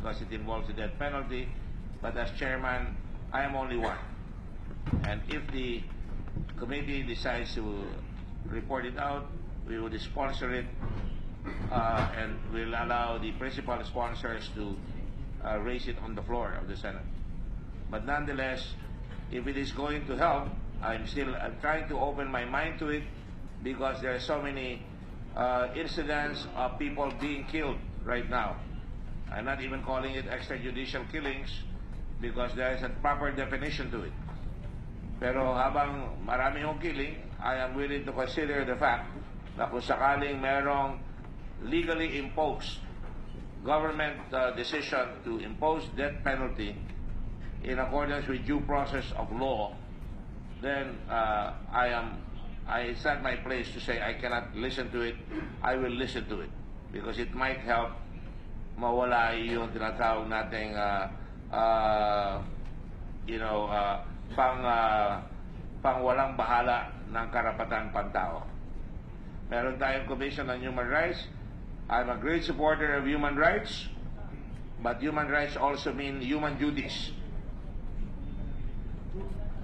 because it involves the death penalty. But as chairman, I am only one. And if the committee decides to report it out, we would sponsor it, and we'll allow the principal sponsors to raise it on the floor of the Senate. But nonetheless, if it is going to help, I'm trying to open my mind to it, because there are so many incidents of people being killed right now. I'm not even calling it extrajudicial killings because there is a proper definition to it. Pero habang marami yung killing, I am willing to consider the fact na kung sakaling merong legally imposed government decision to impose death penalty in accordance with due process of law, then it's not my place to say I cannot listen to it. I will listen to it because it might help mawala yung tinatawag nating pang walang bahala ng karapatan pantao. Meron tayong Commission on Human Rights. I'm a great supporter of human rights, but human rights also mean human duties.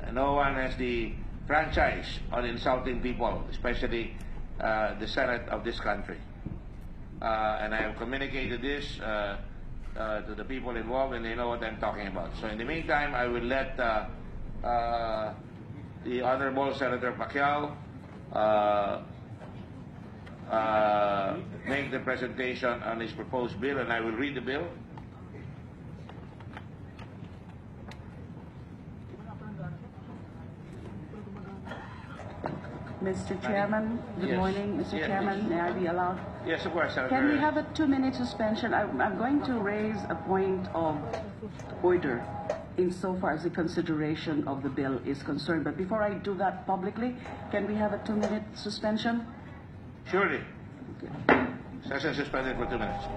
And no one has the franchise on insulting people, especially the Senate of this country. And I have communicated this to the people involved, and they know what I'm talking about. So in the meantime, I will let the Honorable Senator Pacquiao make the presentation on his proposed bill, and I will read the bill. Mr. Chairman, good morning. Mr. Chairman, may I be allowed? Yes, of course, Senator. Can we have a 2-minute suspension? I'm going to raise a point of order insofar as the consideration of the bill is concerned. But before I do that publicly, can we have a 2-minute suspension? Surely. Okay. Session suspended for 2 minutes.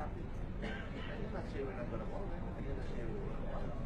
I'm not saying we're not going to follow it. I'm just saying we're going to follow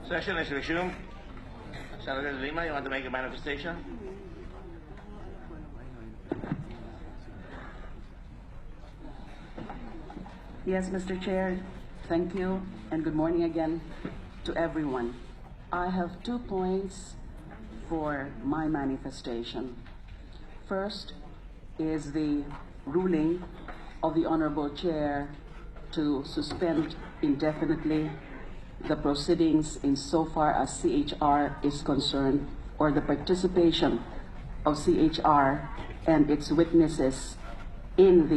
Session is resumed. Senator Lima, you want to make a manifestation? Yes, Mr. Chair. Thank you, and good morning again to everyone. I have 2 points for my manifestation. First is the ruling of the Honorable Chair to suspend indefinitely the proceedings insofar as CHR is concerned, or the participation of CHR and its witnesses in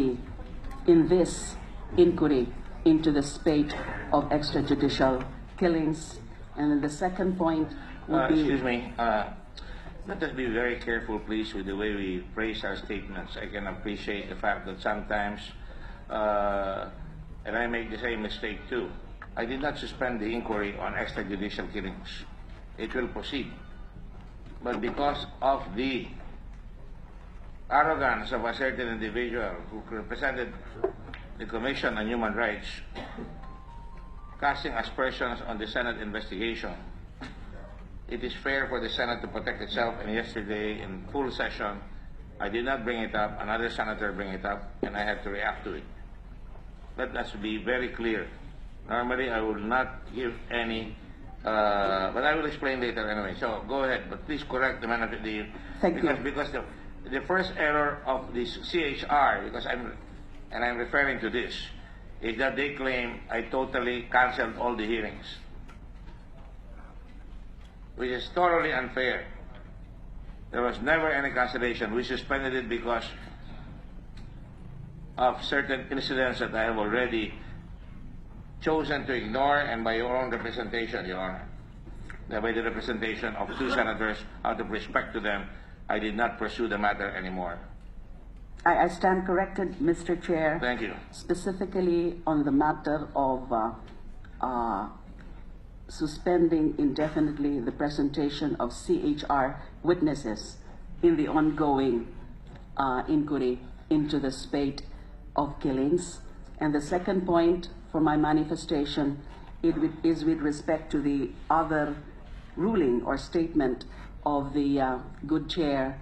this inquiry into the spate of extrajudicial killings. And then the second point would be... Excuse me. Let us be very careful, please, with the way we phrase our statements. I can appreciate the fact that sometimes, and I make the same mistake too, I did not suspend the inquiry on extrajudicial killings. It will proceed. But because of the arrogance of a certain individual who represented the Commission on Human Rights, casting aspersions on the Senate investigation, it is fair for the Senate to protect itself, and yesterday in full session, I did not bring it up, another senator bring it up, and I had to react to it. Let us be very clear. Normally, I will not give any, but I will explain later anyway. So go ahead, but please correct the man of the... Thank you. Because the first error of this CHR, because I'm referring to this, is that they claim I totally canceled all the hearings, which is thoroughly unfair. There was never any cancellation. We suspended it because of certain incidents that I have already chosen to ignore, and by your own representation, Your Honor, by the representation of 2 senators, out of respect to them, I did not pursue the matter anymore. I stand corrected, Mr. Chair. Thank you. Specifically on the matter of suspending indefinitely the presentation of CHR witnesses in the ongoing inquiry into the spate of killings. And the second point for my manifestation is with respect to the other ruling or statement of the good chair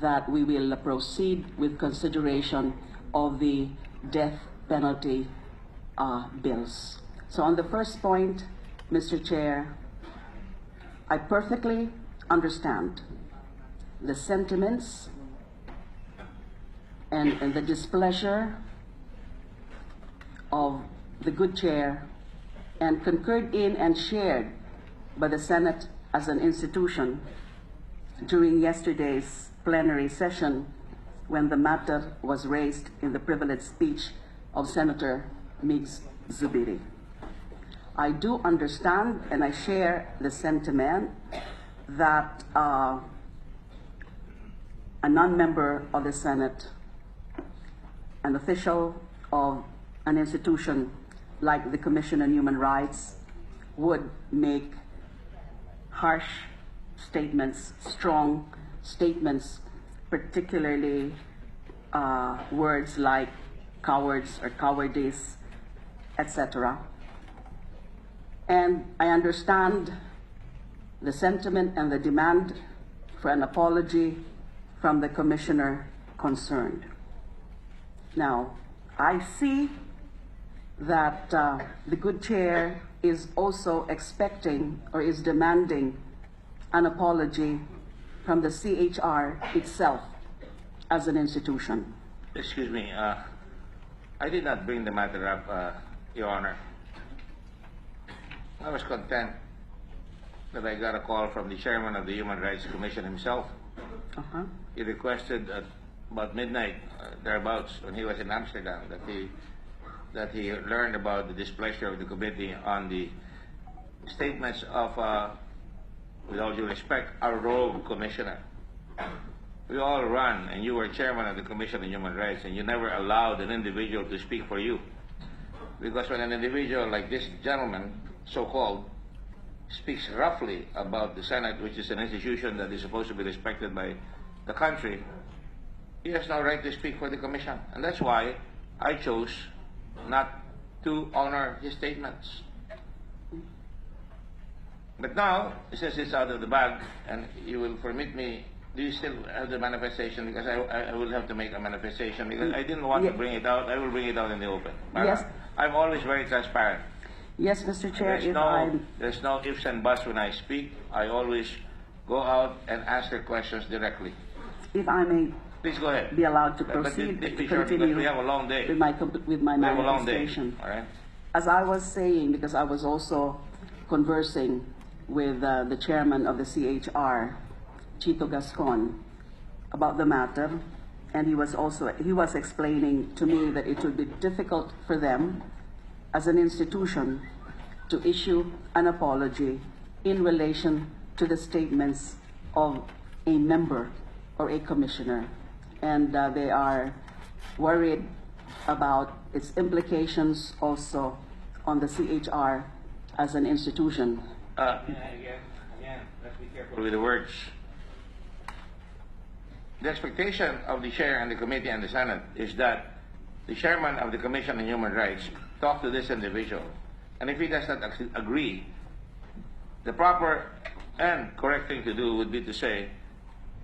that we will proceed with consideration of the death penalty bills. So on the first point, Mr. Chair, I perfectly understand the sentiments and the displeasure of the good chair, and concurred in and shared by the Senate as an institution during yesterday's plenary session when the matter was raised in the privileged speech of Senator Migs Zubiri. I do understand and I share the sentiment that a non-member of the Senate, an official of an institution like the Commission on Human Rights, would make harsh statements, strong statements, particularly words like cowards or cowardice, etc. And I understand the sentiment and the demand for an apology from the commissioner concerned. Now, I see that the good chair is also expecting or is demanding an apology from the CHR itself as an institution. Excuse me, I did not bring the matter up, Your Honor. I was content that I got a call from the chairman of the Human Rights Commission himself. He requested at about midnight, thereabouts, when he was in Amsterdam, that he learned about the displeasure of the committee on the statements of, with all due respect, our rogue commissioner. We all run, and you were chairman of the Commission on Human Rights, and you never allowed an individual to speak for you. Because when an individual like this gentleman, so-called, speaks roughly about the Senate, which is an institution that is supposed to be respected by the country, he has no right to speak for the Commission. And that's why I chose not to honor his statements. But now, since it's out of the bag, and you will permit me, do you still have the manifestation? Because I will have to make a manifestation, because I didn't want to bring it out. I will bring it out in the open. Yes. I'm always very transparent. Yes, Mr. Chair, There's no ifs and buts when I speak. I always go out and answer questions directly. if I may Please go ahead. be allowed to But proceed, be sure, because continue we have a long day. with my We have a long day. manifestation. All right. As I was saying, because I was also conversing with the chairman of the CHR, Chito Gascon, about the matter, and he was explaining to me that it would be difficult for them as an institution to issue an apology in relation to the statements of a member or a commissioner, and they are worried about its implications also on the CHR as an institution. Again, let's be careful with the words. The expectation of the chair and the committee and the Senate is that the chairman of the Commission on Human Rights talk to this individual. And if he does not agree, the proper and correct thing to do would be to say,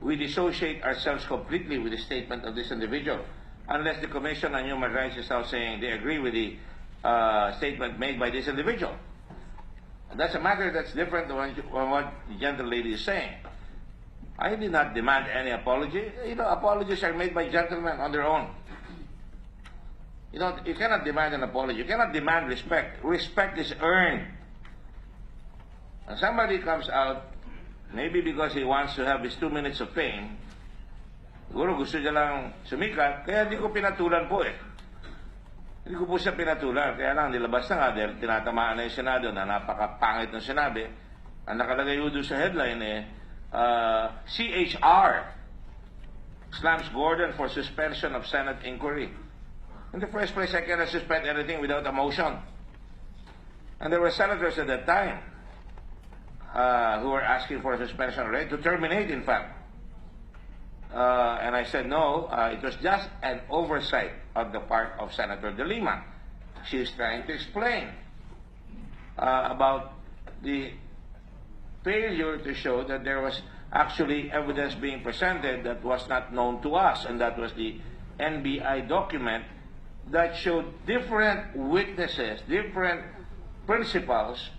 we dissociate ourselves completely with the statement of this individual, unless the Commission on Human Rights is now saying they agree with the statement made by this individual. And that's a matter that's different from what the gentle lady is saying. I did not demand any apology. Apologies are made by gentlemen on their own. You cannot demand an apology. You cannot demand respect. Respect is earned. And somebody comes out, maybe because he wants to have his 2 minutes of fame, siguro gusto niya lang sumikat, kaya hindi ko pinatulan po eh. Hindi ko po siya pinatulan, kaya lang nilabas na nga dahil tinatamaan na yung Senado na napakapangit ng sinabi. Ang nakalagay doon sa headline CHR slams Gordon for suspension of Senate inquiry. In the first place, I cannot suspend anything without a motion. And there were senators at that time who were asking for a suspension, right? To terminate, in fact. And I said, no, it was just an oversight on the part of Senator De Lima. She is trying to explain about the failure to show that there was actually evidence being presented that was not known to us, and that was the NBI document that showed different witnesses, different principles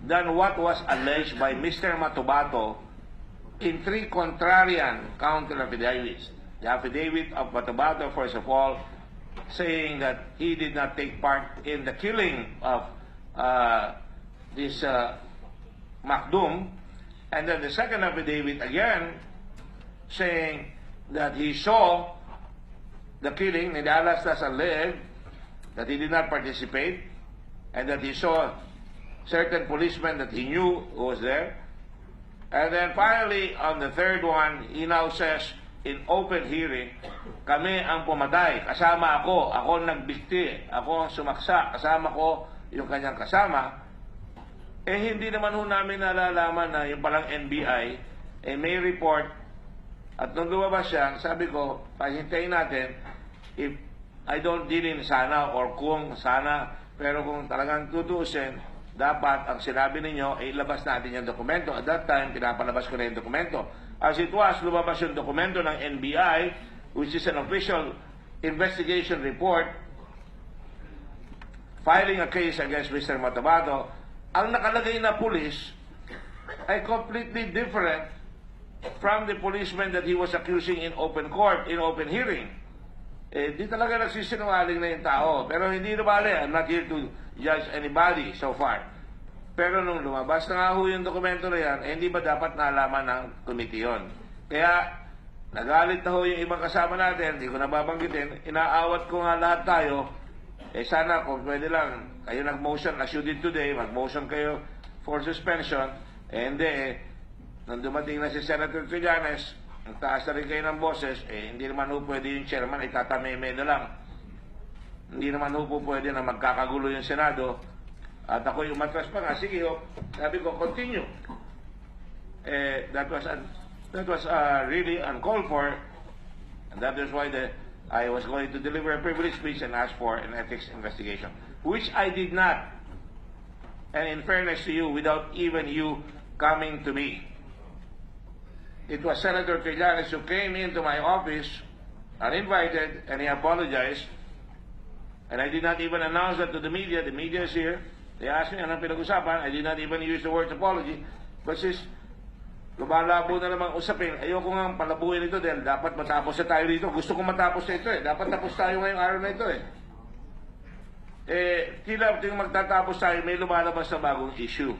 than what was alleged by Mr. Matubato in 3 contrarian counter affidavits. The affidavit of Matubato, first of all, saying that he did not take part in the killing of this Macdum, and then the second affidavit again saying that he saw the killing, nilalas na sa leeg, that he did not participate, and that he saw certain policemen that he knew who was there. And then finally, on the third one, he now says, in open hearing, kami ang pumatay, kasama ako ang nagbikti, ako ang sumaksa, kasama ko yung kanyang kasama. Hindi naman ho namin nalalaman na yung palang NBI, may report, at nung lumabas siya, sabi ko, pahintayin natin, if I don't dilin sana, or kung sana, pero kung talagang tutusin, dapat ang sinabi ninyo, ilabas natin yung dokumento. At that time, pinapalabas ko na yung dokumento. As it was, lumabas yung dokumento ng NBI, which is an official investigation report, filing a case against Mr. Matabato. Ang nakalagay na police ay completely different from the policeman that he was accusing in open court, in open hearing. Di talaga nagsisinungaling na yung tao. Pero hindi na bale, I'm not here to judge anybody so far. Pero nung lumabas na nga ho yung dokumento na yan, hindi ba dapat nalaman ng committee yun? Kaya, nagalit na ho yung ibang kasama natin, hindi ko nababanggitin, inaawat ko nga lahat tayo, sana kung pwede lang, kayo nag-motion, as you did today, mag-motion kayo for suspension, hindi nung dumating na si Senator Trillanes, ang taas na rin kayo ng boses, hindi naman ho pwede yung chairman, itatameme na lang. Hindi naman ho po pwede na magkakagulo yung Senado, at ako yung matras pa nga, sige ho, sabi ko, continue. That was really uncalled for, and that is why I was going to deliver a privilege speech and ask for an ethics investigation, which I did not. And in fairness to you, without even you coming to me. It was Senator Trillanes who came into my office uninvited, and he apologized. And I did not even announce that to the media. The media is here. They asked me anong pinag-usapan. I did not even use the word apology. But since lumalabo na naman usapin, ayoko nga palabuhin ito dahil dapat matapos na tayo dito. Gusto kong matapos na ito eh. Dapat tapos tayo ngayong araw na ito eh. Tila ting magtatapos tayo, may lumalabas na bagong issue.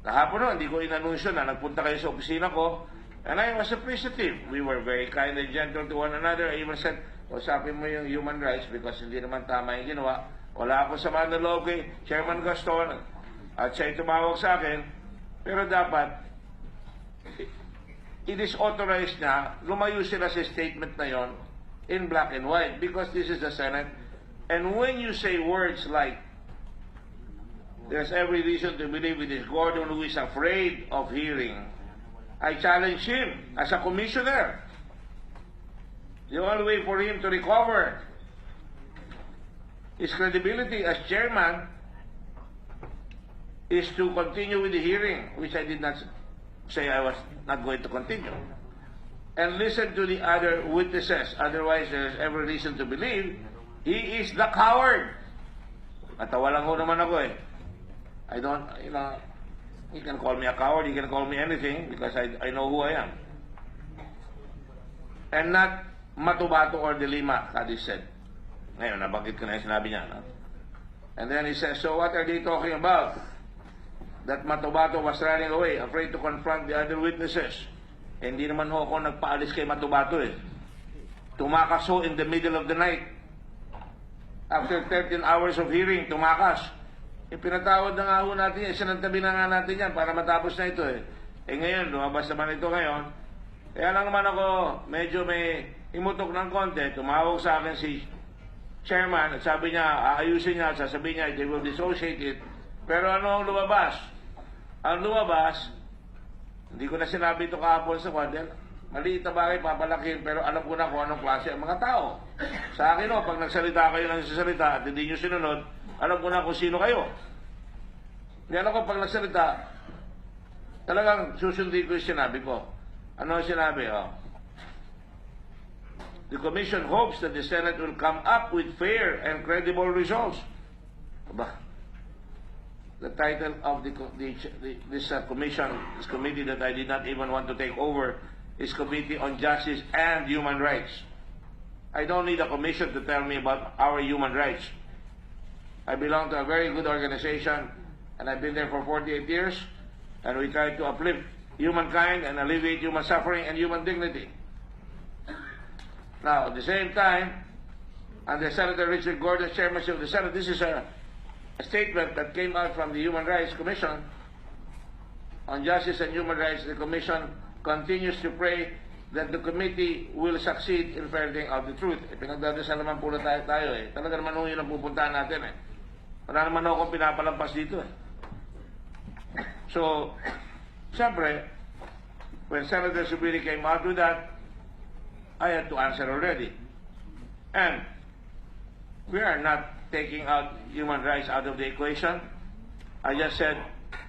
Kahapon no, hindi ko inanunsyo na nagpunta kayo sa opisina ko, and I was appreciative. We were very kind and gentle to one another. I even said, usapin mo yung human rights because hindi naman tama yung ginawa. Wala ako sa mga loob kay Chairman Gaston at siya tumawag sa akin. Pero dapat, it is authorized na lumayo sila sa statement na yon in black and white because this is the Senate. And when you say words like, there's every reason to believe it is Gordon who is afraid of hearing, I challenge him as a commissioner. The only way for him to recover his credibility as chairman is to continue with the hearing, which I did not say I was not going to continue, and listen to the other witnesses. Otherwise, there's every reason to believe he is the coward. Natawa lang ho naman ako eh. I don't, you can call me a coward, you can call me anything because I know who I am. And not Matubato or Delima, Cadiz said. Ngayon, nabanggit ko na yung sinabi niya. No? And then he says, so what are they talking about? That Matubato was running away, afraid to confront the other witnesses. Hindi naman ho ako nagpaalis kay Matubato eh. Tumakas ho in the middle of the night. After 13 hours of hearing, tumakas. Pinatawad na nga ho natin yan. Sinantabi na nga natin yan para matapos na ito eh. Ngayon, lumabas naman ito ngayon. Kaya lang naman ako, medyo may imutok ng konti. Tumawag sa akin si chairman at sabi niya, aayusin niya, sasabihin niya, they will dissociate it. Pero ano ang lumabas? Ang lumabas, hindi ko na sinabi ito kahapon sa kwadel. Maliit na bagay, papalakin, pero alam ko na kung anong klase ang mga tao. Sa akin, pag nagsalita kayo ng sasalita at hindi nyo sinunod, alam ko na kung sino kayo. Yan ako, pag nagsalita, talagang susundin ko yung sinabi ko. Ano ang sinabi? The Commission hopes that the Senate will come up with fair and credible results. Aba, the title of this commission, this committee that I did not even want to take over, is Committee on Justice and Human Rights. I don't need a commission to tell me about our human rights. I belong to a very good organization, and I've been there for 48 years, and we try to uplift humankind and alleviate human suffering and human dignity. Now, at the same time, under Senator Richard Gordon's chairmanship of the Senate, this is a statement that came out from the Human Rights Commission on Justice and Human Rights. The Commission continues to pray that the committee will succeed in ferreting out the truth. Pinagdadasal naman po na tayo eh. Talaga naman yun ang pupuntahan natin eh. Wala naman akong pinapalampas dito eh. So, siyempre, when Senator Subiri came out with that, I had to answer already. And we are not taking out human rights out of the equation. I just said,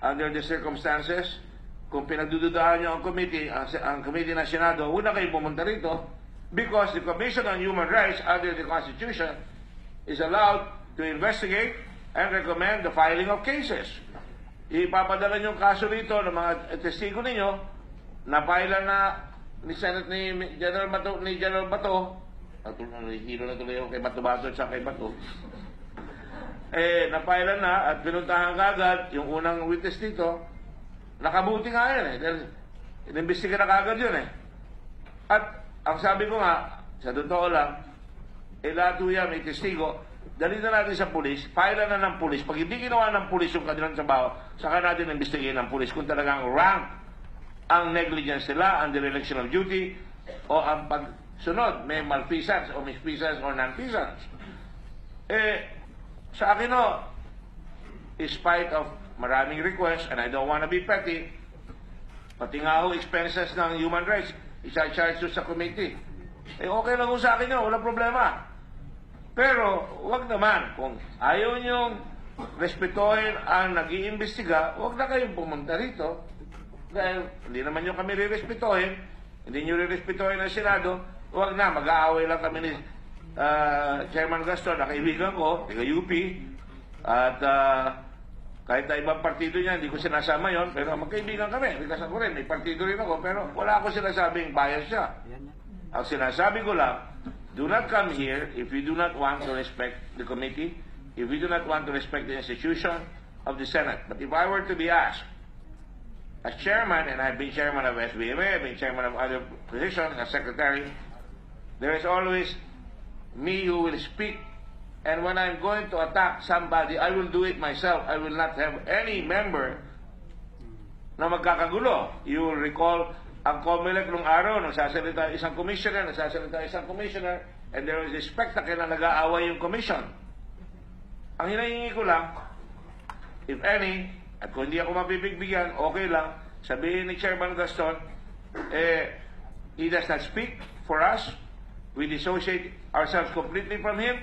under the circumstances, kung pinagdududahan nyo ang committee ng Senado, huwag na kayo pumunta rito because the Commission on Human Rights under the Constitution is allowed to investigate and recommend the filing of cases. Ipapadala nyo yung kaso rito ng mga testigo ninyo na pailan na ni General Bato, hilo na tuloy yung kay Bato at kay Bato, napailan na at pinuntahan kagad yung unang witness dito. Nakabuti nga yan eh. Dahil inimbestiga na kagad yun eh. At ang sabi ko nga, sa totoo lang, lahat yan may testigo, dali na natin sa pulis, pailan na ng pulis. Pag hindi ginawa ng pulis yung kanilang trabaho, saka natin imbestigahin ng pulis kung talagang rank ang negligence nila, ang dereliction of duty, o ang pagsunod, may malfeasance o misfeasance o non-feasance. Sa akin in spite of maraming requests, and I don't want to be petty, pati nga ho expenses ng human rights, isa-charge sa committee. Okay lang ho sa akin yun, walang problema. Pero, wag naman, kung ayaw niyong respetuhin ang nag-iimbestiga, huwag na kayong pumunta rito. Dahil hindi naman nyo kami rirespetuhin, hindi nyo rirespetuhin ang Senado, huwag na, mag-aaway lang kami ni Chairman Gaston, na kaibigan ko, taga-UP, at kahit na ibang partido niya, hindi ko sinasama yon, pero magkaibigan kami, because ako rin, may partido rin ako, pero wala ako sinasabing bias siya. Ang sinasabi ko lang, do not come here if you do not want to respect the committee, if you do not want to respect the institution of the Senate. But if I were to be asked, as chairman, and I've been chairman of SBMA, I've been chairman of other positions, as secretary, there is always me who will speak. And when I'm going to attack somebody, I will do it myself. I will not have any member na magkakagulo. You will recall, ang COMELEC nung araw, nagsasalita isang commissioner, and there was a spectacle na nag-aaway yung commission. Ang hinahingi ko lang, if any, at kung hindi ako mapipigbigyan, okay lang, sabihin ni Chairman Gaston, he does not speak for us. We dissociate ourselves completely from him.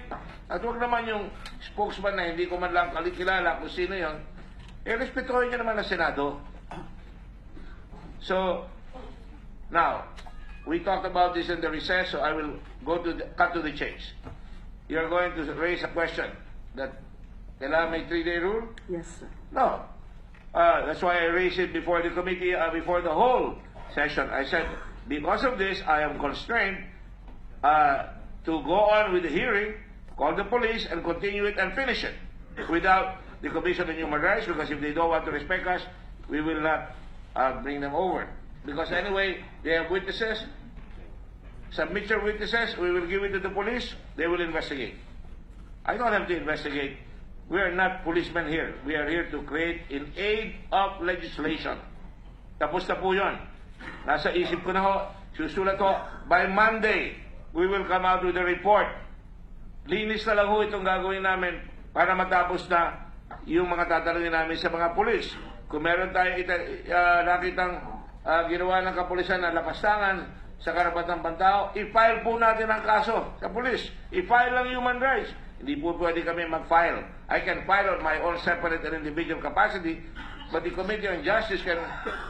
At huwag naman yung spokesman na hindi ko man lang kilala kung sino yun, respetuhin niya naman ang Senado. So, now, we talked about this in the recess, so I will cut to the chase. You're going to raise a question that kailangan may 3-day rule? Yes, sir. No. That's why I raised it before the committee, before the whole session. I said, because of this, I am constrained to go on with the hearing, call the police, and continue it and finish it without the Commission on Human Rights, because if they don't want to respect us, we will not bring them over. Because anyway, they have witnesses. Submit your witnesses, we will give it to the police, they will investigate. I don't have to investigate. We are not policemen here. We are here to create in aid of legislation. Tapos na po yun. Nasa isip ko na ho, susulat ho, by Monday, we will come out with a report. Linis na lang ho itong gagawin namin para matapos na yung mga tatanungin namin sa mga pulis. Kung meron tayo nakitang ginawa ng kapulisan na lapastangan sa karapatang pantao, i-file po natin ang kaso sa pulis. I-file lang human rights. Hindi po pwede kami mag-file. I can file on my own separate and individual capacity, but the Committee on Justice can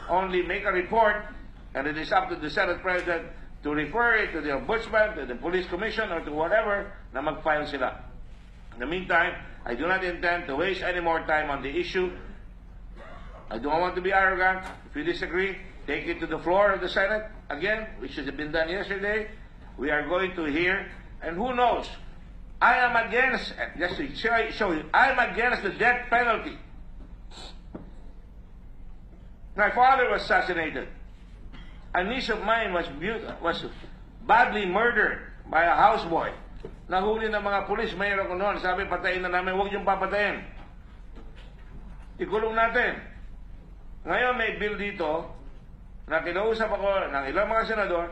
only make a report, and it is up to the Senate President to refer it to the Ombudsman, to the Police Commission, or to whatever na mag-file sila. In the meantime, I do not intend to waste any more time on the issue. I don't want to be arrogant. If you disagree, take it to the floor of the Senate again, which has been done yesterday. We are going to hear, and who knows, I am against, just to show you, I am against the death penalty. My father was assassinated. A niece of mine was badly murdered by a houseboy. Nahuli ng mga pulis, mayroon ko noon. Sabi, patayin na namin, huwag yung papatayin. Ikulong natin. Ngayon may bill dito na kinausap ako ng ilang mga senador.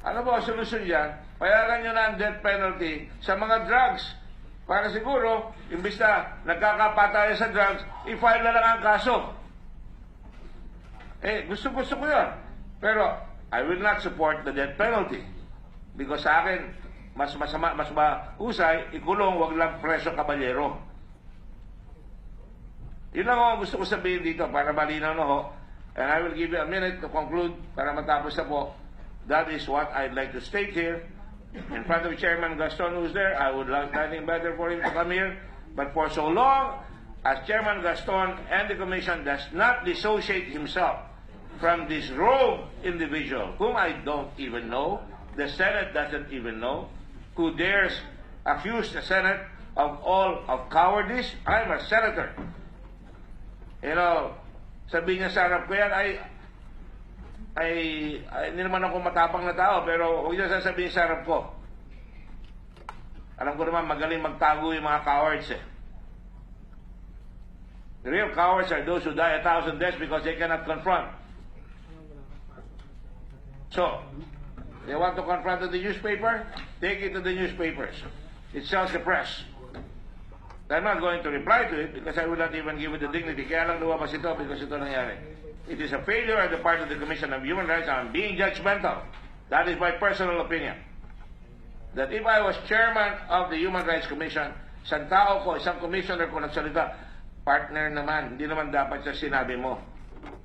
Ano ba ang solusyon dyan? Payagan nyo na ang death penalty sa mga drugs. Para siguro, imbis na nagkakapatayan sa drugs, i-file na lang ang kaso. Gusto ko yun. Pero, I will not support the death penalty. Because sa akin, mas mahusay, ikulong, wag lang preso kabalyero. Yun lang ang gusto ko sabihin dito para malinaw na ho. And I will give you a minute to conclude para matapos na po. That is what I'd like to state here. In front of Chairman Gaston, who's there, I would like nothing better for him to come here. But for so long as Chairman Gaston and the Commission does not dissociate himself from this rogue individual, whom I don't even know, the Senate doesn't even know, who dares accuse the Senate of all of cowardice. I'm a senator. You know, sabihin niya sa harap ko yan, hindi naman ako matapang na tao, pero huwag niya sasabihin sa harap ko. Alam ko naman, magaling magtago yung mga cowards eh. The real cowards are those who die 1,000 deaths because they cannot confront. So, they want to confront the newspaper? Take it to the newspapers. It sells the press. I'm not going to reply to it because I will not even give it the dignity. Kaya lang lumabas ito because ito nangyari. It is a failure on the part of the Commission on Human Rights. I'm being judgmental. That is my personal opinion. That if I was chairman of the Human Rights Commission, isang tao ko, isang commissioner ko nagsalita, Partner naman, hindi naman dapat sa sinabi mo.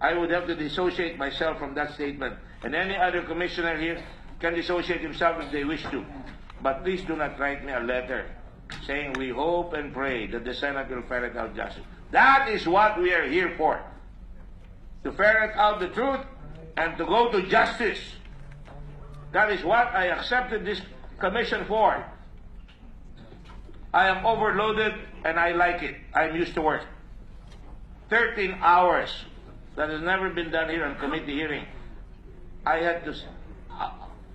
I would have to dissociate myself from that statement. And any other commissioner here can dissociate himself if they wish to. But please do not write me a letter saying we hope and pray that the Senate will ferret out justice. That is what we are here for. To ferret out the truth and to go to justice. That is what I accepted this commission for. I am overloaded and I like it. I'm used to work. 13 hours. That has never been done here on committee hearing. I had to,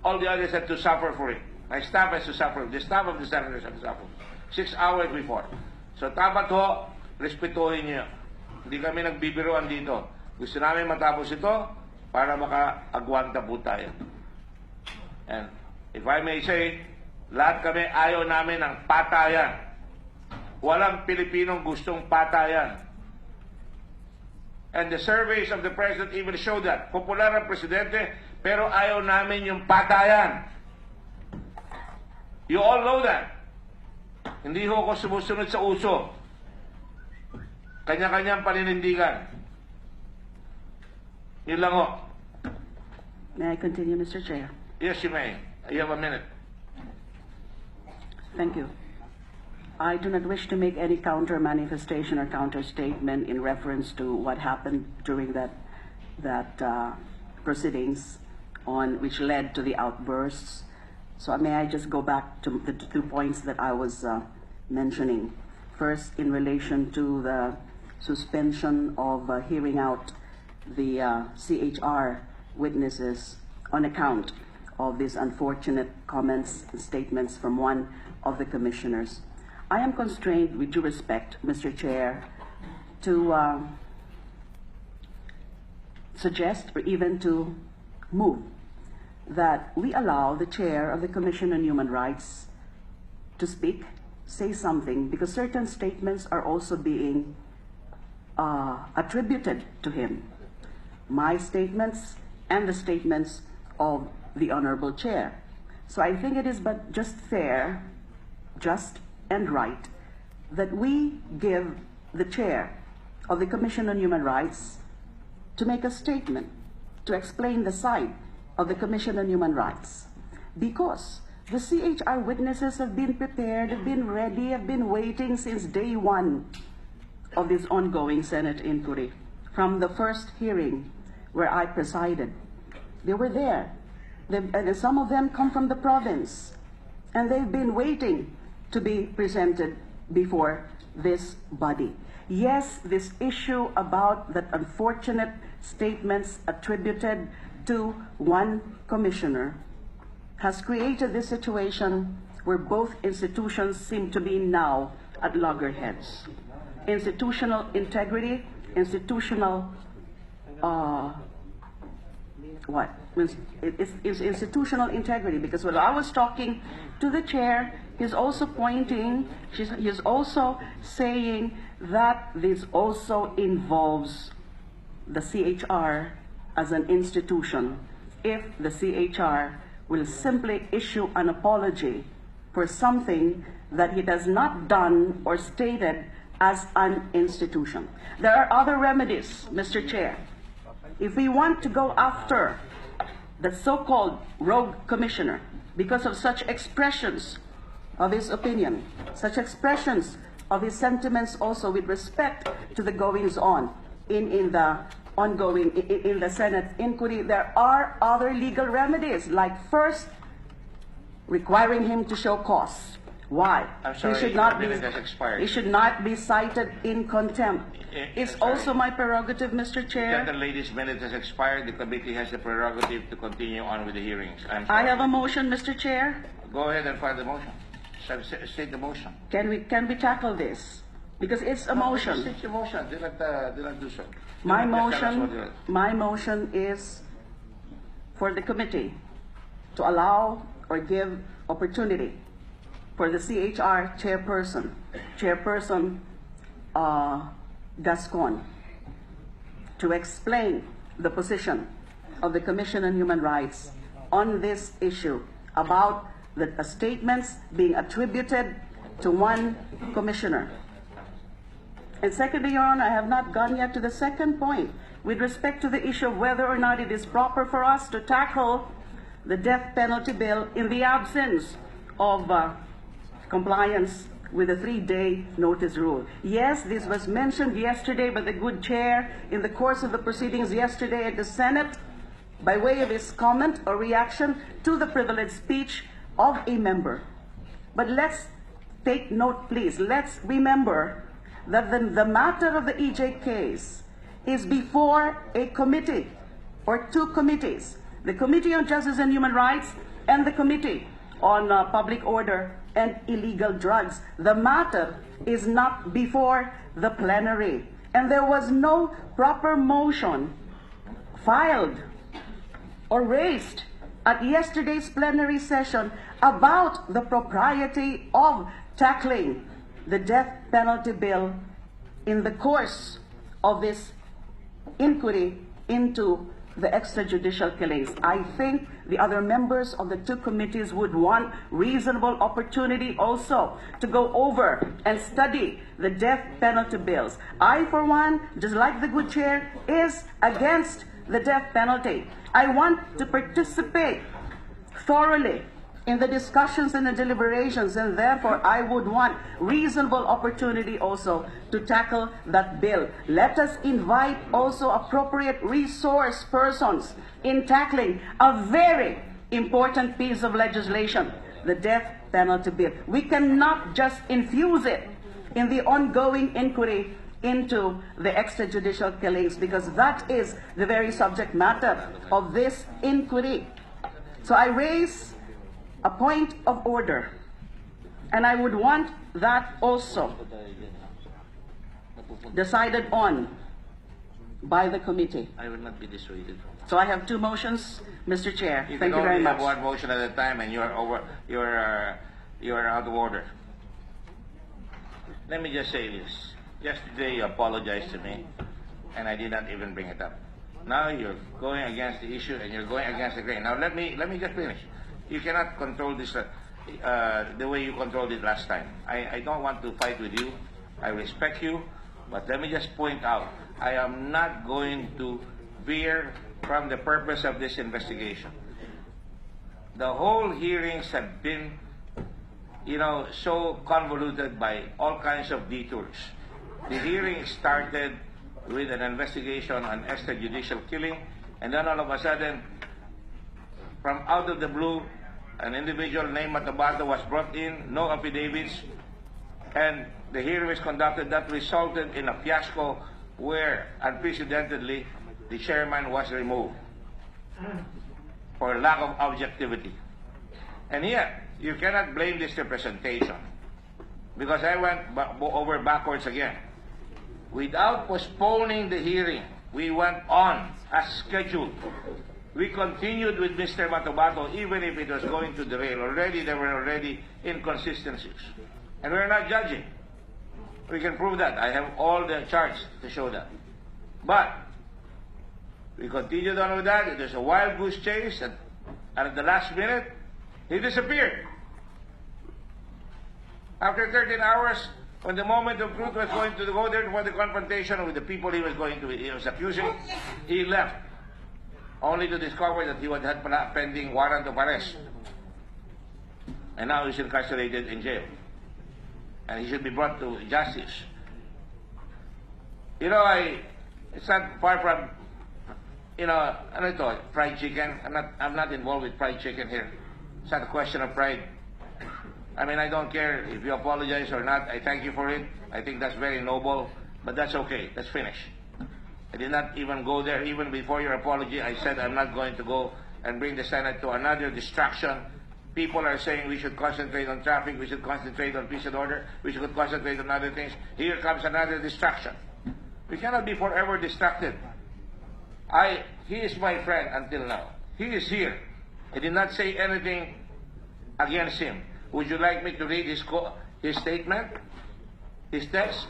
all the others had to suffer for it. My staff has to suffer. The staff of the senators have to suffer. 6 hours before. So dapat ho, respetuhin niyo. Hindi kami nagbibiruan dito. Gusto namin matapos ito para maka-agwanta po tayo. And if I may say, lahat kami ayaw namin ng patayan. Walang Pilipinong gustong patayan. And the surveys of the President even show that. Popular ang Presidente, pero ayaw namin yung patayan. You all know that. Hindi ho ako sumusunod sa uso. Kanya-kanyang paninindigan. Yun lang ho. May I continue, Mr. Chair? Yes, you may. You have a minute. Thank you. I do not wish to make any counter manifestation or counter statement in reference to what happened during that proceedings on which led to the outbursts. So may I just go back to the 2 points that I was mentioning. First, in relation to the suspension of hearing out the CHR witnesses on account of these unfortunate comments and statements from one of the commissioners. I am constrained, with due respect, Mr. Chair, to suggest or even to move that we allow the chair of the Commission on Human Rights to speak, say something, because certain statements are also being attributed to him. My statements and the statements of the Honorable Chair. So I think it is but just fair, just and right that we give the chair of the Commission on Human Rights to make a statement, to explain the side of the Commission on Human Rights. Because the CHR witnesses have been prepared, have been ready, have been waiting since day one of this ongoing Senate inquiry. From the first hearing where I presided, they were there. And some of them come from the province, and they've been waiting to be presented before this body. Yes, this issue about that unfortunate statements attributed to one commissioner has created this situation where both institutions seem to be now at loggerheads. Institutional integrity, institutional It's institutional integrity, because when I was talking to the chair, he's also pointing, he's also saying that this also involves the CHR as an institution. If the CHR will simply issue an apology for something that he has not done or stated as an institution. There are other remedies, Mr. Chair. If we want to go after the so-called rogue commissioner because of such expressions of his opinion, such expressions of his sentiments also with respect to the goings-on in the ongoing, in the Senate inquiry, there are other legal remedies, like first, requiring him to show cause. Why? I'm sorry, he should not be, has expired. he should not be cited in contempt. It's also my prerogative, Mr. Chair. The lady's minute has expired. The committee has the prerogative to continue on with the hearings. I have a motion, Mr. Chair. Go ahead and file the motion. State the motion. Can we tackle this? Because it's a motion. State your motion. Do not do so. My motion is for the committee to allow or give opportunity for the CHR chairperson Gascon, to explain the position of the Commission on Human Rights on this issue about the statements being attributed to one commissioner. And secondly, Your Honor, I have not gone yet to the second point with respect to the issue of whether or not it is proper for us to tackle the death penalty bill in the absence of compliance with the 3-day notice rule. Yes, this was mentioned yesterday by the good chair in the course of the proceedings yesterday at the Senate by way of his comment or reaction to the privileged speech of a member. But let's take note, please. Let's remember that the matter of the EJKs is before a committee or two committees, the Committee on Justice and Human Rights and the Committee on Public Order and Illegal Drugs. The matter is not before the plenary, and there was no proper motion filed or raised at yesterday's plenary session about the propriety of tackling the death penalty bill in the course of this inquiry into the extrajudicial killings. I think the other members of the two committees would want reasonable opportunity also to go over and study the death penalty bills. I, for one, just like the good chair, is against the death penalty. I want to participate thoroughly in the discussions and the deliberations, and therefore I would want reasonable opportunity also to tackle that bill. Let us invite also appropriate resource persons in tackling a very important piece of legislation, the death penalty bill. We cannot just infuse it in the ongoing inquiry into the extrajudicial killings, because that is the very subject matter of this inquiry. So I raise a point of order, and I would want that also decided on by the committee. I will not be dissuaded. So I have two motions, Mr. Chair. You Thank can you very only much. have one motion at a time, and you're out of order. Let me just say this. Yesterday you apologized to me, and I did not even bring it up. Now you're going against the issue, and you're going against the grain. Now let me just finish. You cannot control this the way you controlled it last time. I don't want to fight with you. I respect you, but let me just point out, I am not going to veer from the purpose of this investigation. The whole hearings have been, so convoluted by all kinds of detours. The hearing started with an investigation on extrajudicial killing, and then all of a sudden, from out of the blue, an individual named Matabato was brought in, no affidavits, and the hearing was conducted. That resulted in a fiasco where, unprecedentedly, the chairman was removed for lack of objectivity. And yet, you cannot blame this representation, because I went over backwards again. Without postponing the hearing, we went on as scheduled. We continued with Mr. Matabato even if it was going to derail. There were inconsistencies. And we're not judging. We can prove that. I have all the charts to show that. But we continued on with that. It was a wild goose chase, and at the last minute, he disappeared. After 13 hours, when the moment of truth was going to go there for the confrontation with the people he was accusing, he left, only to discover that he had pending warrant of arrest. And now he's incarcerated in jail. And he should be brought to justice. It's not far from, fried chicken. I'm not involved with fried chicken here. It's not a question of pride. I mean, I don't care if you apologize or not. I thank you for it. I think that's very noble, but that's okay. Let's finish. I did not even go there. Even before your apology, I said I'm not going to go and bring the Senate to another distraction. People are saying we should concentrate on traffic, we should concentrate on peace and order, we should concentrate on other things. Here comes another distraction. We cannot be forever distracted. He is my friend until now. He is here. I did not say anything against him. Would you like me to read his statement, his text?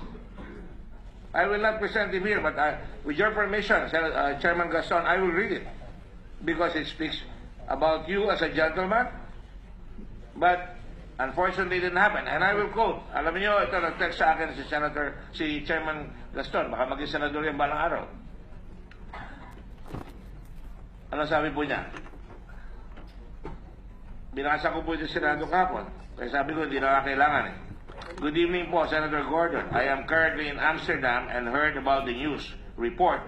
I will not present him here, but with your permission, Chairman Gaston, I will read it, because it speaks about you as a gentleman. But Unfortunately, it didn't happen. And I will quote. Alam niyo, ito nag-text sa akin si Chairman Gaston. Baka maging senador yan balang araw. Ano sabi po niya? Binasa ko po ito sa Senado kahapon. Kaya sabi ko, hindi na kailangan eh. Good evening po, Senator Gordon. I am currently in Amsterdam and heard about the news report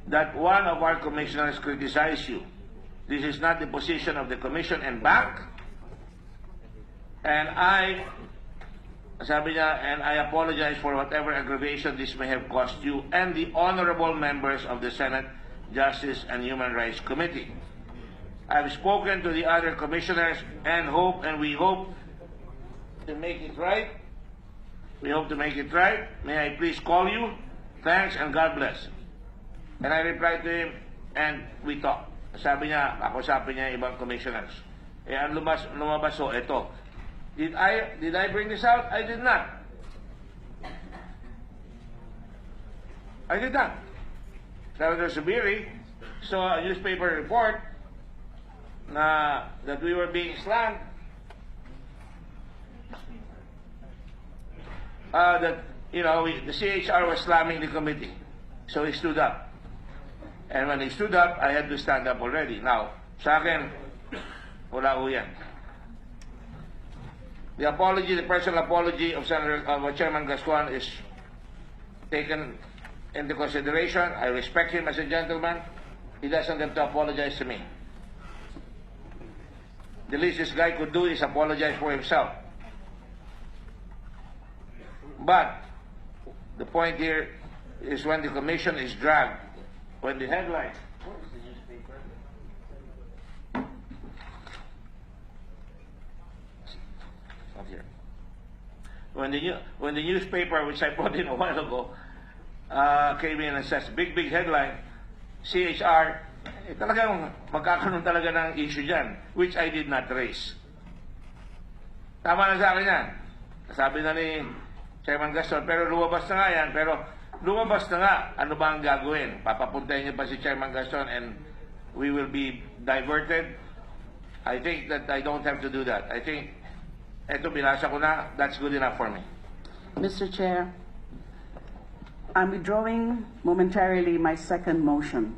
that one of our commissioners criticized you. This is not the position of the commission and back. And sabi niya, and I apologize for whatever aggravation this may have caused you and the honorable members of the Senate Justice and Human Rights Committee. I've spoken to the other commissioners and we hope to make it right. We hope to make it right. May I please call you? Thanks and God bless. And I replied to him, and we talked. Sabi niya, kakusapin niya ibang commissioners. Eh, ang lumabas, so ito. Did I bring this out? I did not. I did not. Senator Subiri saw a newspaper report that we were being slammed. That, you know, the CHR was slamming the committee. So he stood up. And when he stood up, I had to stand up already. Now, sa akin, wala ho yan. The personal apology of Chairman Gascon is taken into consideration. I respect him as a gentleman. He doesn't have to apologize to me. The least this guy could do is apologize for himself. But the point here is when the commission is dragged, when the headline, what is the newspaper? Not here. When the newspaper, which I brought in a while ago, came in and says, big headline, CHR, talagang magkakaroon talaga ng issue dyan, which I did not raise. Tama na sa akin yan. Sabi na ni Chairman Gaston, pero lumabas na nga yan, pero lumabas na nga, ano ba ang gagawin? Papapuntahin niyo pa si Chairman Gaston and we will be diverted? I think that I don't have to do that. I think, eto binasa ko na, that's good enough for me. Mr. Chair, I'm withdrawing momentarily my second motion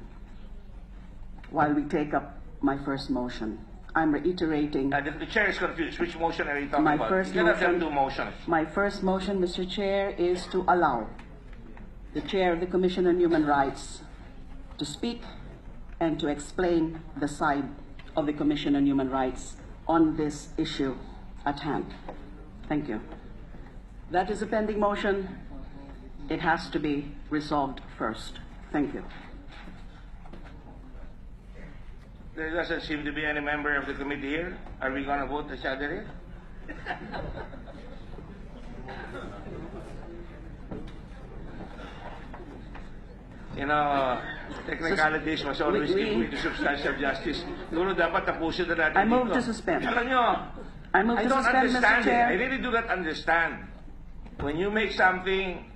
while we take up my first motion. I'm reiterating. The chair is confused. Which motion are you talking My about? first You cannot have motion- two motions. My first motion, Mr. Chair, is to allow the Chair of the Commission on Human Rights to speak and to explain the side of the Commission on Human Rights on this issue at hand. Thank you. That is a pending motion. It has to be resolved first. Thank you. There doesn't seem to be any member of the committee here. Are we going to vote each other here? You know, technicalities must always give way to substantial justice. Siguro dapat tapusin na natin I move dito. to suspend. Alam nyo, I move I to don't suspend, Mr. understand it. Chair. I really do not understand. When you make something,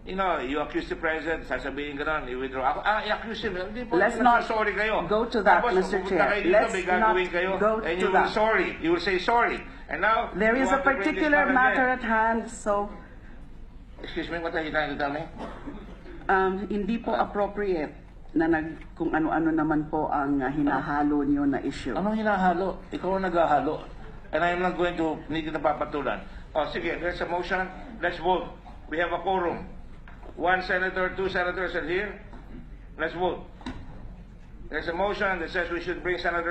you know, you accuse the president, sasabihin gano'n, i-withdraw. Ako, i-accuse him. Hindi po, Let's not sorry kayo. go to that, Tapos, Mr. pupunta Chair. kayo dito, Let's may gagawin not kayo, go and to you will that. sorry. You will say sorry. And now, There you is a want to bring this particular back matter again. at hand, so Excuse me, what are you trying to tell me? hindi po appropriate na kung ano-ano naman po ang hinahalo niyo na issue. Anong hinahalo? Ikaw ang naghahalo. And I am not going to need na papatulan. Oh, sige, there's a motion. Let's vote. We have a quorum. 1 senator, 2 senators are here. Let's vote. There's a motion that says we should bring Chairman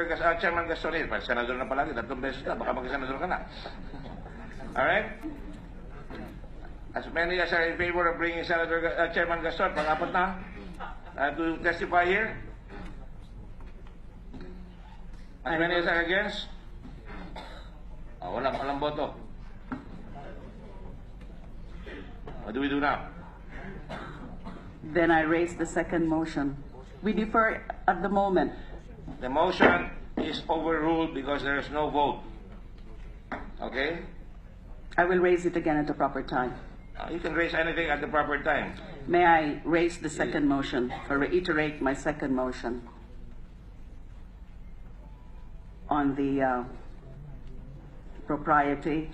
Gaston in. Senador na palagi, 3 beses na. Baka mag-senador ka na. Alright? As many as are in favor of bringing Chairman Gaston, pang-apat na, to testify here. As many as are against? Walang boto. What do we do now? Then I raise the second motion. We defer at the moment. The motion is overruled because there is no vote. Okay? I will raise it again at the proper time. You can raise anything at the proper time. May I raise the second motion, or reiterate my second motion on the propriety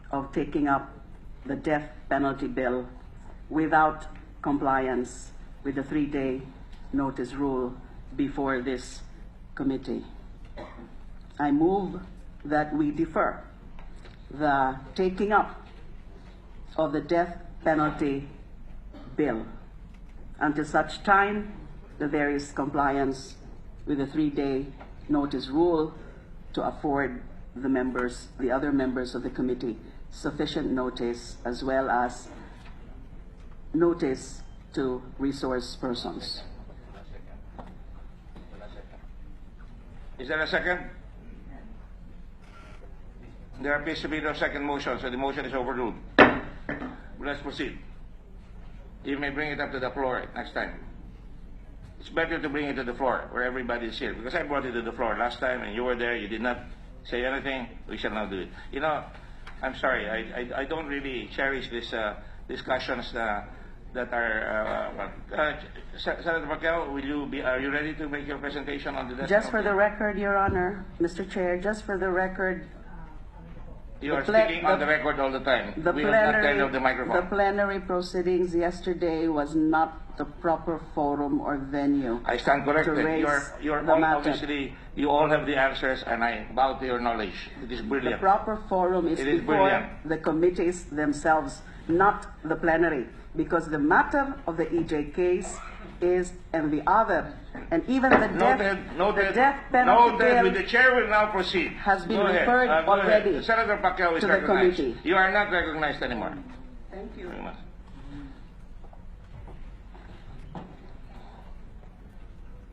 of taking up the death penalty bill without compliance with the 3-day notice rule before this committee. I move that we defer the taking up of the death penalty bill until such time that there is compliance with the 3-day notice rule to afford the other members of the committee sufficient notice, as well as notice to resource persons. Is there a second? There appears to be no second motion, so the motion is overruled. Let's proceed. You may bring it up to the floor next time. It's better to bring it to the floor where everybody is here, because I brought it to the floor last time and you were there, you did not say anything. We shall now do it. You know, I'm sorry, I don't really cherish these discussions that are Senator Raquel, are you ready to make your presentation on the death Just for penalty? the record, Your Honor, Mr. Chair, just for the record, You are speaking on the record all the time. the We have not turned plenary, off the microphone. the plenary proceedings yesterday was not the proper forum or venue. I stand corrected. to raise You're the all matter. obviously, you all have the answers, and I bow to your knowledge. It is The brilliant. proper forum is It is before brilliant. the committees themselves, not the plenary, because the matter of the EJKs is, and the other, and even the death penalty Noted. With the bill chair will now proceed. has been Go ahead. referred Go ahead. already Senator Pacquiao is to the recognized. committee. You are not recognized anymore. Thank you. Very much.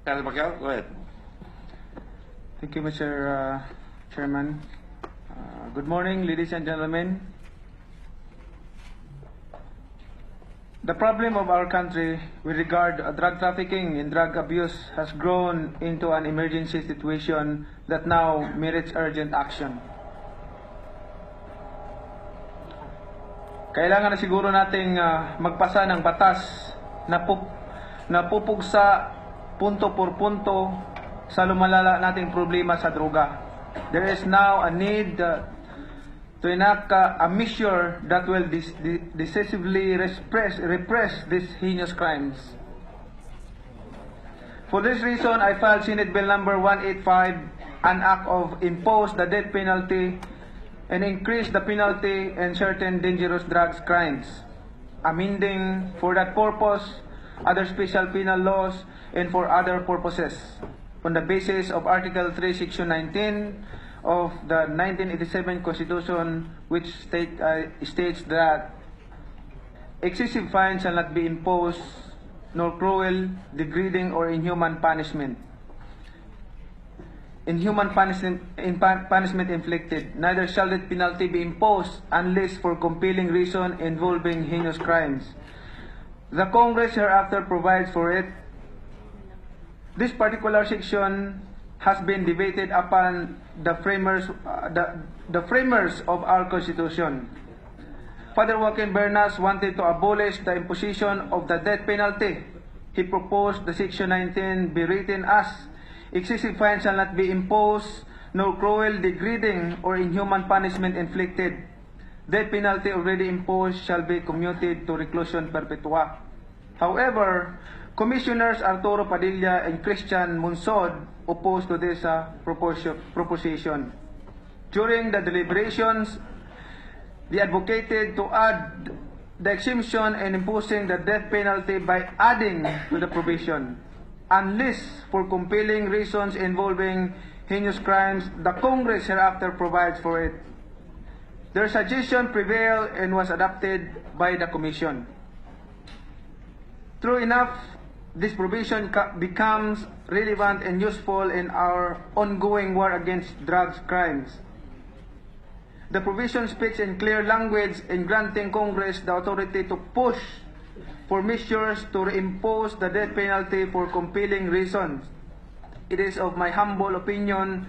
Senator Pacquiao, go ahead. Thank you, Mr. Chairman. Good morning, ladies and gentlemen. The problem of our country with regard to drug trafficking and drug abuse has grown into an emergency situation that now merits urgent action. Kailangan na siguro nating magpasa ng batas na pupugsa punto por punto sa lumalala nating problema sa droga. There is now a need to enact a measure that will decisively repress these heinous crimes. For this reason, I filed Senate Bill number 185, an act of impose the death penalty and increase the penalty in certain dangerous drugs crimes, amending for that purpose other special penal laws and for other purposes on the basis of Article 3, Section 19 of the 1987 Constitution, which states that excessive fines shall not be imposed, nor cruel, degrading, or inhuman punishment. Punishment inflicted. Neither shall that penalty be imposed unless for compelling reason involving heinous crimes. The Congress hereafter provides for it. This particular section has been debated upon the framers of our Constitution. Father Joaquin Bernas wanted to abolish the imposition of the death penalty. He proposed the Section 19 be written as, excessive fines shall not be imposed, nor cruel, degrading, or inhuman punishment inflicted. Death penalty already imposed shall be commuted to reclusion perpetua. However, Commissioners Arturo Padilla and Christian Munsod opposed to this proposition. During the deliberations, they advocated to add the exemption and imposing the death penalty by adding to the provision, unless for compelling reasons involving heinous crimes, the Congress hereafter provides for it. Their suggestion prevailed and was adopted by the Commission. True enough, this provision becomes relevant and useful in our ongoing war against drugs crimes. The provision speaks in clear language in granting Congress the authority to push for measures to reimpose the death penalty for compelling reasons. It is of my humble opinion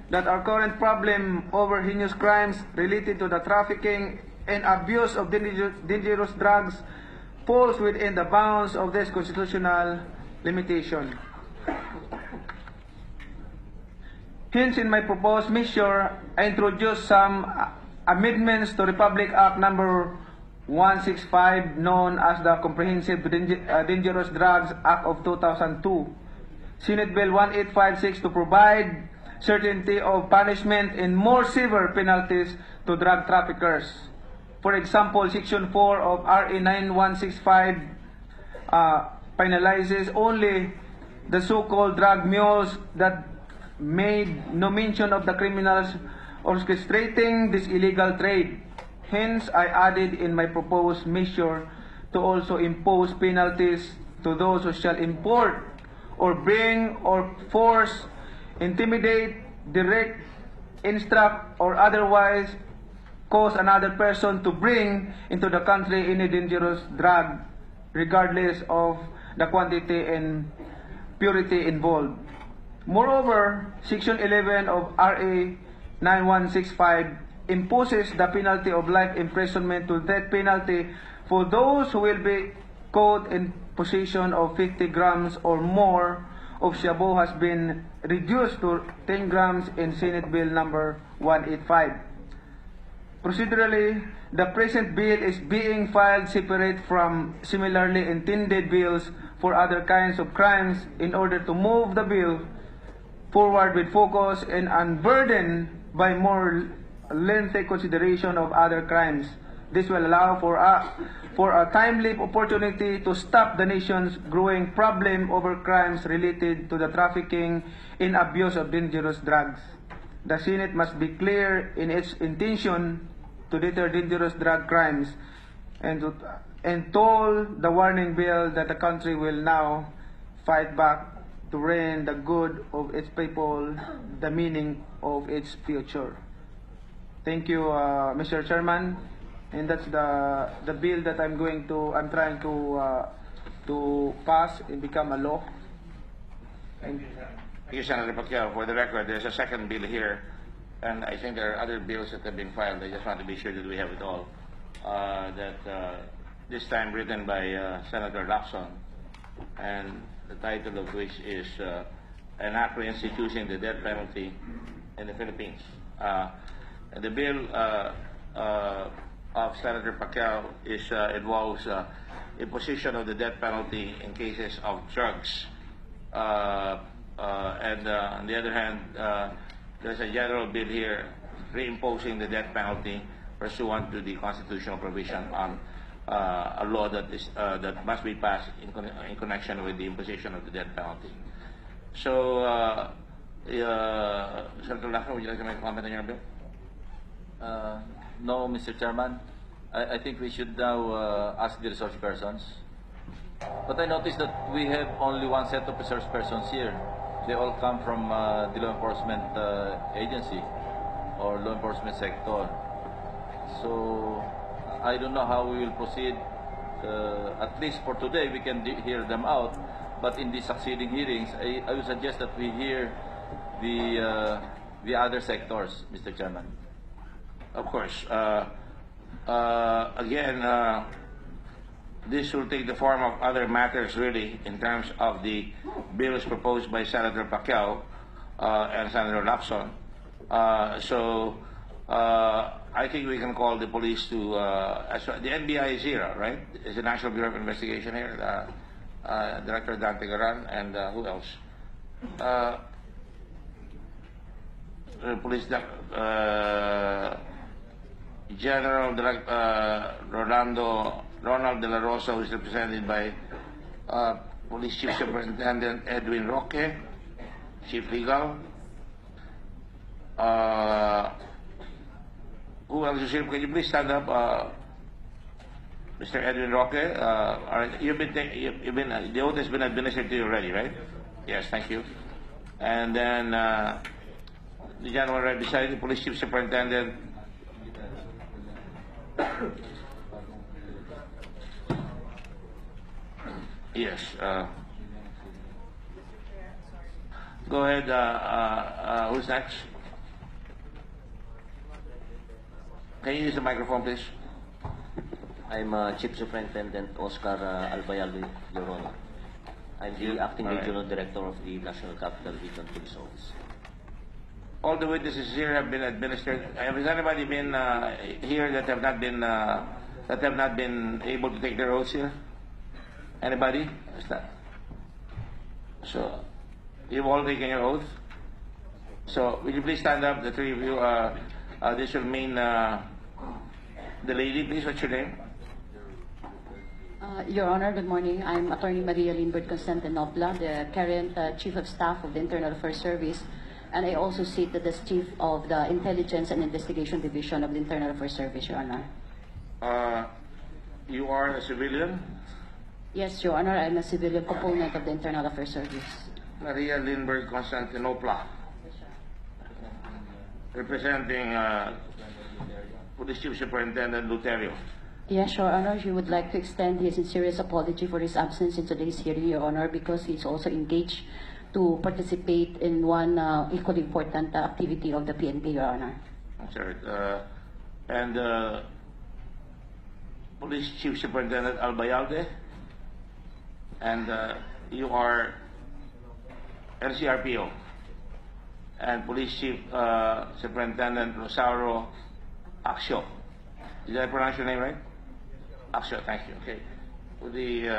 that our current problem over heinous crimes related to the trafficking and abuse of dangerous drugs falls within the bounds of this constitutional limitation. Hence, in my proposed measure, I introduce some amendments to Republic Act number 165, known as the Comprehensive Dangerous Drugs Act of 2002, Senate Bill 1856, to provide certainty of punishment and more severe penalties to drug traffickers. For example, Section 4 of RA 9165 penalizes only the so-called drug mules that made no mention of the criminals orchestrating this illegal trade. Hence, I added in my proposed measure to also impose penalties to those who shall import or bring or force, intimidate, direct, instruct, or otherwise cause another person to bring into the country any dangerous drug, regardless of the quantity and purity involved. Moreover, Section 11 of RA 9165 imposes the penalty of life imprisonment to death penalty for those who will be caught in possession of 50 grams or more of shabu has been reduced to 10 grams in Senate Bill number 185. Procedurally, the present bill is being filed separate from similarly intended bills for other kinds of crimes in order to move the bill forward with focus and unburdened by more lengthy consideration of other crimes. This will allow for a timely opportunity to stop the nation's growing problem over crimes related to the trafficking and abuse of dangerous drugs. The Senate must be clear in its intention to deter dangerous drug crimes and told the warning bell that the country will now fight back to reign the good of its people, the meaning of its future. Thank you, Mr. Chairman, and that's the bill that I'm trying to pass and become a law. Thank you, Senator Pacquiao. For the record, there's a second bill here, and I think there are other bills that have been filed. I just want to be sure that we have it all. This time written by Senator Lacson, and the title of which is An Act Reinstituting the Death Penalty in the Philippines. The bill of Senator Pacquiao involves imposition of the death penalty in cases of drugs. And on the other hand, there's a general bill here reimposing the death penalty pursuant to the constitutional provision on a law that must be passed in connection with the imposition of the death penalty. So, Senator Lacson, would you like to make a comment on your bill? No, Mr. Chairman. I think we should now ask the resource persons. But I noticed that we have only one set of resource persons here. They all come from the law enforcement agency or law enforcement sector. So I don't know how we will proceed. At least for today, we can hear them out. But in the succeeding hearings, I would suggest that we hear the other sectors, Mr. Chairman. Of course. Again, this will take the form of other matters, really, in terms of the bills proposed by Senator Pacquiao and Senator Lacson. So I think we can call the police to the NBI is here, right? Is the National Bureau of Investigation here? Director Dante Garan, and who else? Police General Ronald De La Rosa, who is represented by Police Chief Superintendent Edwin Roque, Chief Legal. Who else is here? Can you please stand up, Mr. Edwin Roque? All right, the oath has been administered to you already, right? Yes, thank you. And then the gentleman right beside the Police Chief Superintendent. Yes. Go ahead. Who's next? Can you use the microphone, please? I'm Chief Superintendent Oscar Albayalbi, Your Honor. I'm the Acting All right. Regional Director of the National Capital Region Police Office. all the witnesses here have been administered. Has anybody been here that have not been able to take their oaths here? Anybody? Is that? So, you've all taken your oath. So, will you please stand up, the three of you? This will mean the lady, please. What's your name? Your Honor, good morning. I'm Attorney Maria Lindbergh Constantinopla, the current Chief of Staff of the Internal Affairs Service, and I also sit as Chief of the Intelligence and Investigation Division of the Internal Affairs Service, Your Honor. You are a civilian? Yes, Your Honor, I'm a civilian component of the Internal Affairs Service. Maria Lindbergh Constantinopla, representing Police Chief Superintendent Luterio. Yes, Your Honor, he would like to extend his sincerest apology for his absence in today's hearing, Your Honor, because he's also engaged to participate in one equally important activity of the PNP, Your Honor. That's right. And Police Chief Superintendent Albayalde, and you are LCRPO, and Police Chief Superintendent Rosauro Axio. Did I pronounce your name right? Axio, thank you. Okay. With the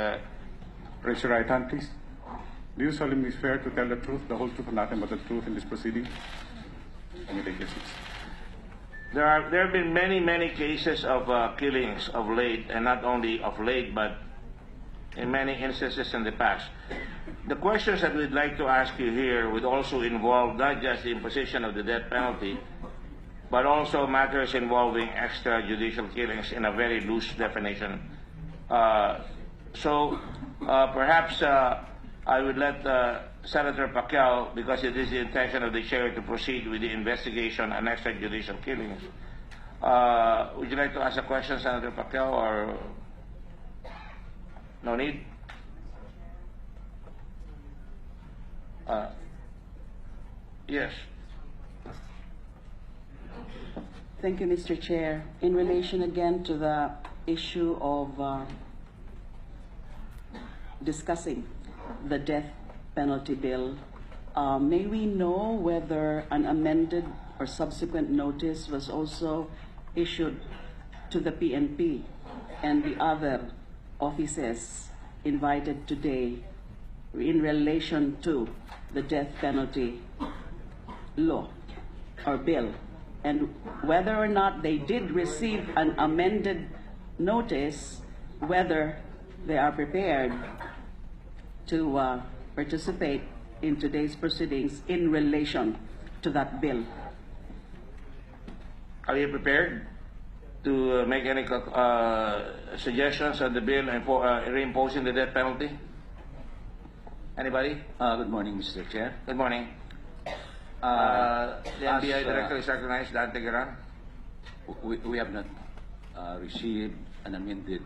Raise your right hand, please. Do you solemnly swear to tell the truth, the whole truth, and nothing but the truth in this proceeding? Can you take your seats? there have been many cases of killings of late, and not only of late, but in many instances in the past. The questions that we'd like to ask you here would also involve not just the imposition of the death penalty, but also matters involving extrajudicial killings in a very loose definition. Perhaps I would let Senator Pacquiao, because it is the intention of the chair to proceed with the investigation on extrajudicial killings. Would you like to ask a question, Senator Pacquiao, or no need? Yes. Thank you, Mr. Chair. In relation again to the issue of discussing the death penalty bill, may we know whether an amended or subsequent notice was also issued to the PNP and the other offices invited today in relation to the death penalty law or bill, and whether or not they did receive an amended notice, whether they are prepared to participate in today's proceedings in relation to that bill. Are you prepared to make any suggestions on the bill and reimposing the death penalty? Anybody? Good morning, Mr. Chair. Good morning. The NBI Director is recognized, Dante Garan. We have not received an amended,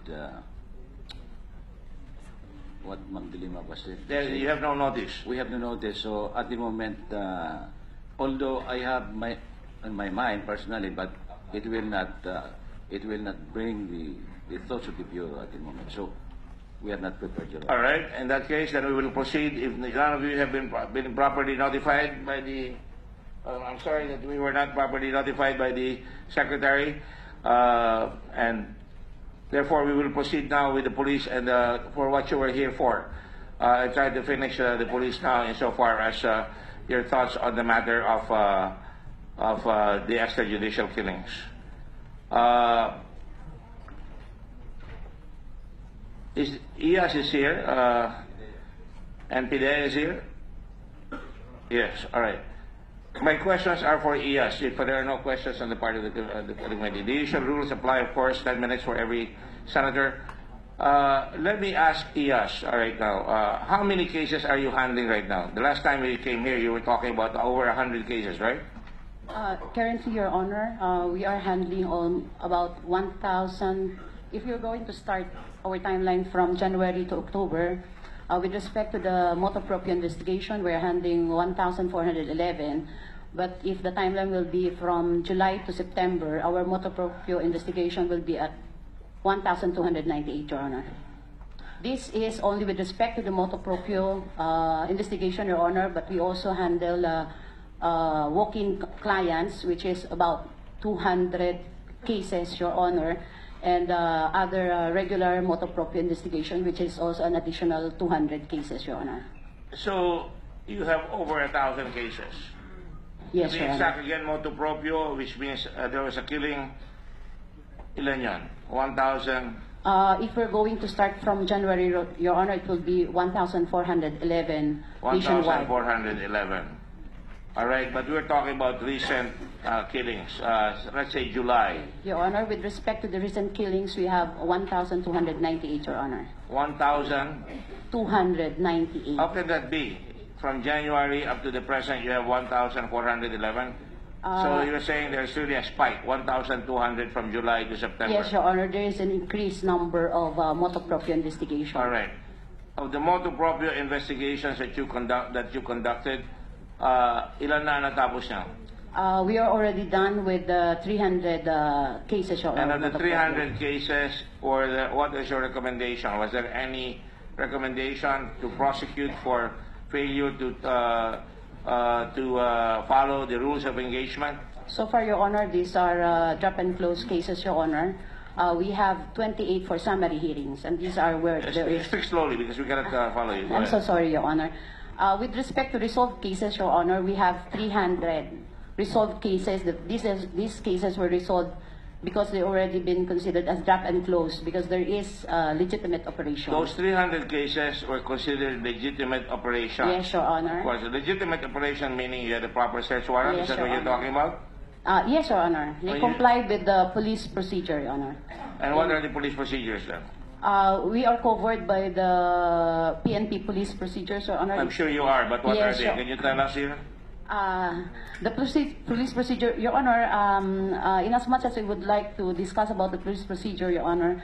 what Mang Dilima was it? You have no notice. We have no notice. So at the moment, although I have in my mind personally, but it will not bring the thoughts of the Bureau at the moment. So we are not prepared, Your Honor. All right. In that case, then we will proceed. If none of you have been properly notified by the, I'm sorry that we were not properly notified by the Secretary, and therefore we will proceed now with the police and for what you were here for. I tried to finish the police now insofar as your thoughts on the matter of the extrajudicial killings. IAS is here, and PDEA is here? Yes, all right. My questions are for IAS. If there are no questions on the part of the committee. The usual rules apply, of course, 10 minutes for every senator. Let me ask IAS right now, how many cases are you handling right now? The last time you came here, you were talking about over 100 cases, right? Currently, Your Honor, we are handling on about 1,000. If you're going to start our timeline from January to October, with respect to the motu proprio investigation, we're handling 1,411. But if the timeline will be from July to September, our motu proprio investigation will be at 1,298, Your Honor. This is only with respect to the motu proprio investigation, Your Honor, but we also handle walk-in clients, which is about 200 cases, Your Honor, and other regular motu proprio investigation, which is also an additional 200 cases, Your Honor. So you have over 1,000 cases. Yes, To be Your Honor. exact again, motu proprio, which means there was a killing. Ilan yan? 1,000. If we're going to start from January, Your Honor, it will be 1,411 nationwide. 1,411. All right, but we're talking about recent killings. Let's say July. Your Honor, with respect to the recent killings, we have 1,298, Your Honor. 1,000. 298. How can that be? From January up to the present, you have 1,411. So you're saying there's really a spike, 1,200 from July to September. Yes, Your Honor, there is an increased number of motu proprio investigation. All right. Of the motu proprio investigations that you conducted, ilan na natapos niya? We are already done with the 300 cases, Your And Honor. of the 300 cases, what is your recommendation? Was there any recommendation to prosecute for failure to follow the rules of engagement? So far, Your Honor, these are drop and close cases, Your Honor. We have 28 for summary hearings, and these are where there is... Speak slowly because we cannot follow you. Go I'm so ahead. sorry, Your Honor. With respect to resolved cases, Your Honor, we have 300 resolved cases. These cases were resolved because they already been considered as drop and close because there is legitimate operation. Those 300 cases were considered legitimate operations. Yes, Your Honor. Was a legitimate operation meaning you had a proper search warrant? Yes, Is that Your what you're Honor. talking about? Yes, Your Honor. They When you- complied with the police procedure, Your Honor. And what are the police procedures then? We are covered by the PNP police procedures, Your Honor. I'm sure you are, but what Yes, are they? sure. Can you tell us here? The police procedure, Your Honor, in as much as we would like to discuss about the police procedure, Your Honor,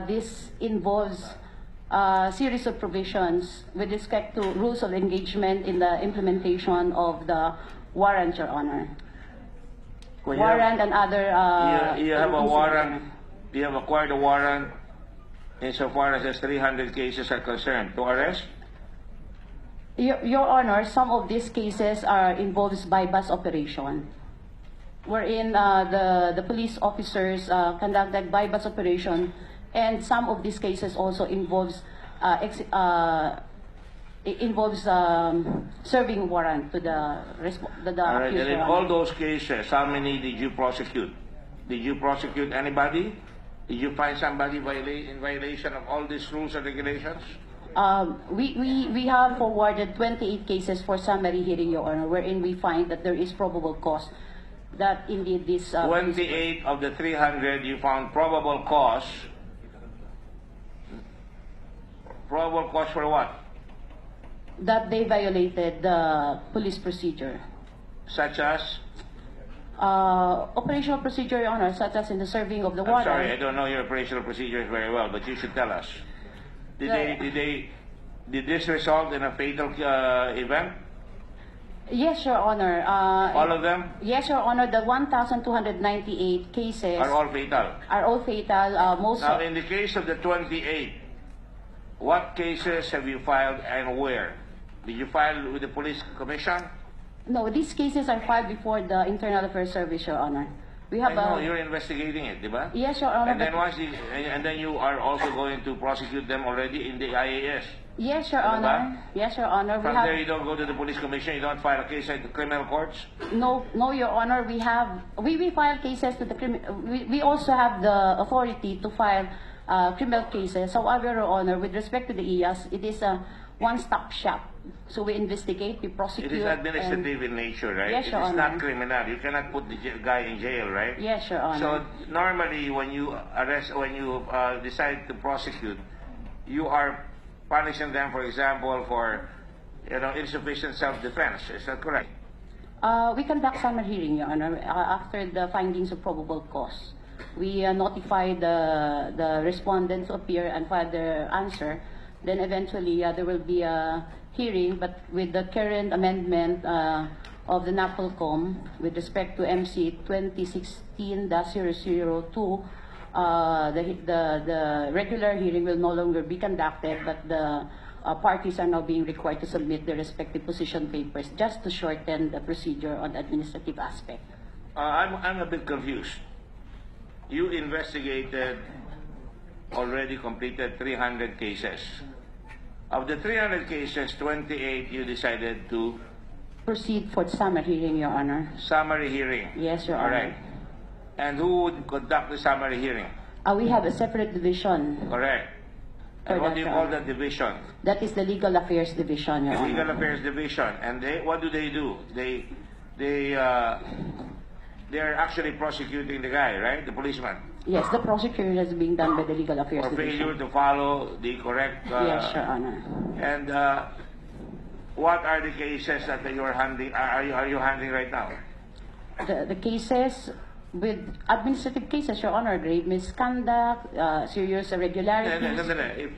this involves a series of provisions with respect to rules of engagement in the implementation of the warrant, Your Honor. When you Warrant and other... you have a incidents. warrant, you have acquired a warrant insofar as the 300 cases are concerned to arrest? Your Honor, some of these cases involves bypass operation, wherein the police officers conducted bypass operation, and some of these cases also involves serving warrant to the All right, accused, and in Your all Honor. those cases, how many did you prosecute? Did you prosecute anybody? Did you find somebody in violation of all these rules and regulations? We have forwarded 28 cases for summary hearing, Your Honor, wherein we find that there is probable cause that indeed this... 28 of the 300 you found probable cause. Probable cause for what? that they violated the police procedure. Such as? Operational procedure, Your Honor, such as in the serving of the I'm warrant. sorry, I don't know your operational procedures very well, but you should tell us. Did this result in a fatal event? Yes, Your Honor. All of them Yes, Your Honor. The 1,298 cases are all fatal. are all fatal. Most Now, of, in the case of the 28, what cases have you filed and where? Did you file with the police commission? no, these cases are filed before the Internal Affairs Service, Your Honor. We I have know, you're investigating it, di ba? Yes, Your Honor. And then but- and then you are also going to prosecute them already in the IAS. Yes, Your Ano ba? Honor. Yes, Your Honor. We From have there, you don't go to the police commission, you don't file a case at the criminal courts? no, Your Honor. We file cases to the we also have the authority to file criminal cases. However, Your Honor, with respect to the IAS, it is a one-stop shop. So we investigate, we prosecute. It is administrative in nature, right? Yes, It Your is Honor. not criminal. You cannot put the guy in jail, right? Yes, Your Honor. So normally, when you decide to prosecute, you are punishing them, for example, for insufficient self-defense. Is that correct? We conduct summary hearing, Your Honor, after the findings of probable cause. We notify the respondents to appear and file their answer. Then eventually there will be a hearing, but with the current amendment of the NAPOLCOM with respect to MC 2016-002, the regular hearing will no longer be conducted, but the parties are now being required to submit their respective position papers just to shorten the procedure on the administrative aspect. I'm a bit confused. You investigated, already completed 300 cases. Of the 300 cases, 28 you decided to Proceed for summary hearing, Your Honor. summary hearing. Yes, Your All Honor. right. And who would conduct the summary hearing? We have a separate division. Correct. For And what that, do you Your call Honor. that division? That is the Legal Affairs Division, Your The Legal Honor. Affairs Division. And what do? They're actually prosecuting the guy, right? The policeman. Yes, the prosecution is being done by the Legal Affairs For failure Division. to follow the correct... Yes, Your Honor. And what are the cases that you are handling? Are you handling right now? The cases with administrative cases, Your Honor, grave misconduct, serious irregularities.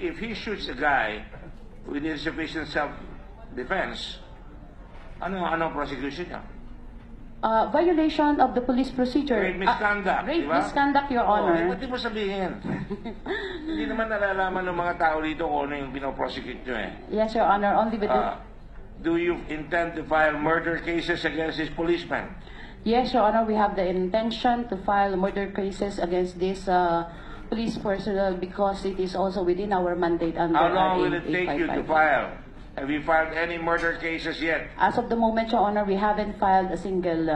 If he shoots a guy with insufficient self-defense, ano prosecution niya? Violation of the police procedure. Grave misconduct, Grave di ba? misconduct, Your Honor. Ba't di mo sabihin? Hindi naman nalalaman ng mga tao dito kung ano yung pinoprosecute nyo eh. Yes, Your Honor. Only with the... Do you intend to file murder cases against this policeman? Yes, Your Honor. We have the intention to file murder cases against this police personnel because it is also within our mandate under How long RA will it take you to 855. file? Have you filed any murder cases yet? As of the moment, Your Honor, we haven't filed a single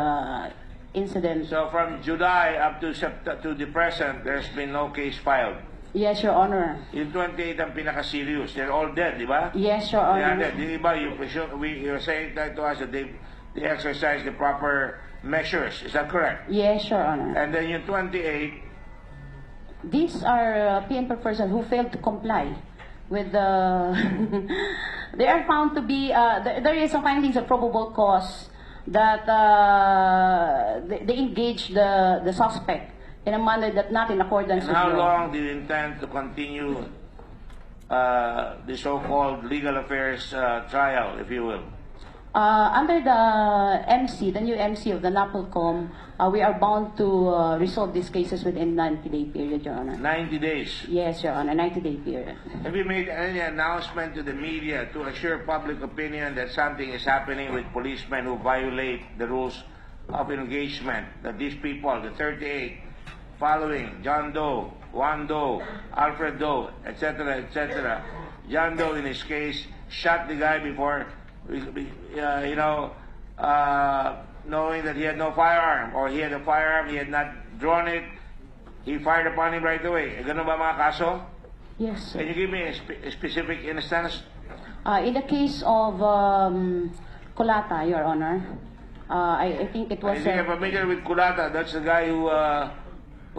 incident. So from July up to to the present, there's been no case filed. Yes, Your Honor. Yung 28 ang pinaka-serious. They're all dead, di ba? Yes, Your They are Honor. dead. Di ba? You're saying that to us that they exercise the proper measures. Is that correct? Yes, Your Honor. And then yung 28, These are PNP persons who failed to comply with the... They are found to be... there is some findings of probable cause that they engage the suspect in a manner that not in accordance and with how law. long do you intend to continue the so-called legal affairs trial, if you will? Under the MC, the new MC of the NAPOLCOM, we are bound to resolve these cases within 90-day period, Your Honor. 90 days. Yes, Your Honor, 90-day period. Have you made any announcement to the media to assure public opinion that something is happening with policemen who violate the rules of engagement? That these people, the 38, following John Doe, Juan Doe, Alfred Doe, etc., etc. John Doe, in his case, shot the guy before, knowing that he had no firearm, or he had a firearm, he had not drawn it, he fired upon him right away. Ganun ba mga kaso? Yes, sir. Can you give me a specific instance? In the case of Colata, Your Honor, I think it I was think I'm familiar with Kulata. That's the guy who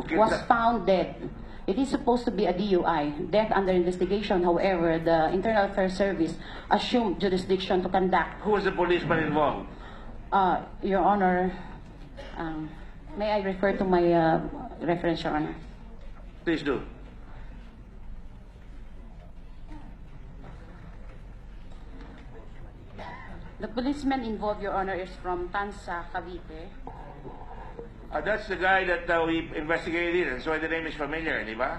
killed was found dead. It is supposed to be a DUI, death under investigation. However, the Internal Affairs Service assumed jurisdiction to conduct. Who was the policeman involved? Your Honor, may I refer to my reference, Your Honor? Please do. The policeman involved, Your Honor, is from Tansa, Cavite. That's the guy that we investigated, and so the name is familiar, di ba?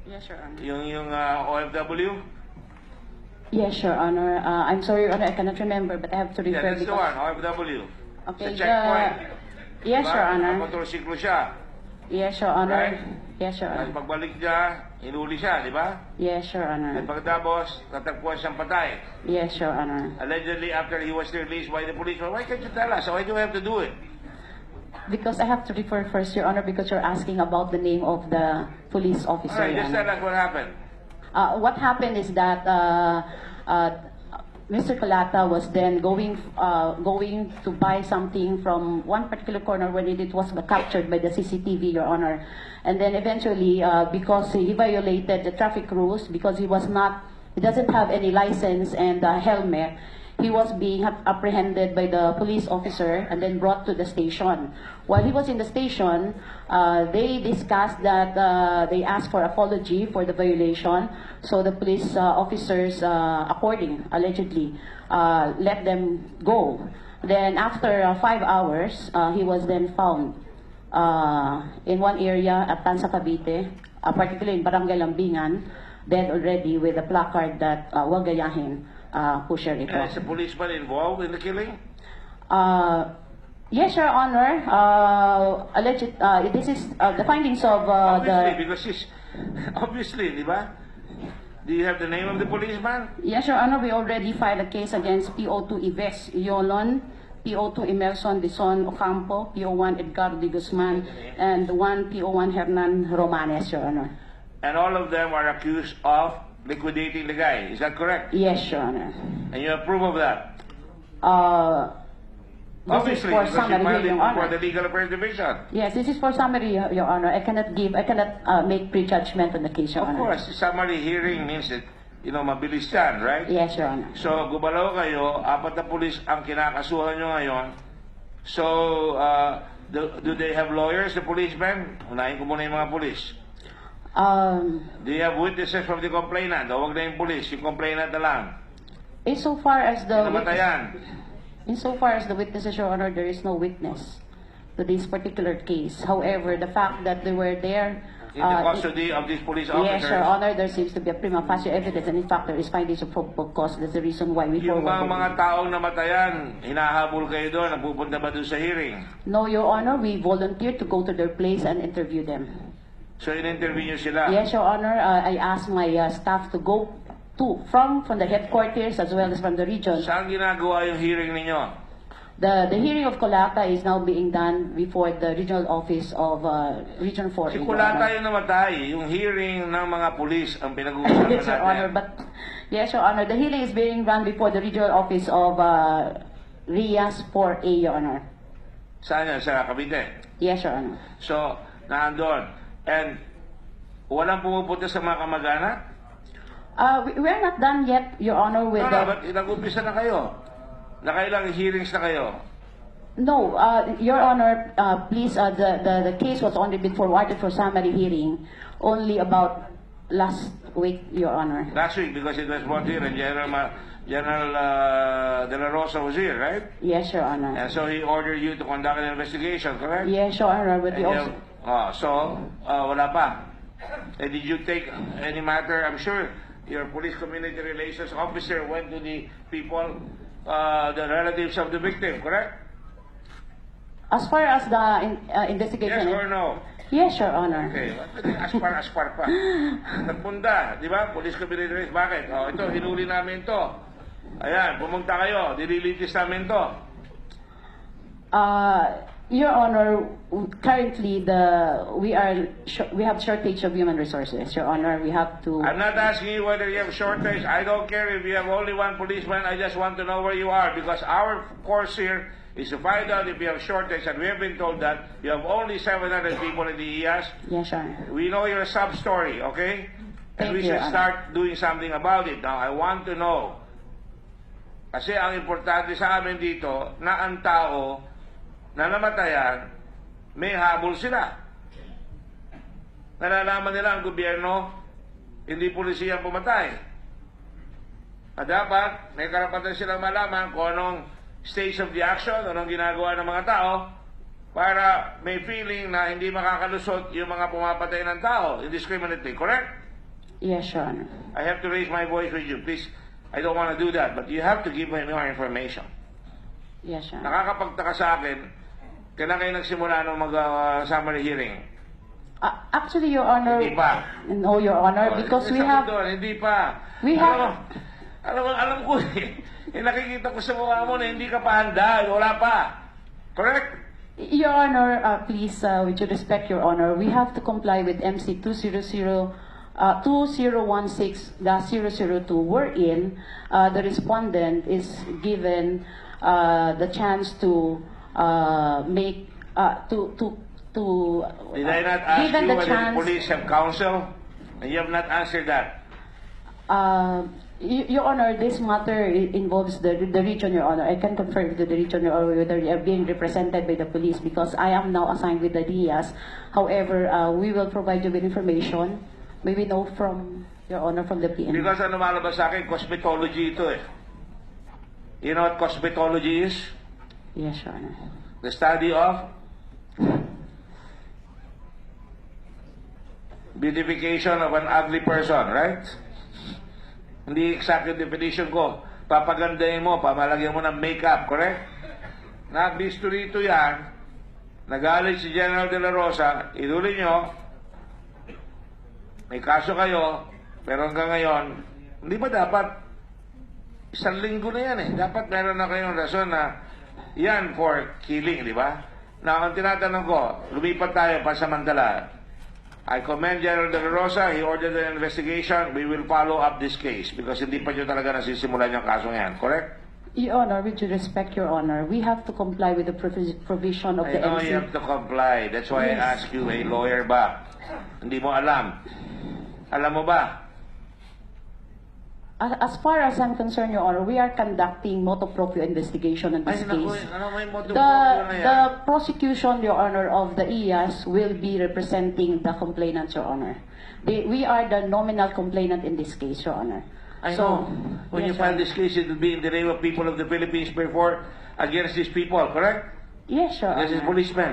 Yes, Your Honor. Yung OFW? Yes, Your Honor. I'm sorry, Your Honor, I cannot remember, but I have to Yeah, refer that's the one, OFW. Okay, Sa checkpoint. Yes, Diba? Your Honor. Motorsiklo siya. Yes, Your Honor. Right? Yes, Your At Honor. pagbalik niya, inuli siya, di ba? Yes, Your At Honor. pagkatapos, natagpuan siyang patay. Yes, Your Honor. Allegedly, after he was released by the police, well, why can't you tell us? Why do we have to do it? Because I have to refer first, Your Honor, because you're asking about the name of the police All officer. right, Your just Honor. tell us what happened. What happened is that Mr. Colata was then going to buy something from one particular corner when it was captured by the CCTV, Your Honor. And then eventually, because he violated the traffic rules, because he doesn't have any license and helmet, he was being apprehended by the police officer and then brought to the station. While he was in the station, they discussed that they asked for apology for the violation. So the police officers, allegedly, let them go. Then after 5 hours, he was then found in one area at Tansa, Cavite, particularly in Barangay Lambingan. dead already with a placard that huwag gayahin, pusher ito. And is a policeman involved in the killing? Yes, Your Honor. Alleged, this is the findings of Obviously, the... because he's... Obviously, di ba? Do you have the name of the policeman? Yes, Your Honor, we already filed a case against PO2 Ives Yolon, PO2 Emerson Dizon Ocampo, PO1 Edgardo de Guzman, and 1 PO1 Hernan Romanes, Your Honor. And all of them are accused of liquidating the guy. Is that correct? Yes, Your Honor. And you approve of that? This is Obviously, for because you summary, filed it Your before Honor. the Legal Affairs Division. Yes, this is for summary, Your Honor. I cannot make prejudgment on the case, Your Of Honor. course, summary hearing means that, mabilis yan, right? Yes, Your Honor. So, gumalaw kayo, 4 na pulis ang kinakasuhan nyo ngayon. So, do they have lawyers, the policemen? Unahin ko muna yung mga pulis. Do you have witnesses from the complainant? O, wag na yung pulis, yung complainant na lang. Insofar as Namatayan. the witnesses, Your Honor, there is no witness to this particular case. However, the fact that they were there... In the custody of these police officers. Yes, Your Honor, there seems to be a prima facie evidence, and in fact, there is findings of probable cause. That's the reason why we Yung forward. mga taong namatayan, hinahabol kayo doon, napupunta ba doon sa hearing? No, Your Honor, we volunteered to go to their place and interview them. So, in-interview nyo sila? Yes, Your Honor, I asked my staff to go from the headquarters as well as from the region. Saan ginagawa yung hearing ninyo? The hearing of Colata is now being done before the regional office of Region 4. Si Your Kulata Honor. yung namatay, yung hearing ng mga pulis ang pinag-uusapan Yes, Your Honor, natin. but yes, Your Honor, the hearing is being run before the regional office of RIAS 4A, Your Honor. Saan yan? Sa Cavite? Yes, Your Honor. So, naandun. And, walang pumupunta sa mga kamag-anak? We're not done yet, Your Honor, with Ba't nag-umpisa na kayo? Nakailang hearings na kayo? No, Your Honor, please, the case was only been forwarded for summary hearing only about last week, Your Honor. Last week, because it was brought here and General De La Rosa was here, right? Yes, Your Honor. And so he ordered you to conduct an investigation, correct? Yes, Your Honor, but we And also... wala pa. And did you take any matter? I'm sure your police community relations officer went to the people, the relatives of the victim, correct? As far as the investigation... Yes or no? Yes, Your Honor. Okay, aspar pa. Nagpunta, di ba? Police community relations, bakit? Ito, hinuli namin to. Ayan, pumunta kayo, dililitis namin to. Your Honor, currently we have shortage of human resources. Your Honor, we have to. I'm not asking you whether you have shortage. I don't care if you have only 1 policeman. I just want to know where you are, because our course here is to find out if you have shortage, and we have been told that you have only 700 people in the IAS. Yes, Your Honor. We know your sub-story, okay? And Thank we you, should Your Honor. start doing something about it. Now, I want to know, kasi ang importante sa amin dito, na ang tao na namatayan, may habol sila. Nalalaman nila ang gobyerno, hindi pulisya ang pumatay. At dapat, may karapatan silang malaman kung anong stage of the action, anong ginagawa ng mga tao, para may feeling na hindi makakalusot yung mga pumapatay ng tao indiscriminately, correct? Yes, Your Honor. I have to raise my voice with you. Please, I don't want to do that, but you have to give me more information. Yes, Your Honor. Nakakapagtaka sa akin, kailan kayo nagsimula ng mag-summary hearing? Actually, Your Honor. Hindi pa. No, Your Honor, because we have. Hindi pa. We have. Alam ko eh. Nakikita ko sa mukha mo na hindi ka pa handa. Wala pa. Correct? Your Honor, please, with your respect, Your Honor, we have to comply with MC 2016-002, wherein the respondent is given the chance to make Did I not ask given you the whether chance. the police have counsel? And you have not answered that. Your Honor, this matter involves the region, Your Honor. I can confirm to the region, Your Honor, whether they are being represented by the police, because I am now assigned with the DIAS. However, we will provide you with information. Maybe know from Your Honor, from the PNP. Because ano malabas sa akin, cosmetology ito eh. You know what cosmetology is? Yes, Your Honor. The study of beautification of an ugly person, right? Hindi exact yung definition ko. Papagandahin mo, pamalagyan mo ng makeup, correct? Nabisto rito yan, nagalit si General De La Rosa, iduli nyo, may kaso kayo, pero hanggang ngayon, hindi ba dapat, isang linggo na yan eh, dapat meron na kayong rason na yan for killing, di ba? Na ang tinatanong ko, lumipat tayo pansamantala. I commend General De La Rosa. He ordered an investigation. We will follow up this case because hindi pa nyo talaga nasisimulan yung kasong yan. Correct? Your Honor, with due respect, Your Honor, we have to comply with the provision of I the know MC. you have to comply. That's why I ask you, a lawyer ba? Hindi mo alam. Alam mo ba? As far as I'm concerned, Your Honor, we are conducting motu proprio investigation in this Ay, naku, case. ano may motu The, proprio na yan? the prosecution, Your Honor, of the IAS will be representing the complainant, Your Honor. We are the nominal complainant in this case, Your Honor. I know. When you yes, file Your this case, it will be in the name of people of the Philippines before against these people, correct? Yes, Your Against these Honor. policemen.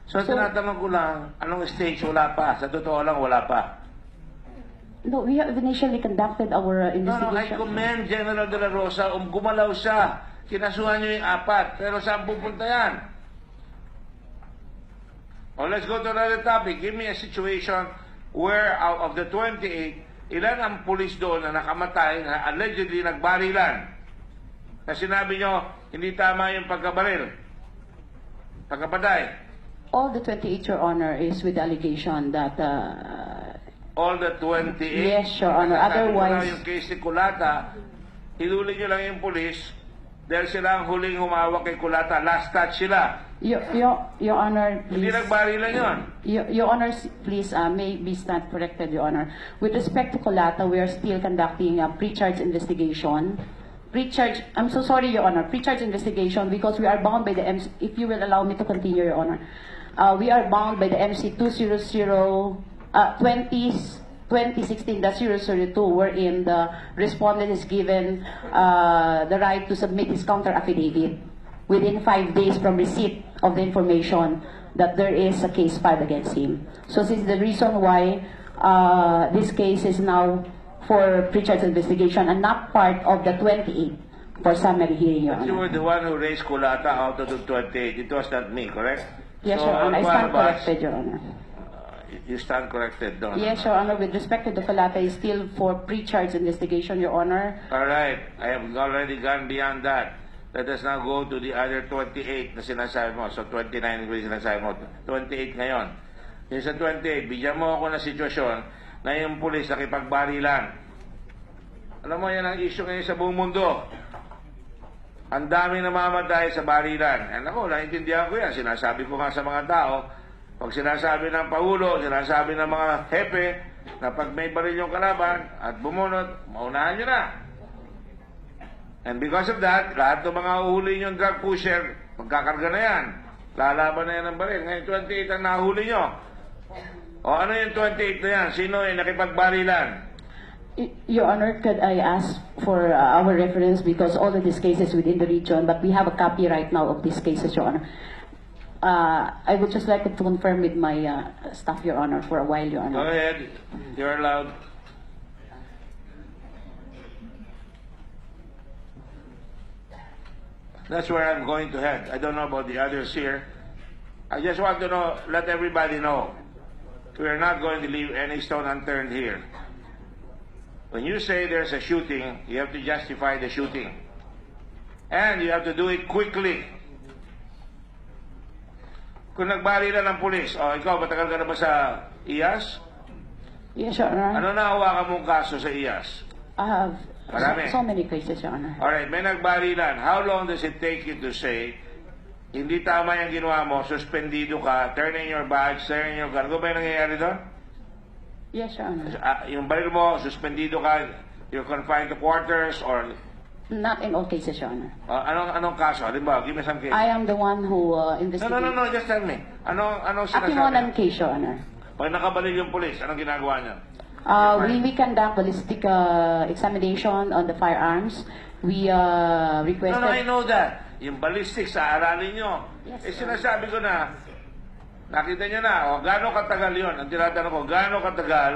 So, tinatanong ko lang, anong stage wala pa? Sa totoo lang, wala pa. No, we have initially conducted our No, I investigation. commend General De La Rosa. Gumalaw siya. Kinasuhan niyo yung 4. Pero saan pupunta yan? Oh, let's go to another topic. Give me a situation where out of the 28, ilan ang pulis doon na nakamatay, na allegedly nagbarilan? Na sinabi nyo, hindi tama yung pagkabaril. Pagkapatay. All the 28, Your Honor, is with the allegation that All the 28. Yes, Your Honor. Sabi ko Otherwise- na yung case ni Kulata, hinuli nyo lang yung pulis dahil sila ang huling humawak kay Kulata. Last touch sila. Your Honor, Hindi please. nagbarilan yun. Your Honor, please, may be stand corrected, Your Honor. With respect to Colata, we are still conducting a pre-charge investigation. I'm so sorry, Your Honor, pre-charge investigation because we are bound by the MC, if you will allow me to continue, Your Honor. We are bound by the MC 2016-002, wherein the respondent is given the right to submit his counter affidavit within 5 days from receipt of the information that there is a case filed against him. So this is the reason why this case is now for pre-charge investigation and not part of the 28 for summary hearing, Your You were Honor. the one who raised Kulata out of the 28. It was not me, correct? Yes, So, Your Honor. I ano stand ba? corrected, Your Honor. You stand corrected, don't Yes, Your Honor. With respect to the Colata, is still for pre-charge investigation, Your Honor. All right. I have already gone beyond that. Let us now go to the other 28 na sinasabi mo. So, 29 yung sinasabi mo. 28 ngayon. Yung sa 28, bigyan mo ako ng sitwasyon na yung pulis nakipagbarilan. Alam mo, yan ang issue ngayon sa buong mundo. Ang dami namamatay sa barilan. And ako, naiintindihan ko yan. Sinasabi ko nga sa mga tao, pag sinasabi ng Pangulo, sinasabi ng mga hepe, na pag may baril yung kalaban at bumunot, maunahan nyo na. And because of that, lahat ng mga uhuli yung drug pusher, magkakarga na yan. Lalaban na yan ng baril. Ngayon, 28 ang nahuli nyo. O ano yung 28 na yan? Sino yung nakipagbarilan? Your Honor, could I ask for our reference because all of these cases within the region, but we have a copy right now of these cases, Your Honor. I would just like to confirm with my staff, Your Honor, for a while, Your Go Honor. ahead. You're allowed. That's where I'm going to head. I don't know about the others here. I just want to know, let everybody know, we are not going to leave any stone unturned here. When you say there's a shooting, you have to justify the shooting. And you have to do it quickly. Kung nagbarilan ng pulis, ikaw, matagal ka na ba sa IAS? Yes, Your Honor. Ano na hawakan mong kaso sa IAS? I have Marami. so many cases, Your Honor. Alright, may nagbarilan. How long does it take you to say, hindi tama yung ginawa mo, suspendido ka, turn in your badge, turn in your gun. Ano ba yung nangyayari doon? Yes, Your Honor. Yung baril mo, suspendido ka, you're confined to quarters, or Not in all cases, Your Honor. anong kaso? Halimbawa, give me some case. I am the one who No, investigates. no, just tell me. Anong Akimonan sinasabi? case, Your Honor. Pag nakabalil yung pulis, anong ginagawa niya? We conduct ballistic examination on the firearms. We requested... No, I know that. Yung ballistics, sa aralin nyo. Yes, Eh, sir. sinasabi ko na, Nakita nyo na, o gaano katagal yun? Ang tinatanong ko, gaano katagal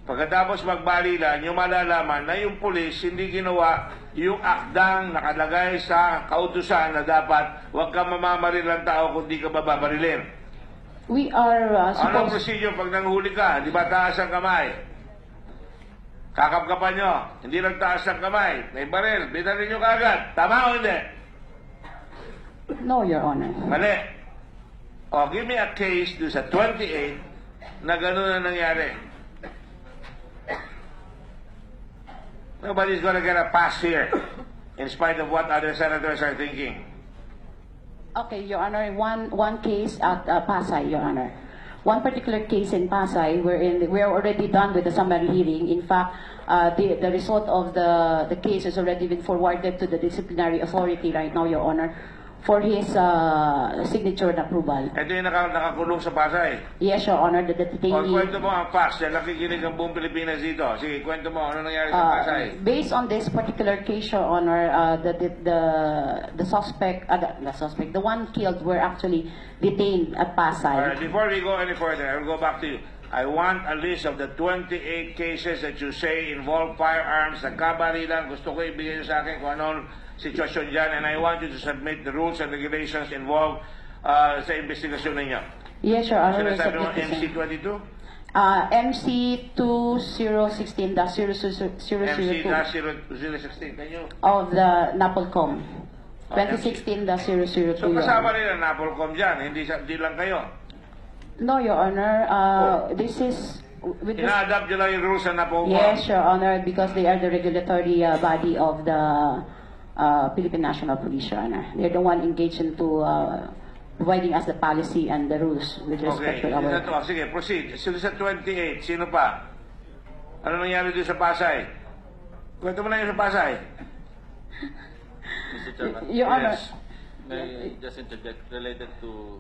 pagkatapos magbalilan, yung malalaman na yung pulis hindi ginawa yung akdang nakalagay sa kautusan na dapat huwag ka mamamaril ng tao kung di ka babarilin. We are Anong supposed... procedure pag nanghuli ka? Di ba taas ang kamay? Kakapkapan nyo. Hindi lang taas ang kamay. May baril. Bitarin nyo kagad. Tama o hindi? No, Your Honor. Mali. O, give me a case do sa 28 na gano'n na nangyari. Nobody's gonna get a pass here, in spite of what other senators are thinking. Okay, Your Honor, one case at Pasay, Your Honor. One particular case in Pasay, wherein we are already done with the summary hearing. In fact, the result of the case has already been forwarded to the disciplinary authority right now, Your Honor, for his signature and approval. Ito yung nakakulong sa Pasay. Yes, Your Honor, the O, detainee... kwento mo ang facts. Yan, nakikinig ang buong Pilipinas dito. Sige, kwento mo. Ano nangyari sa Pasay? Based on this particular case, Your Honor, the suspect, the one killed were actually detained at Pasay. Alright, before we go any further, I will go back to you. I want a list of the 28 cases that you say involve firearms, nagkabarilan. Gusto ko ibigay niyo sa akin kung anong sitwasyon dyan, and I want you to submit the rules and regulations involved sa investigasyon ninyo. Yes, Your Honor. Sinasabi mo MC22? MC-2-016-0002 MC-016. Can you? of the NAPOLCOM. Okay. 2016-002, So Your kasama Honor. rin ang NAPOLCOM dyan, hindi lang kayo. No, Your Honor. This is... with this- Ina-adapt nyo lang yung rules ng NAPOLCOM. Yes, Your Honor, because they are the regulatory body of the Philippine National Police, Your Honor. They're the one engaged into providing us the policy and the rules with respect Okay, to our... sige, proceed. So sa 28, sino pa? Ano nangyari doon sa Pasay? Kwento mo na yun sa Pasay. Mr. Chairman, Your Honor, Yes. may I just interject related to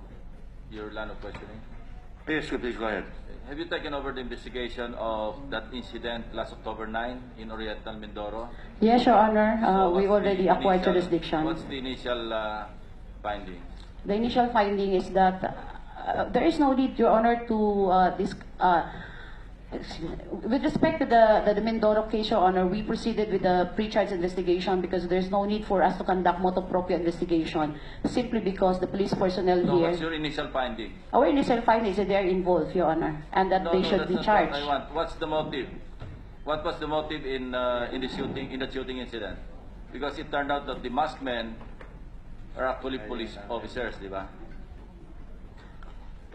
your line of questioning? Please go ahead. Have you taken over the investigation of that incident last October 9 in Oriental, Mindoro? yes, Your Honor, So we what's already the acquired initial- jurisdiction. What's the initial finding? The initial finding is that there is no need, Your Honor, to with respect to the Mindoro case, Your Honor, we proceeded with the pre-charge investigation because there's no need for us to conduct motu proprio investigation simply because the police personnel No, here. what's your initial finding? Our initial finding is that they are involved, Your Honor, and that they should that's be not what charged. I want. What's the motive? What was the motive in the shooting incident? Because it turned out that the masked men are actually police officers, di ba?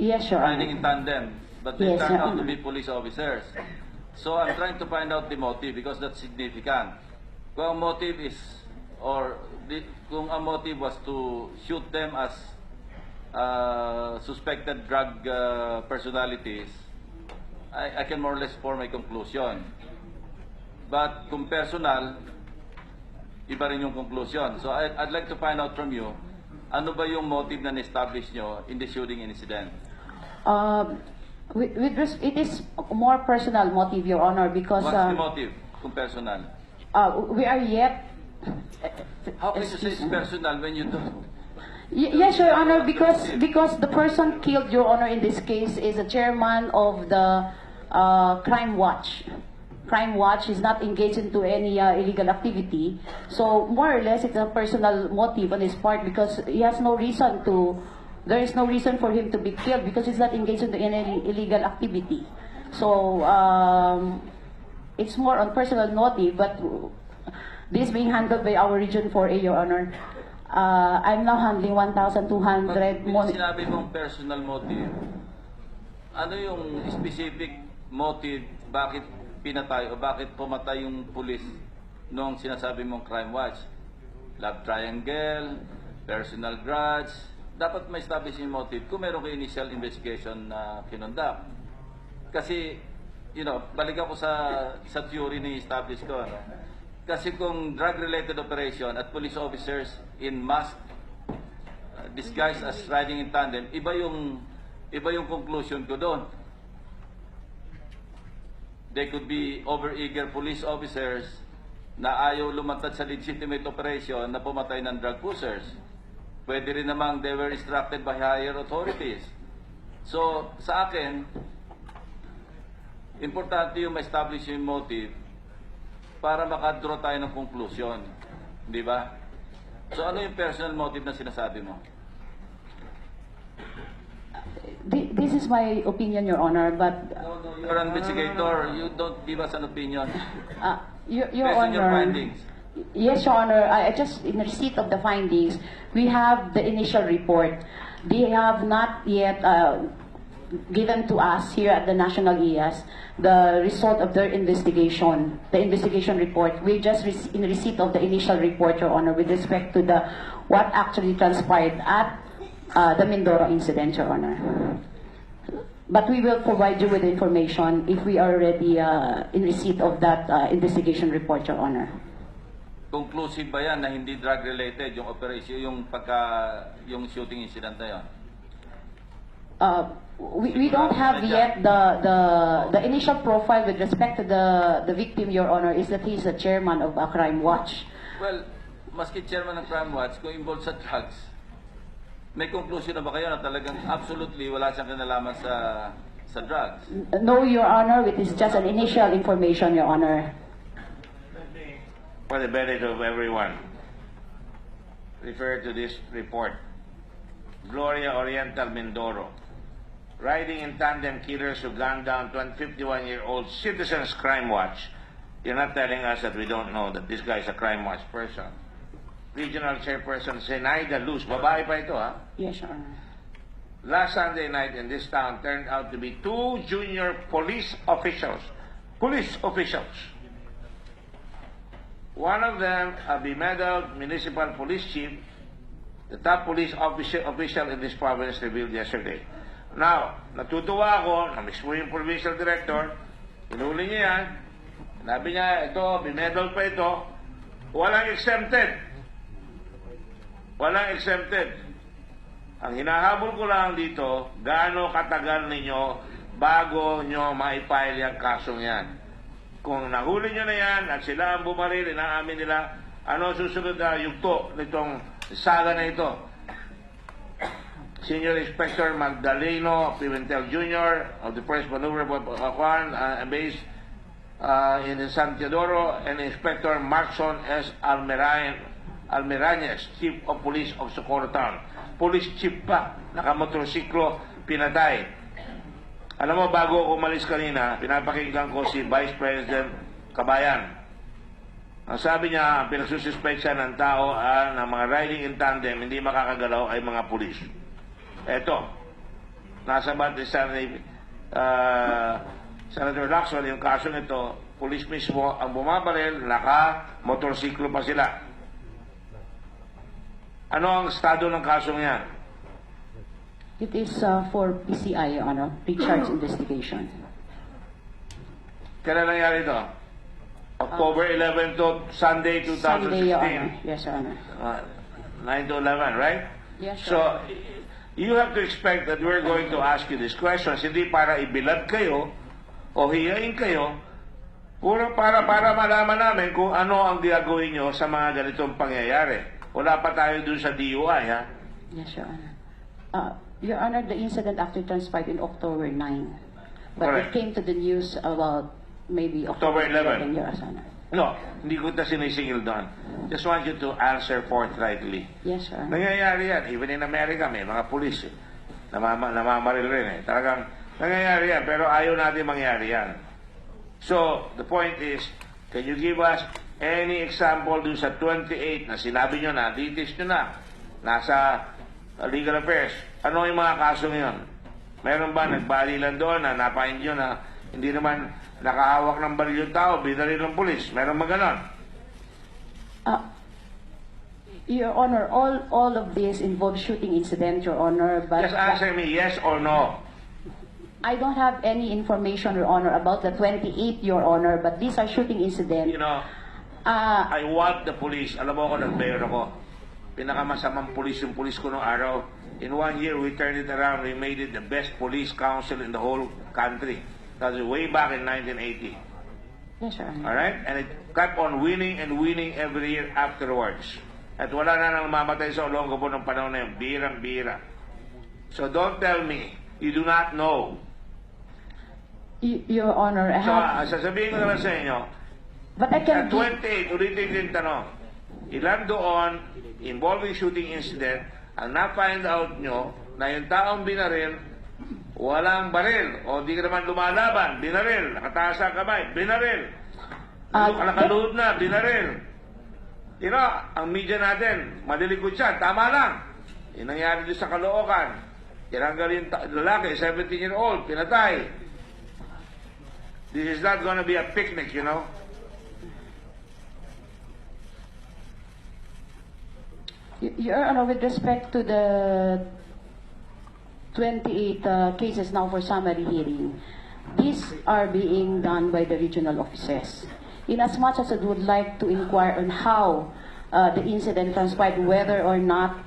Yes, Your Riding in Honor. tandem, but they Yes, turned Your out to Honor. be police officers. So I'm trying to find out the motive because that's significant. Kung ang motive is, kung ang motive was to shoot them as suspected drug personalities, I can more or less form a conclusion. But kung personal, iba rin yung conclusion. So I'd like to find out from you, ano ba yung motive na na-establish nyo in the shooting incident? It is more personal motive, Your Honor, because What's the motive kung personal? we are yet. How can you say it's personal when you don't? Yes, Your Honor, because the person killed, Your Honor, in this case is a chairman of the Crime Watch. Crime Watch is not engaged into any illegal activity. So more or less, it's a personal motive on his part because he has no reason to. There is no reason for him to be killed because he's not engaged into any illegal activity. So it's more on personal motive, but this being handled by our Region 4A, Your Honor. I'm now handling 1,200 Pag sinabi mong personal motive, ano yung specific motive bakit pinatay o bakit pumatay yung pulis nung sinasabi mong crime watch? Love triangle, personal grudge, dapat may establish yung motive kung meron kayo initial investigation na kinonduct. Kasi, balik ako sa theory na i-establish ko. Ano? Kasi kung drug-related operation at police officers in mask disguised as riding in tandem, iba yung conclusion ko doon. They could be over-eager police officers na ayaw lumantad sa legitimate operation na pumatay ng drug pushers. Pwede rin namang they were instructed by higher authorities. So, sa akin, importante yung ma-establish yung motive para makadraw tayo ng conclusion. Di ba? So, ano yung personal motive na sinasabi mo? This is my opinion, Your Honor, but No, you're an investigator. You don't give us an opinion. Your Based on your Honor. findings. Yes, Your Honor. I just, in receipt of the findings, we have the initial report. They have not yet given to us here at the National IAS the result of their investigation, the investigation report. We just in receipt of the initial report, Your Honor, with respect to the what actually transpired at the Mindoro incident, Your Honor. But we will provide you with information if we are already in receipt of that investigation report, Your Honor. Conclusive ba yan na hindi drug-related yung operation, yung shooting incident na yun? We don't have yet the initial profile with respect to the victim, Your Honor, is that he's a chairman of a crime watch. Well, maski chairman ng crime watch, kung involved sa drugs, may conclusion na ba kayo na talagang absolutely wala siyang kinalaman sa drugs? No, Your Honor, it is just an initial information, Your Honor. For the benefit of everyone, refer to this report. Gloria Oriental Mindoro, riding in tandem killers who gunned down 51-year-old Citizens Crime Watch. You're not telling us that we don't know that this guy is a crime watch person. Regional Chairperson Zenaida Luz, babae pa ito, ha? Yes, Your Honor. Last Sunday night in this town turned out to be 2 junior police officials. Police officials. One of them, a bemedaled municipal police chief, the top police official in this province, revealed yesterday. Now, natutuwa ako na mismo yung provincial director, hinuli niya yan, sinabi niya, ito, bemedaled pa ito, walang exempted. Walang exempted. Ang hinahabol ko lang dito, gaano katagal ninyo bago nyo maipile yung kasong yan. Kung nahuli nyo na yan at sila ang bumaril, inaamin nila, ano susunod na yugto nitong saga na ito? Senior Inspector Magdaleno Pimentel Jr. of the First Maneuver based in San Teodoro, and Inspector Markson S. Almirañez, Chief of Police of Socorro Town. Police Chief pa, nakamotorsiklo, pinatay. Alam mo, bago ako umalis kanina, pinapakinggan ko si Vice President Cabayan. Ang sabi niya, ang pinagsususpect siya ng tao na mga riding in tandem, hindi makakagalaw ay mga pulis. Eto, nasa bat ni Senator Lacson, yung kaso nito, pulis mismo ang bumabaril, naka-motorsiklo pa sila. Ano ang estado ng kasong yan? It is for PCI, Your Honor, pre-charge investigation. Kailan nangyari ito? October 11 to Sunday 2016. Sunday, Your Honor. Yes, Your Honor. 9 to 11, right? Yes, So, Your Honor. you have to expect that we're going to ask you these questions, hindi para ibilad kayo o hiyain kayo, puro para malaman namin kung ano ang gagawin nyo sa mga ganitong pangyayari. Wala pa tayo dun sa DUI, ha? Yes, Your Honor. Your Honor, the incident actually transpired in October 9. But Correct. it came to the news about maybe October 11. Your Honor. No, hindi ko ito sinisingil doon. Just want you to answer forthrightly. Yes, Your Honor. Nangyayari yan. Even in America, may mga pulis. Namamaril rin eh. Talagang nangyayari yan. Pero ayaw natin mangyari yan. So, the point is, can you give us any example dun sa 28 na sinabi nyo na, litis nyo na, nasa legal affairs. Ano yung mga kaso ngayon? Meron ba nagbalilan doon na napain nyo na hindi naman nakahawak ng baril yung tao, binaril ng pulis? Meron ba ganon? Your Honor, all of this involves shooting incident, Your Honor, but Just answer me, yes or no. I don't have any information, Your Honor, about the 28, Your Honor, but these are shooting incident. You know, I want the police. Alam mo ako, nag-mayor ako. Pinakamasamang police yung police ko noong araw. In 1 year, we turned it around. We made it the best police council in the whole country. That was way back in 1980. Yes, Your Honor. Alright? And it kept on winning and winning every year afterwards. At wala na nang mamatay sa Olongapo ng panahon na yun. Birang-bira. So don't tell me You do not know. Your Honor, I So, have... sasabihin ko naman sa inyo, But I sa can... 28, ulitin din tanong, ilan doon involving shooting incident ang na-find out nyo na yung taong binaril, walang baril, o di ka naman lumalaban, binaril, nakataas ang kamay, binaril, nakaluhod na, binaril. You know, ang media natin, malilikod siya, tama lang. Yung nangyari doon sa Caloocan, tinanggal yung lalaki, 17-year-old, pinatay. This is not gonna be a picnic, you know. Your Honor, with respect to the 28 cases now for summary hearing, these are being done by the regional offices. In as much as I would like to inquire on how the incident transpired, whether or not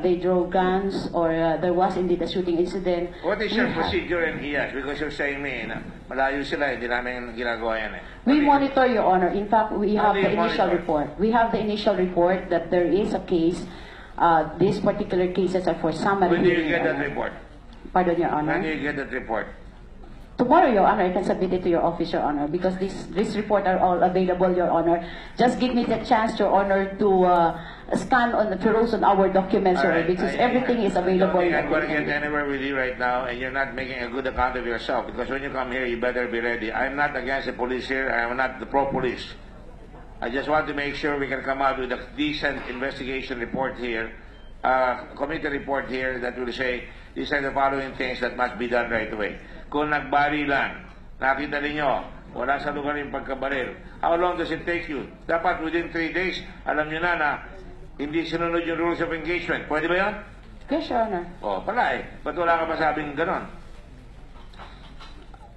they drove guns or there was indeed a shooting incident. What is your procedure in IAS? Because you're saying me, na malayo sila, hindi namin ginagawa yan eh. We monitor, Your Honor. In fact, we How have do the you initial monitor? report. We have the initial report that there is a case. These particular cases are for summary When do you hearing, get Your that Honor. report? Pardon, Your When do Honor. you get that report? Tomorrow, Your Honor, I can submit it to your office, Your Honor, because this report are all available, Your Honor. Just give me the chance, Your Honor, to scan on the peruse on our documents, Your Honor, because everything is available. I don't think I'm going to get anywhere with you right now, and you're not making a good account of yourself, because when you come here, you better be ready. I'm not against the police here. I'm not the pro-police. I just want to make sure we can come out with a decent investigation report here, committee report here that will say, these are the following things that must be done right away. Kung nagbarilan, nakita ninyo, wala sa lugar yung pagkabaril. How long does it take you? Dapat within 3 days, alam nyo na hindi sinunod yung rules of engagement. Pwede ba yan? Yes, Your Honor. O, pala eh. Ba't wala ka masabing ganon?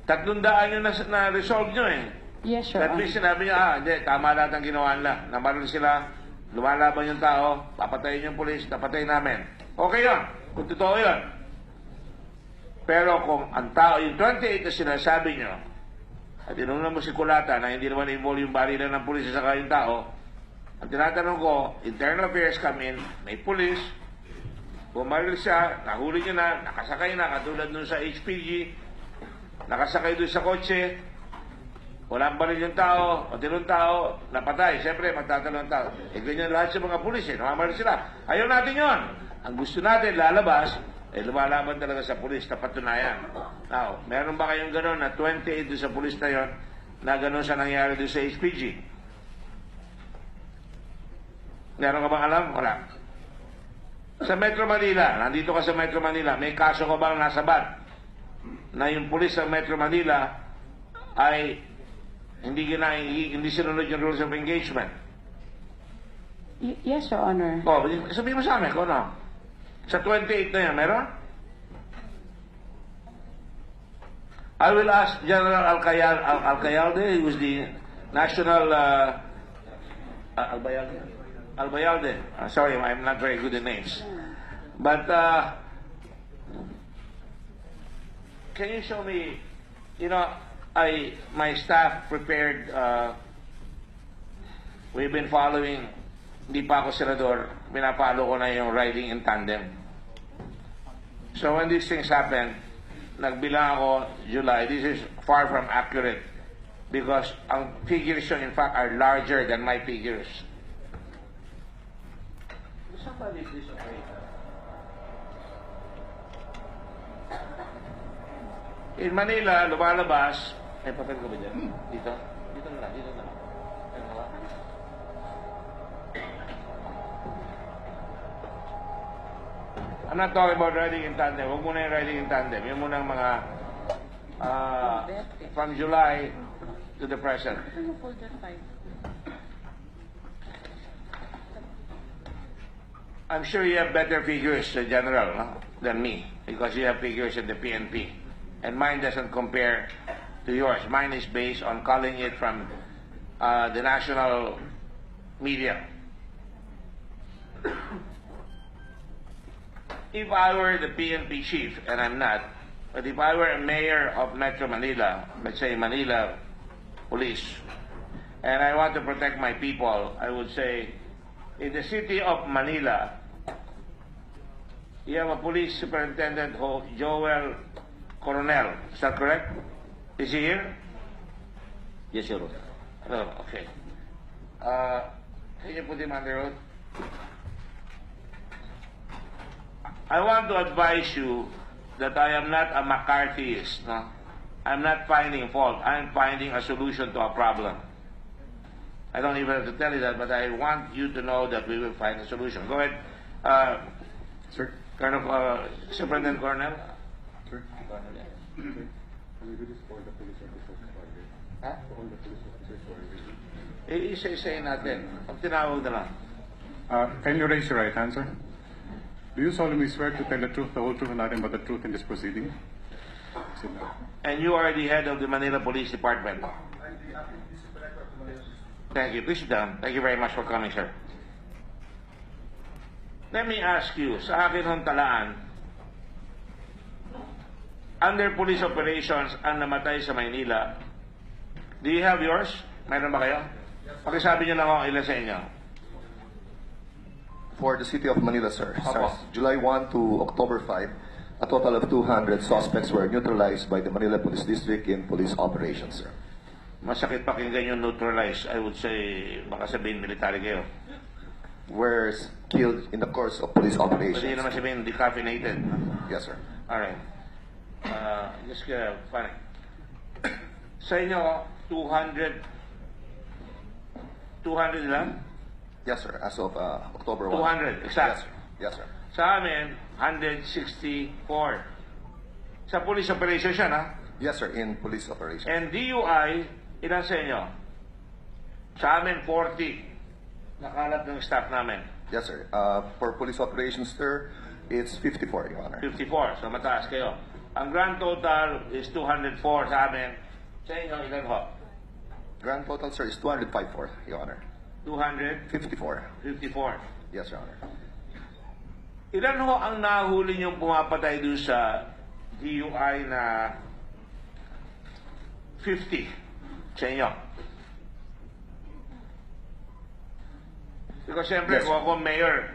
300 yun na-resolve nyo eh. Yes, Your At Honor. least sinabi nyo, hindi, tama lahat ang ginawa nila. Namaril sila, lumalaban yung tao, papatayin yung pulis, napatayin namin. Okay yun, kung totoo yun. Pero kung ang tao, yung 28 na sinasabi nyo, at inunan mo si Kulata na hindi naman involve yung barilan ng pulis sa yung tao, ang tinatanong ko, internal affairs come in, may pulis, bumaril siya, nahuli niya na, nakasakay na, katulad nun sa HPG, nakasakay doon sa kotse, walang baril yung tao, o tinong tao, napatay. Siyempre, magtatanong ang tao. Eh, ganyan lahat sa mga pulis, eh. Namamaril sila. Ayaw natin yon. Ang gusto natin, lalabas, eh, lumalaban talaga sa pulis na patunayan. Now, meron ba kayong gano'n na 28 doon sa pulis na yon na gano'n sa nangyari doon sa HPG? Meron ka bang alam? Wala. Sa Metro Manila, nandito ka sa Metro Manila, may kaso ka bang nasabat na yung pulis sa Metro Manila ay hindi sinunod yung rules of engagement? Yes, Your Honor. Oh, sabihin mo sa amin kung ano. Sa 28 na yan, meron? I will ask General Alcayalde, who is the National Albayalde. Sorry, I'm not very good in names. But can you show me, you know, my staff prepared, we've been following, hindi pa ako senador, pinapalo ko na yung riding in tandem. So when these things happen, nagbilang ako July, this is far from accurate because ang figures yun, in fact, are larger than my figures. Somebody is this operator? In Manila, lumalabas, may papel ko ba dyan? Dito? Dito na lang, dito na lang. Ano ba? I'm not talking about riding in tandem. Huwag muna yung riding in tandem. Yung muna ang mga from July to the present. I'm sure you have better figures, General, no? Than me, because you have figures in the PNP. And mine doesn't compare to yours. Mine is based on calling it from the national media. If I were the PNP chief, and I'm not, but if I were a mayor of Metro Manila, let's say Manila Police, and I want to protect my people, I would say, in the city of Manila, You have a police superintendent, Joel Coronel. Is that correct? Is he here? Yes, Your Honor. Oh, okay. Can you put him under oath? I want to advise you that I am not a McCarthyist. No? I'm not finding fault. I'm finding a solution to a problem. I don't even have to tell you that, but I want you to know that we will find a solution. Go ahead. Sir? Colonel, Superintendent Cornell. Sir? Can we do this for the police officers? Ha? For all the police officers? Isa-isayin natin. Pag tinawag na lang. Can you raise your right hand, sir? Do you solemnly swear to tell the truth, the whole truth, and nothing but the truth in this proceeding? Sit down. And you are the head of the Manila Police Department. Thank you. Please sit down. Thank you very much for coming, sir. Let me ask you, sa akin hong talaan, under police operations ang namatay sa Maynila, do you have yours? Meron ba kayo? Pakisabi niyo lang ako ilan sa inyo. For the city of Manila, sir, Opo. starts July 1 to October 5, a total of 200 suspects were neutralized by the Manila Police District in police operations, sir. Masakit pakinggan yung neutralize. I would say, baka sabihin military kayo. Were killed in the course of police Pwede operations. naman sabihin decaffeinated. Yes, sir. Alright. Just funny. Sa inyo, 200 lang? Yes, sir. As of October 1. 200, exact. Yes, sir. Yes, sir. Sa amin, 164. Sa police operations yan, ha? Yes, sir. In police operations. And DUI, ilan sa inyo? Sa amin, 40. Nakalat ng staff namin. Yes, sir. For police operations, sir, it's 54, Your Honor. 54. So mataas kayo. Ang grand total is 204 sa amin. Sa inyo, ilan ho? Grand total, sir, is 254, Your Honor. 254. 54. Yes, Your Honor. Ilan ho ang nahuli niyong pumapatay doon sa DUI na 50 sa inyo? Because siyempre, Yes. kung ako mayor,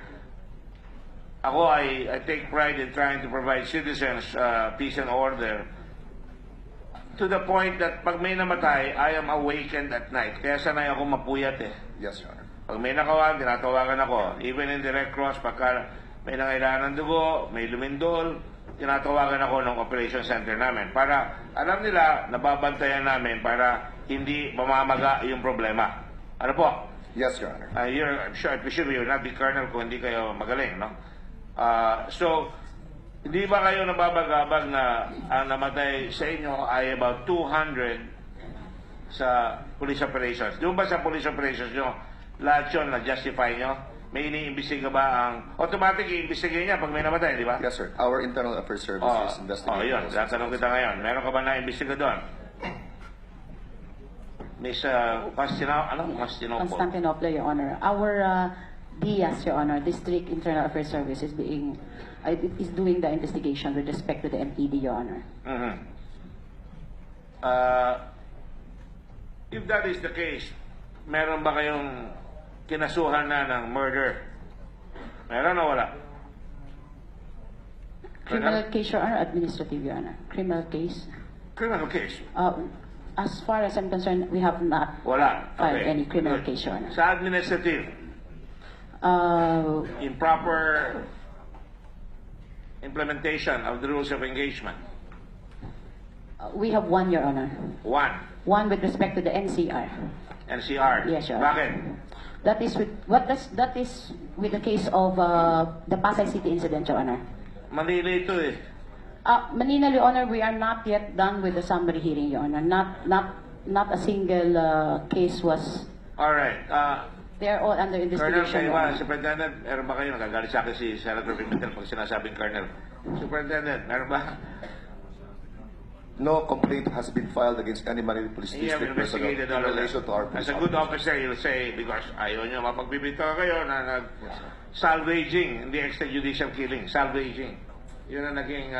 I take pride in trying to provide citizens peace and order to the point that pag may namatay, I am awakened at night. Kaya sanay ako mapuyat eh. Yes, Your Honor. Pag may nakawan, tinatawagan ako. Even in the Red Cross, pagka may nangailangan ng dugo, may lumindol, tinatawagan ako ng operation center namin. Para alam nila, nababantayan namin para hindi mamamaga yung problema. Ano po? Yes, Your Honor. I'm sure, I presume you're not the colonel kung hindi kayo magaling, no? So, hindi ba kayo nababagabag na ang namatay sa inyo ay about 200 sa police operations? Doon ba sa police operations nyo, lahat yun na-justify nyo? May iniimbestiga ba ang... Automatic i-imbestiga niya pag may namatay, di ba? Yes, sir. Our internal affairs service is investigating. Yun. Tatanong kita ngayon. Meron ka ba na-imbestiga doon? Miss Constantinople. Constantinople, Your Honor. Our DIAS, Your Honor, District Internal Affairs Service, is doing the investigation with respect to the MPD, Your Honor. Mm-hmm. If that is the case, meron ba kayong kinasuhan na ng murder? Meron o wala? Criminal case, Your Honor, administrative, Your Honor. Criminal case. Criminal case? As far as I'm concerned, we have not Wala. filed Okay. any criminal Good. case, Your Honor. Sa administrative, improper implementation of the rules of engagement. We have one, Your Honor. One, One with respect to the NCR. NCR. Yes, Your Honor. Bakit? That is with the case of the Pasay City incident, Your Honor. Manila ito eh. Manila, Your Honor, we are not yet done with the summary hearing, Your Honor. Not a single case was. All right. They are all under Colonel, investigation, kayo Your ba, Honor. Superintendent, meron ba kayo? Nagagalit sa akin si Senator Pimentel pag sinasabing Colonel. Superintendent, meron ba? No complaint has been filed against any Manila Police You have District personnel investigated in all of relation that. to our As police a good operations. officer, you'll say, because ayaw nyo mapagbibito kayo na nag-salvaging, hindi extrajudicial killing, salvaging. Yun ang naging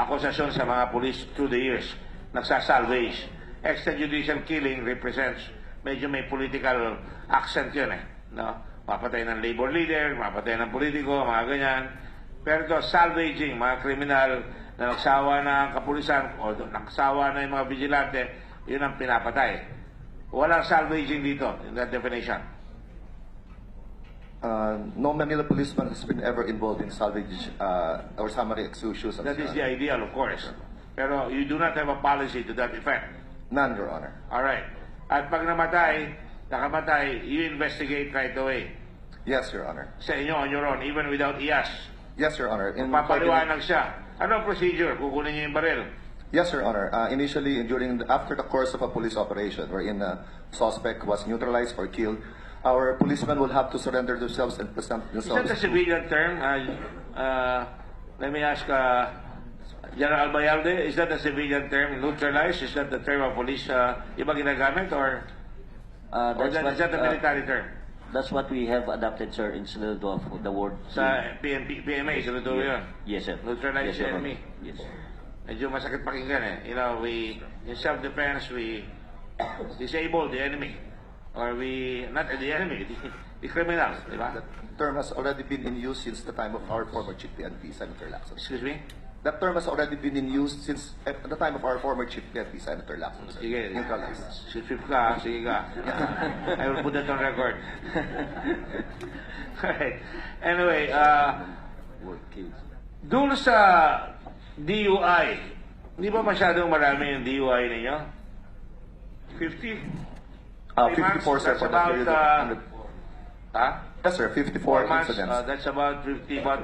akusasyon sa mga police through the years. Nagsasalvage. Extrajudicial killing represents, medyo may political accent yun eh. No? Mapatay ng labor leader, mapatay ng politiko, mga ganyan. Pero ito, salvaging, mga kriminal na nagsawa na ang kapulisan o nagsawa na yung mga vigilante, yun ang pinapatay. Walang salvaging dito in that definition. No Manila policeman has been ever involved in salvage or summary executions. That is the ideal, of course. Pero you do not have a policy to that effect. None, Your Honor. Alright. At pag nakamatay, you investigate right away. Yes, Your Honor. Sa inyo, on your own, even without IAS. Yes, Your Honor. Papaliwanag siya. Ano ang procedure? Kukunin niyo yung baril. Yes, Your Honor. Initially, after the course of a police operation wherein a suspect was neutralized or killed, our policemen will have to surrender themselves and present Is themselves. that a civilian term? Let me ask General Albayalde, is that a civilian term, neutralized? Is that the term of police iba ginagamit or is that a military term? That's what we have adopted, sir, instead of the word. Sa PMA, sunod yun. Yes, sir. Neutralize Yes, the Your enemy. Honor. Yes. Medyo masakit pakinggan eh. You know, in self-defense, we disable the enemy. Or not the enemy, the criminals, di ba? That term has already been in use since the time of our former Chief PNP, Senator Lacson. Excuse me? That term has already been in use since at the time of our former Chief PNP, Senator Lacson. Sige. Neutralized. Sip ka, sige ka. I will put that on record. Alright. Anyway, doon sa DUI, hindi ba masyadong marami yung DUI ninyo? 50? 54, sir, for the period of 100. Yes, sir, 54 months, incidents. that's about 50, but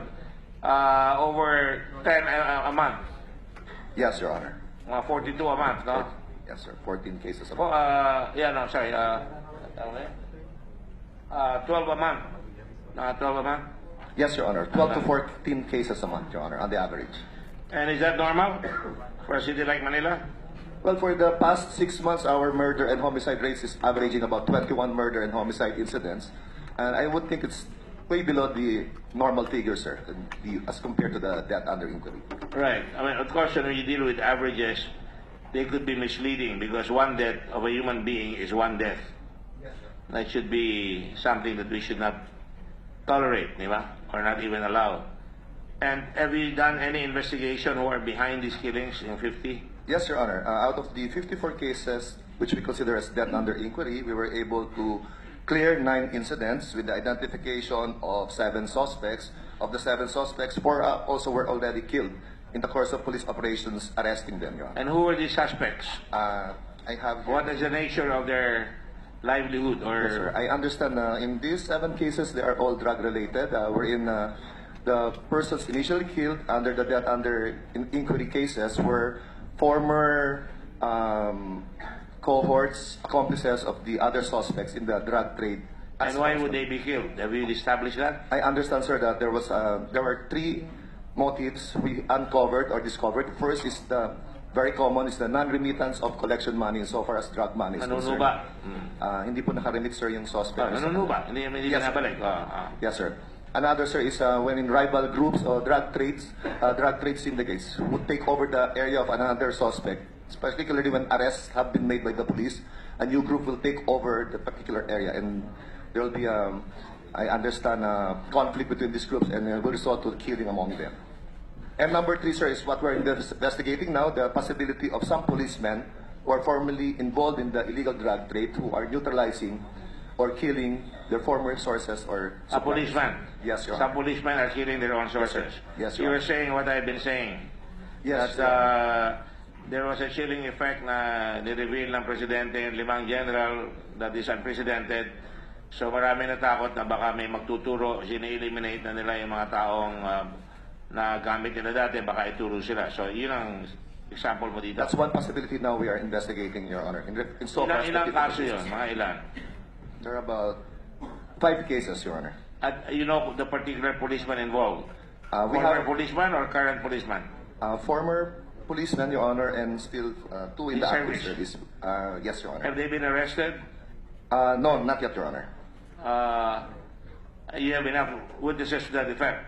over 10 a month. Yes, Your Honor. Mga 42 a month, no? Yes, sir, 14 cases of. 12 a month. 12 a month. Yes, Your Honor, 12 to 14 cases a month, Your Honor, on the average. And is that normal for a city like Manila? Well, for the past 6 months, our murder and homicide rates is averaging about 21 murder and homicide incidents. And I would think it's way below the normal figure, sir, as compared to the death under inquiry. Right. I mean, of course, when you deal with averages, they could be misleading because one death of a human being is one death. That should be something that we should not tolerate, di ba? Or not even allow. And have you done any investigation who are behind these killings in 50? Yes, Your Honor. Out of the 54 cases, which we consider as death under inquiry, we were able to clear 9 incidents with the identification of 7 suspects. Of the 7 suspects, 4 also were already killed in the course of police operations arresting them, Your Honor. And who were these suspects? I have. What is the nature of their livelihood? Or Yes, sir. I understand in these 7 cases, they are all drug-related. Wherein the persons initially killed under the death under inquiry cases were former cohorts, accomplices of the other suspects in the drug trade. and why would they be killed? Have you established that? I understand, sir, that there were 3 motives we uncovered or discovered. First is very common is the non-remittance of collection money insofar as drug money is concerned. Nanunuba. Hindi po nakaremit, sir, yung suspect. Nanunuba. Hindi Yes, binabalik. Yes, sir. Another, sir, is when in rival groups or drug trade syndicates would take over the area of another suspect, particularly when arrests have been made by the police, a new group will take over the particular area, and there will be, I understand, conflict between these groups, and will result to killing among them. And number 3, sir, is what we're investigating now, the possibility of some policemen who are formerly involved in the illegal drug trade who are neutralizing or killing their former sources or A policeman. Yes, Your Some Honor. policemen are killing their own sources. Yes, You Your were saying what I've been saying. Yes, That there was a chilling effect na nireveal ng presidente yung 5 general that is unprecedented. So marami natakot na baka may magtuturo, sini-eliminate na nila yung mga taong na gamit nila dati, baka ituro sila. So yun ang example mo dito. That's one possibility now we are investigating, Your Honor. In so far as Ilang 50 kaso cases. yun? Mga ilan? There are about 5 cases, Your Honor. At you know the particular policeman involved? We Former have policeman or current policeman? former policemen, Your Honor, and still 2 in In the active service? service. Yes, Your Honor. Have they been arrested? No, not yet, Your Honor. You have enough witnesses to that effect.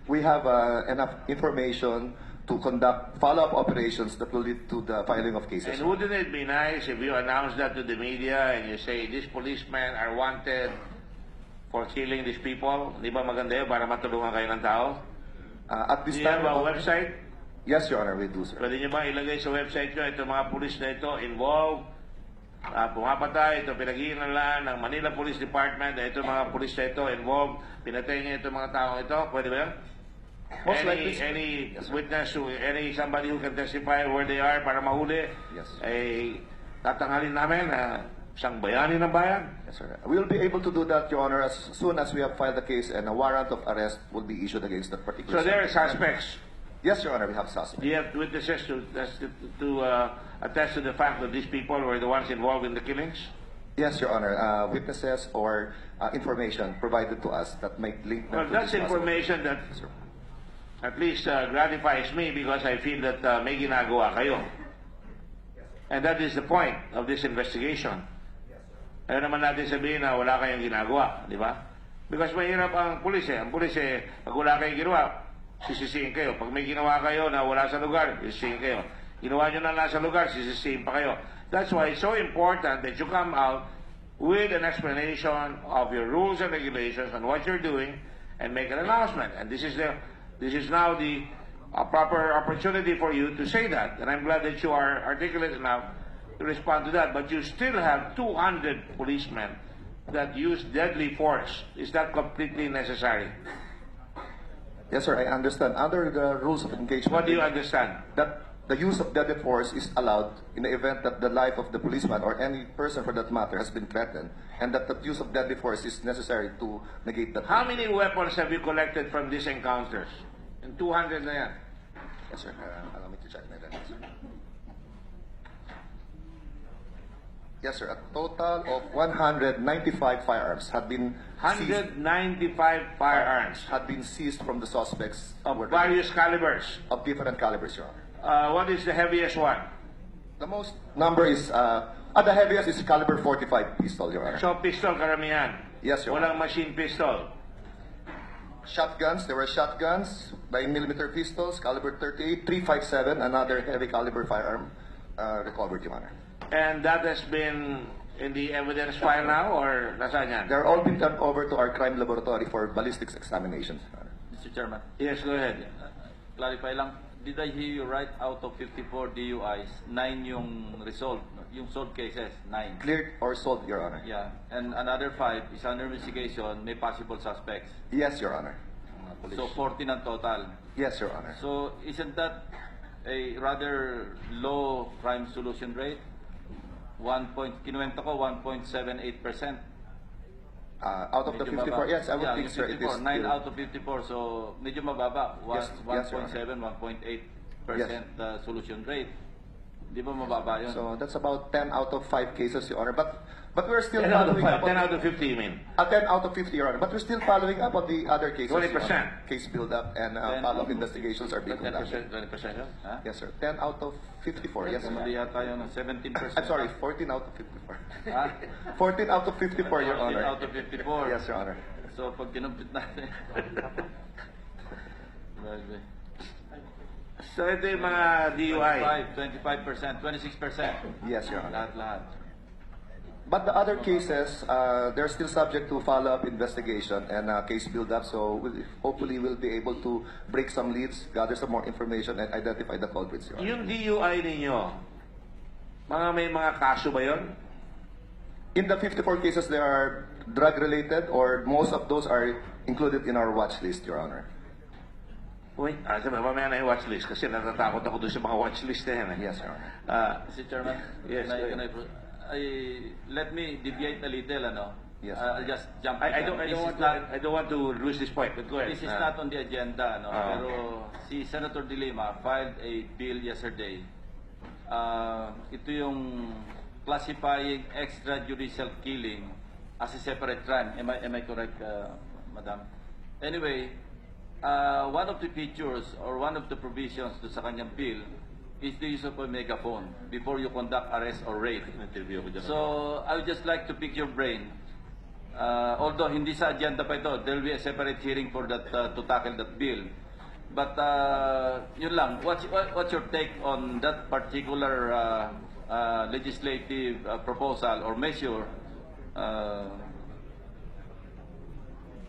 We have enough information to conduct follow-up operations that will lead to the filing of cases. And wouldn't it be nice if you announce that to the media and you say, these policemen are wanted for killing these people? Di ba maganda yun para matulungan kayo ng tao? At Do this you have time, a website? yes, Your Honor, we do, sir. Pwede nyo ba ilagay sa website nyo, ito mga pulis na ito involved, pumapatay, ito pinag-iinalaan ng Manila Police Department, ito mga pulis na ito involved, pinatay niya ito mga taong ito, pwede ba yun? Most likely, Any witness, somebody who can testify where they are para mahuli, Yes. ay tatanghalin namin na isang bayani ng bayan. Yes, sir. We will be able to do that, Your Honor, as soon as we have filed the case and a warrant of arrest will be issued against that particular So there are subject. suspects. Yes, Your Honor, we have Do suspects. you have witnesses to attest to the fact that these people were the ones involved in the killings? Yes, Your Honor. Witnesses or information provided to us that might link them Well, to that's this possible- information that Yes, sir. at least gratifies me because I feel that may ginagawa kayo. And that is the point of this investigation. Ayaw naman natin sabihin na wala kayong ginagawa, di ba? Because mahirap ang pulis eh. Ang pulis eh, pag wala kayong ginawa, sisisihin kayo. Pag may ginawa kayo na wala sa lugar, sisisihin kayo. Ginawa nyo na nasa lugar, sisisihin pa kayo. That's why it's so important that you come out with an explanation of your rules and regulations on what you're doing and make an announcement. And this is now the proper opportunity for you to say that. And I'm glad that you are articulate enough to respond to that. But you still have 200 policemen that use deadly force. Is that completely necessary? Yes, sir, I understand. Under the rules of engagement, What do you understand? that the use of deadly force is allowed in the event that the life of the policeman or any person for that matter has been threatened, and that the use of deadly force is necessary to negate that. How many weapons have you collected from these encounters? In 200 na yan. Yes, sir. Allow me to check my records, sir. Yes, sir. A total of 195 firearms had been seized, 195 firearms had been seized from the suspects of were- various calibers. of different calibers, Your Honor. What is the heaviest one? The most number is the heaviest is caliber 45 pistol, Your Honor. So pistol karamihan. Yes, Your Walang machine pistol. Shotguns, there were shotguns, 9mm pistols, caliber 38, 357, another heavy caliber firearm recovered, Your Honor. And that has been in the evidence file now or nasaan yan? They're all been turned over to our crime laboratory for ballistics examinations, Your Honor. Mr. Chairman, Yes, go ahead. clarify lang. Did I hear you right? Out of 54 DUIs, 9 yung resolved, yung solved cases, 9. Cleared or sold, Your Honor. Yeah, and another 5 is under investigation, may possible suspects. Yes, Your Honor. So 14 ang total. Yes, Your Honor. So isn't that a rather low crime solution rate? Kinuwento ko 1.78%. Out of the Medyo 54, mababa. yes, I would Yeah, think, yung sir, it is 54, 9 still- out of 54, so medyo mababa. Yes, yes, Your 1.7, 1.8% solution rate. Di ba mababa yun? So that's about 10 out of 5 cases, Your Honor. But we're still 10 out of following 5, up on 10 out of 50 you mean? 10 out of 50, Your Honor. But we're still following up on the other cases. 20%. Your Honor. Case build-up and 10 follow-up investigations are being 10%, conducted. 20% yun? Ha? Yes, sir. 10 out of 54, yes, Mali sir. yata yun, 17%. I'm sorry, 14 out of 54. Ha? 14 out of 54, Your 14 Honor. out of 54. Yes, Your Honor. So pag kinumpit natin. Grabe. So ito yung mga DUI. 25%, 26%. Yes, Your Honor. Lahat-lahat. But the other cases, they're still subject to follow-up investigation and case build-up. So hopefully we'll be able to break some leads, gather some more information, and identify the culprits, Your Honor. Yung DUI ninyo, may mga kaso ba yun? In the 54 cases, they are drug-related, or most of those are included in our watch list, Your Honor. Uy, sabi, mamaya na yung watch list kasi natatakot ako doon sa mga watch list na yan. Yes, Your Honor. Mr. Chairman, Yes, can let me deviate a little, ano? Yes. I'll just jump. I don't want to lose this point, but go ahead. This is not on the agenda, no? Ah. Pero si Senator De Lima filed a bill yesterday. Ito yung classifying extrajudicial killing as a separate crime. Am I correct, Madam? Anyway, one of the features or one of the provisions do sa kanyang bill is the use of a megaphone before you conduct arrest or raid. So, I would just like to pick your brain. Although hindi sa agenda pa ito, there will be a separate hearing for that to tackle that bill. But yun lang, what's your take on that particular legislative proposal or measure?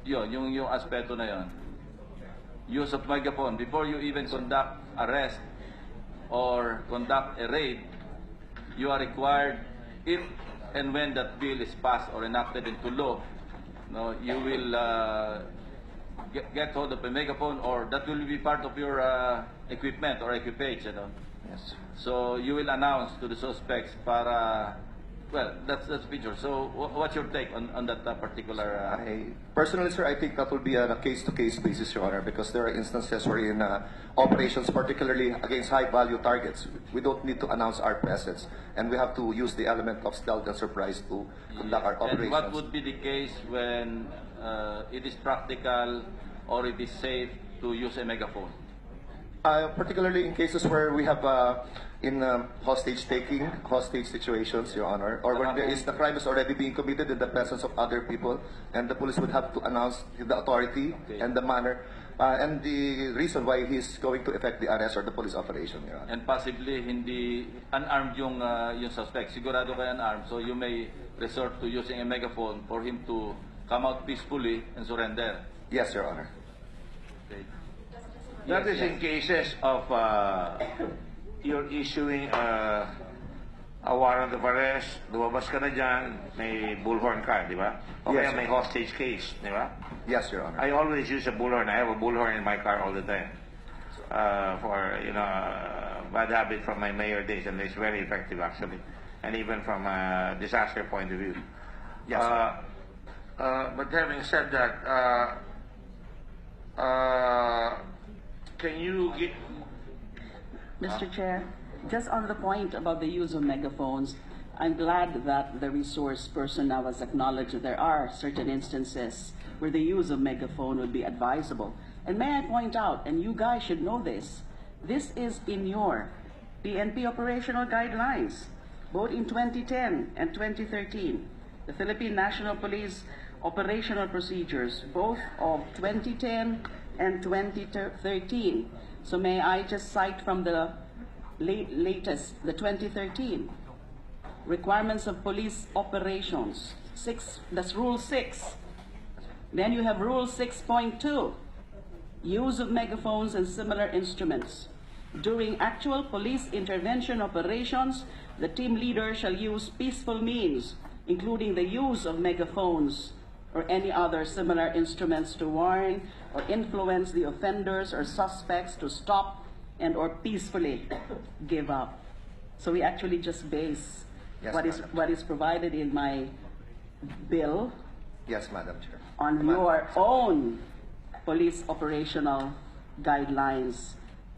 Yung aspeto na yon. use of megaphone, before you even conduct arrest or conduct a raid, you are required, if and when that bill is passed or enacted into law, no, you will get hold of a megaphone, or that will be part of your equipment or equipage, you know. Yes. So you will announce to the suspects para, well, that's feature. So what's your take on that particular? Personally, sir, I think that will be on a case-to-case basis, Your Honor, because there are instances wherein operations, particularly against high-value targets, we don't need to announce our presence, and we have to use the element of stealth and surprise to conduct our operations. And what would be the case when it is practical or it is safe to use a megaphone? Particularly in cases where we have hostage-taking, hostage situations, Your Honor, or where the crime is already being committed in the presence of other people, and the police would have to announce the authority and the manner and the reason why he's going to effect the arrest or the police operation, Your Honor. And possibly hindi unarmed yung suspect. Sigurado kayo unarmed, so you may resort to using a megaphone for him to come out peacefully and surrender. Yes, Your Honor. Okay. That is in cases of you're issuing a warrant of arrest, lumabas ka na dyan, may bullhorn ka, di ba? O Yes, kaya may hostage case, di ba? Yes, Your Honor. I always use a bullhorn. I have a bullhorn in my car all the time. For, you know, bad habit from my mayor days, and it's very effective actually. And even from a disaster point of view. Yes, sir. But having said that, can you get... Mr. Chair, just on the point about the use of megaphones, I'm glad that the resource person now has acknowledged that there are certain instances where the use of megaphone would be advisable. And may I point out, and you guys should know this is in your PNP operational guidelines, both in 2010 and 2013. The Philippine National Police operational procedures, both of 2010 and 2013. So may I just cite from the latest, the 2013 requirements of police operations, that's Rule 6. Then you have Rule 6.2, use of megaphones and similar instruments. During actual police intervention operations, the team leader shall use peaceful means, including the use of megaphones or any other similar instruments to warn or influence the offenders or suspects to stop and or peacefully give up. So we actually just base Yes, what is provided in my bill Yes, Madam Chair. on your own police operational guidelines,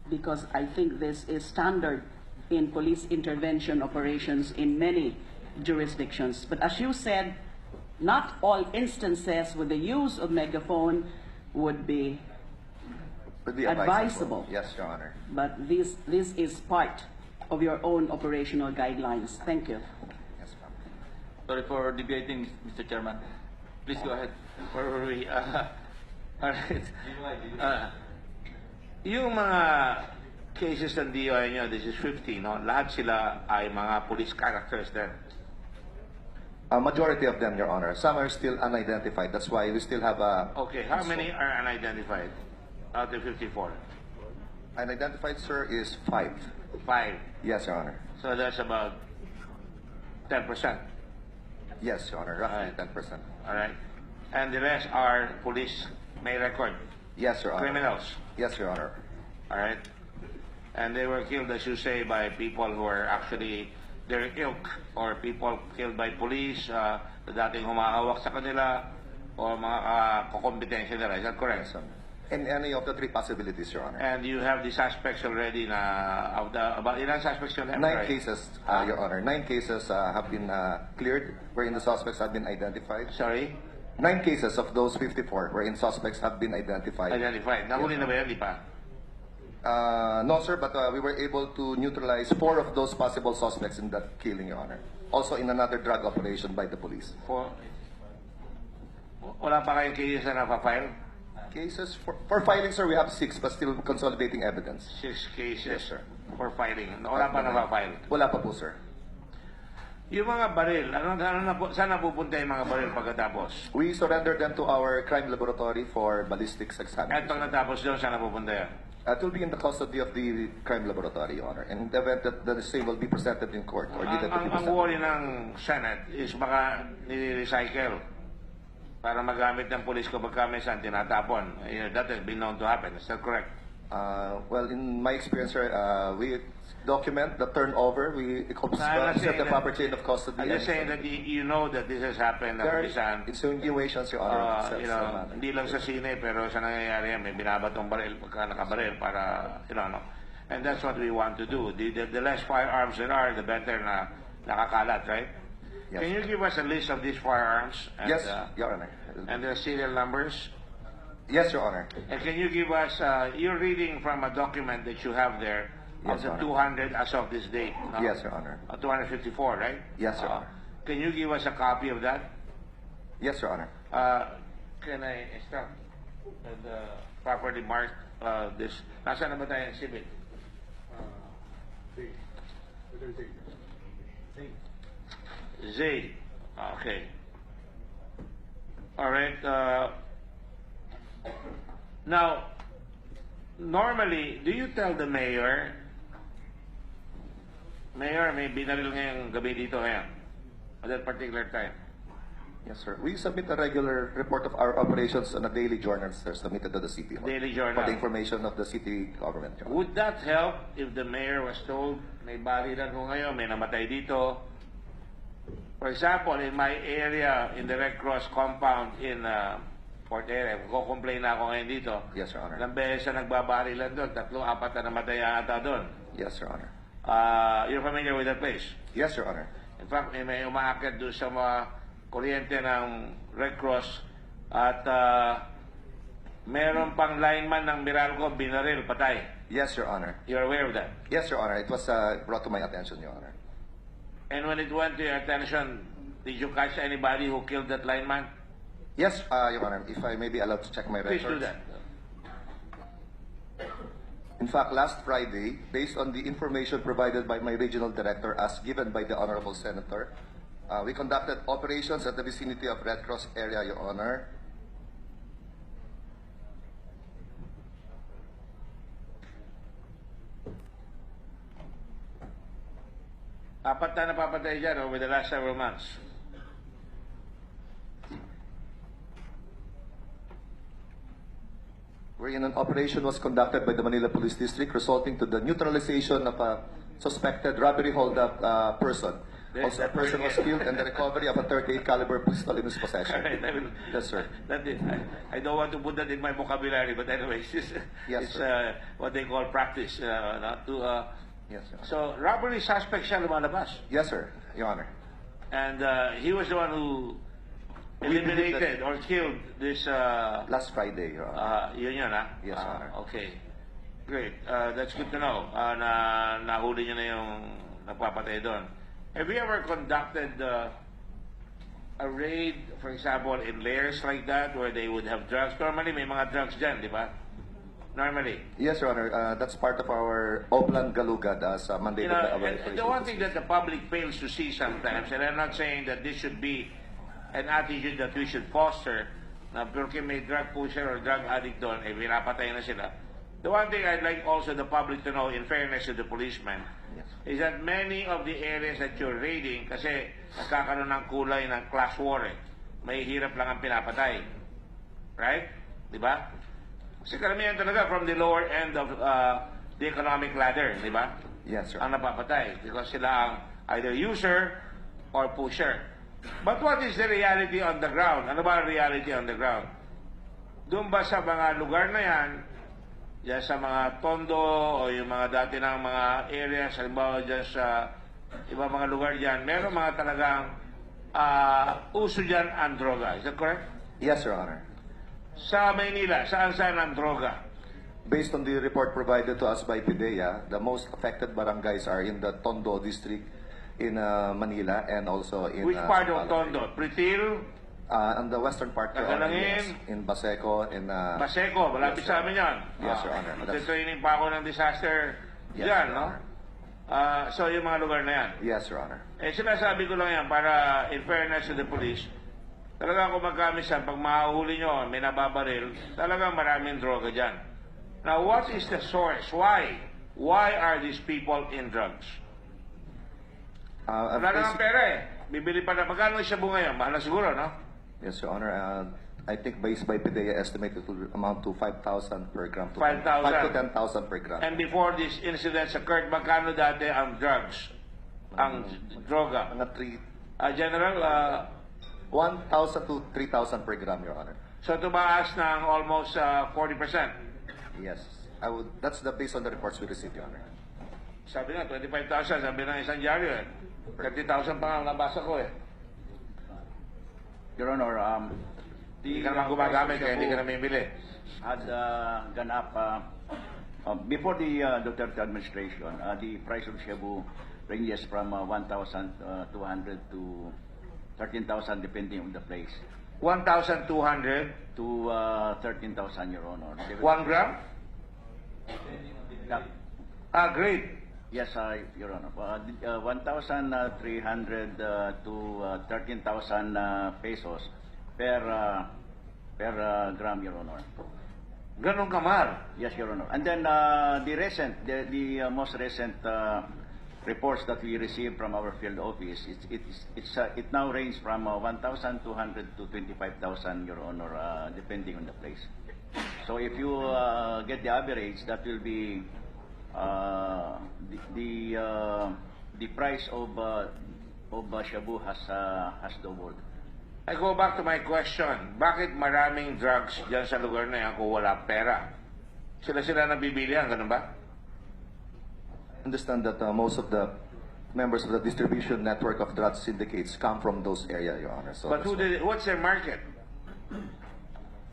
because I think this is standard in police intervention operations in many jurisdictions. But as you said, not all instances with the use of megaphone would be advisable. Yes, Your Honor. But this is part of your own operational guidelines. Thank you. Yes, ma'am. Sorry for debating, Mr. Chairman. Please go ahead. Where were we? All right. Yung mga cases ng DOI nyo, this is 50, no? Lahat sila ay mga police characters then. A majority of them, Your Honor. Some are still unidentified. That's why we still have a... Okay, how many are unidentified out of 54? Unidentified, sir, is 5. 5. Yes, Your Honor. So that's about 10%. Yes, Your Honor. Roughly Alright. 10%. All right. And the rest are police may record. Yes, Your Honor. Criminals. Yes, Your Honor. All right. And they were killed, as you say, by people who are actually their ilk, or people killed by police na dating humahawak sa kanila, or mga kakompetensya nila. Is that correct? Yes, Your Honor. In any of the 3 possibilities, Your Honor. And you have the suspects already na, about ilang suspects you have? 9 cases, Your Honor. 9 cases have been cleared, wherein the suspects have been identified. Sorry? 9 cases of those 54 wherein suspects have been identified. Identified. Nahuli na ba yan? Di pa? No, sir, but we were able to neutralize 4 of those possible suspects in that killing, Your Honor. Also in another drug operation by the police. Wala pa kayong cases na napafile? Cases for filing, sir, we have 6, but still consolidating evidence. 6 cases Yes, sir. for filing. Wala pa napafile. Wala pa po, sir. Yung mga baril, saan napupunta yung mga baril pagkatapos? We surrendered them to our crime laboratory for ballistics At examination. pag natapos doon, saan napupunta yan? It will be in the custody of the crime laboratory, Your Honor. And in the event that the same will be presented in court or needed to be Ang presented. worry ng Senate is baka nire-recycle para magamit ng polis ko pagka may saan tinatapon. That has been known to happen. Is that correct? Well, in my experience, sir, we document the turnover. We set the proper chain of custody. I'm just saying that you know that this has happened. There are Saan, insinuations, Your Honor. hindi lang sa sine, pero sa nangyayari yan, may binabatong baril pagka nakabaril para, no. And that's what we want to do. The less firearms there are, the better na nakakalat, right? Yes. Can you give us a list of these firearms? And, Yes, Your Honor. and their serial numbers? Yes, Your Honor. And can you give us, you're reading from a document that you have there of Yes, the Your Honor. 200 as of this date, no? Yes, Your Honor. 254, right? Yes, Your Honor. Can you give us a copy of that? Yes, Your Honor. Can I instruct the properly mark this? Nasaan na ba tayo ang exhibit? Z. Okay. All right. Now, normally, do you tell the mayor, Mayor, may binaril ngayong gabi dito ngayon, at that particular time? Yes, sir. We submit a regular report of our operations on a daily journal, sir, submitted to the city hall. Daily journal. For the information of the city government. Your Honor. Would that help if the mayor was told, may barilan ko ngayon, may namatay dito? For example, in my area, in the Red Cross compound in Port Area, ko-complain na ako ngayon dito. Yes, Your Honor. Ilang beses na nagbabarilan doon, 3-4 na namatay ata doon. Yes, Your Honor. You're familiar with that place? Yes, Your Honor. In fact, may umaakit doon sa mga kuryente ng Red Cross at meron pang lineman ng Meralco, binaril, patay. Yes, Your Honor. You're aware of that? Yes, Your Honor. It was brought to my attention, Your Honor. And when it went to your attention, did you catch anybody who killed that lineman? Yes, Your Honor. If I may be allowed to check my records. Please do that. In fact, last Friday, based on the information provided by my regional director as given by the Honorable Senator, we conducted operations at the vicinity of Red Cross area, Your Honor. Apat na napapatay dyan over the last several months. Wherein an operation was conducted by the Manila Police District resulting to the neutralization of a suspected robbery hold-up person. Also, a person was killed and the recovery of a 38 caliber pistol in his possession. Alright, I will, Yes, sir. I don't want to put that in my vocabulary, but anyways, Yes, it's sir. what they call practice. Not to, Yes, Your Honor. so, robbery suspect siya lumalabas. Yes, sir. Your Honor. And he was the one who We believe eliminated or killed this, Last Friday, Your Honor. yun, ha? Yes, Your Honor. Okay. Great. That's good to know. Nahuli niyo na yung nagpapatay doon. Have you ever conducted a raid, for example, in layers like that where they would have drugs? Normally, may mga drugs dyan, di ba? Normally. Yes, Your Honor. That's part of our Oplan Galugad as mandated by our And the one thing that the public fails to see sometimes, and I'm not saying that this should be an attitude that we should foster, na porque may drug pusher or drug addict doon, eh, pinapatay na sila. The one thing I'd like also the public to know, in fairness to the policemen, is that many of the areas that you're raiding, kasi nagkakaroon ng kulay ng class war eh, may hirap lang ang pinapatay. Right? Di ba? Kasi karamihan talaga from the lower end of the economic ladder, di ba? Yes, sir. Ang napapatay. Because sila ang either user or pusher. But what is the reality on the ground? Ano ba ang reality on the ground? Doon ba sa mga lugar na yan, dyan sa mga tondo o yung mga dati ng mga areas, halimbawa dyan sa iba mga lugar dyan, meron mga talagang uso dyan ang droga. Is that correct? Yes, Your Honor. Sa Maynila, saan-saan ang droga? Based on the report provided to us by PIDEA, the most affected barangays are in the Tondo district in Manila and also in Which part of Sampaloc. Tondo? Pritil? On the western part, Your Honor, Tagalangin? yes. In Baseco, in Baseco, malapit yes, sa amin yan. Yes, Your Honor. Training pa ako ng disaster Yes, dyan, Your no? Honor. So yung mga lugar na yan. Yes, Your Honor. Sinasabi ko lang yan para in fairness to the police, talagang kung magkamisan, pag mahuli nyo, may nababaril, talagang maraming droga dyan. Now, what is the source? Why? Why are these people in drugs? Wala naman pera eh. Bibili pa na. Magkano yung shabu ngayon? Mahal na siguro, no? Yes, Your Honor. I think based by PDEA estimate it will amount to 5,000 per gram. 5,000. 5 to 10,000 per gram. And before these incidents occurred, magkano dati ang drugs? Ang droga? Mga General, 1,000 to 3,000 per gram, Your Honor. so tumaas ng almost 40%. Yes. That's the based on the reports we received, Your Honor. Sabi nga, 25,000. Sabi ng isang dyaryo eh. 30,000 pa nga nabasa ko eh. Your Honor, Hindi ka naman gumagamit kaya hindi ka namimili. had gone up before the Duterte administration. The price of shabu ranges from 1,200 to 13,000 depending on the place 1,200, to 13,000, Your Honor. 1 gram? Great. Yes, Your Honor. 1,300 to 13,000 pesos per gram, Your Honor. Ganun kamahal. Yes, Your Honor. And then the most recent reports that we received from our field office, it now ranges from 1,200 to 25,000, Your Honor, depending on the place. So if you get the average, that will be the price of shabu has doubled. I go back to my question. Bakit maraming drugs dyan sa lugar na yan kung wala pera? Sila nabibilihan, ganun ba? I understand that most of the members of the distribution network of drug syndicates come from those areas, Your Honor. So But what's their market?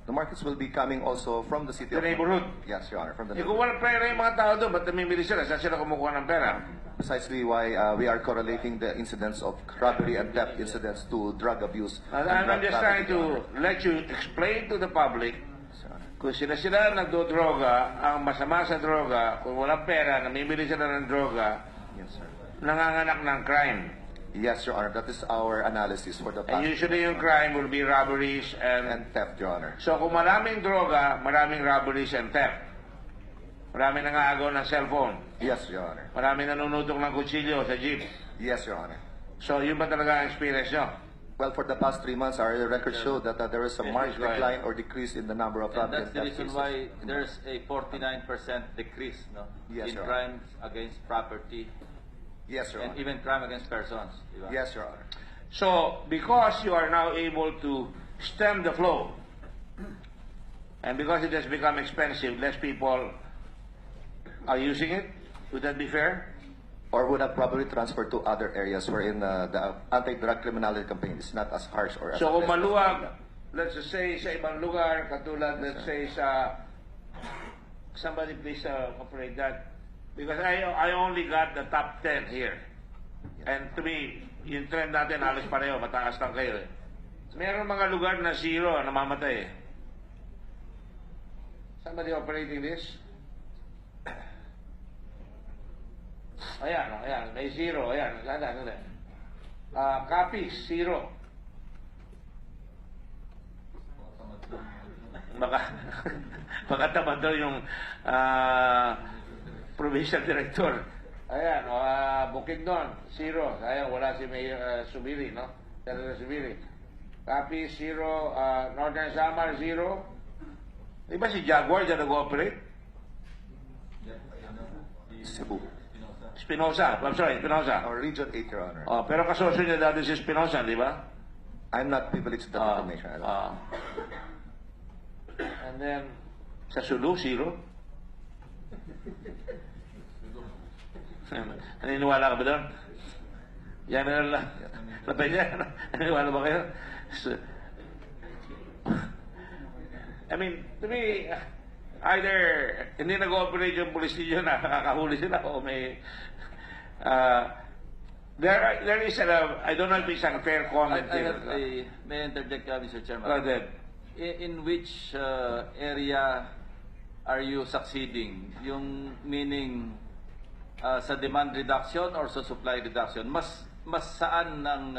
the markets will be coming also from the city The of neighborhood? Yes, Your Honor. From the Kung neighborhood. walang pera yung mga tao doon, ba't namimili sila? Saan sila kumukuha ng pera? Precisely why we are correlating the incidents of robbery and theft incidents to drug abuse. And and I'm drug just trying trafficking, Your to let you explain to the public Honor. Yes, Your Honor. kung sila nagdodroga, ang masama sa droga, kung walang pera, namimili sila ng droga, Yes, sir. nanganganak ng crime. Yes, Your Honor. That is our analysis for the And past. usually yung crime will be robberies And theft, Your Honor. So kung maraming droga, maraming robberies and theft. Maraming nangaagaw ng cellphone. Yes, Your Honor. Maraming nanunutok ng kutsilyo sa jeep. Yes, Your Honor. So yun ba talaga ang experience nyo? Well, for the past 3 months, our records show that there is a Yes, marked please go ahead. decline or decrease in the number of And robbery that's and the theft reason cases. why there's a 49% decrease, no, Yes, in Your Honor. crimes against property Yes, Your and Honor. even crime against persons. Di ba? Yes, Your Honor. So because you are now able to stem the flow, and because it has become expensive, less people are using it, would that be fair? Or would have probably transferred to other areas wherein the anti-drug criminality campaign is not as harsh or as So kung aggressive. maluwag, let's just say sa ibang lugar, katulad, let's say sa, somebody please operate that, because I only got the top 10 here. And to me, yung trend natin halos pareho, mataas lang kayo eh. Meron mga lugar na zero, namamatay eh. Somebody operating this? Ayan, may zero, ayan, ano. Copies, zero. Baka tamad daw yung provincial director. Ayan, Bukidnon, zero. Ayan, wala si Mayor Subiri, no? Senator Subiri. Copies, zero. Northern Samar, zero. Di ba si Jaguar dyan nag-ooperate? Cebu. Espinosa. I'm sorry, Espinosa. Or Region 8, Your Honor. Pero kasosyo niya dati si Espinosa, di ba? I'm not privileged to that information. I don't know. And then, sa Sulu, zero. Naniniwala ka ba doon? Yan na lang. Patay niya. Naniniwala ba kayo? I mean, to me, either hindi nag-ooperate yung police ninyo na nakakahuli sila o may there is I don't know if it's a fair comment I here. have may I interject, Mr. Chairman? Go ahead. In which area are you succeeding? Yung meaning sa demand reduction or sa supply reduction? Mas saan ng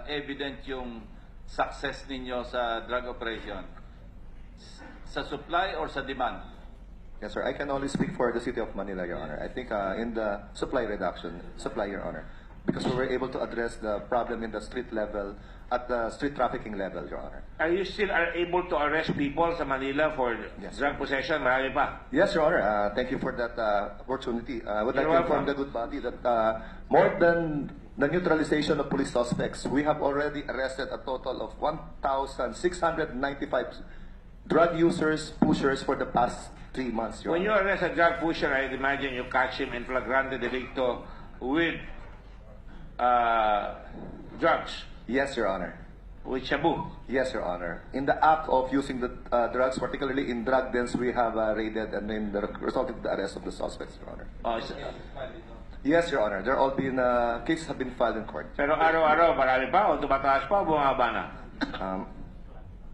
evident yung success ninyo sa drug operation? Sa supply or sa demand? Yes, sir. I can only speak for the City of Manila, Your Honor. I think in the supply reduction, Your Honor, because we were able to address the problem in the street level, at the street trafficking level, Your Honor. Are you still able to arrest people sa Manila for Yes. drug possession? Marami pa. Yes, Your Honor. Thank you for that opportunity. I would like You're to inform welcome. the good body that more than the neutralization of police suspects, we have already arrested a total of 1,695 drug users, pushers for the past 3 months, Your When you Honor. arrest a drug pusher, I imagine you catch him in flagrante delicto with drugs, Yes, Your Honor. with shabu. Yes, Your Honor. In the act of using the drugs, particularly in drug dens, we have raided and then resulted in the arrest of the suspects, Your Honor. Oh, Yes, Your Honor. There all been cases have been filed in court. pero araw-araw, marami pa o tumataas pa o bumaba na?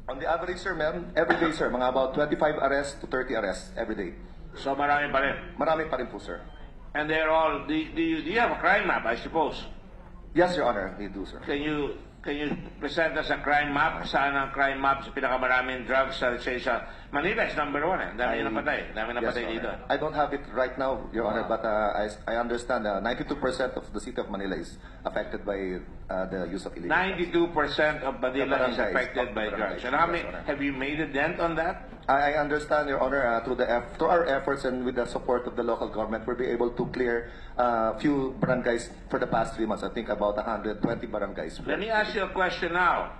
On the average, sir, ma'am, every day, sir, mga about 25 arrests to 30 arrests every day. So marami pa rin. Marami pa rin po, sir. And they're all, do you have a crime map, I suppose? Yes, Your Honor, we do, sir. Can you present us a crime map? Saan ang crime map sa pinakamaraming drugs sa, say, sa Manila is number 1 eh. Dami napatay. Dami napatay Yes, Your dito. Honor. I don't have it right now, Your Honor, but I understand 92% of the City of Manila is affected by the use of illegal drugs. 92% of Manila is Barangays, affected by barangays. drugs. And how Yes, many, Your Honor. have you made a dent on that? I understand, Your Honor, through our efforts and with the support of the local government, we'll be able to clear few barangays for the past 3 months. I think about 120 barangays. Let me ask you a question now.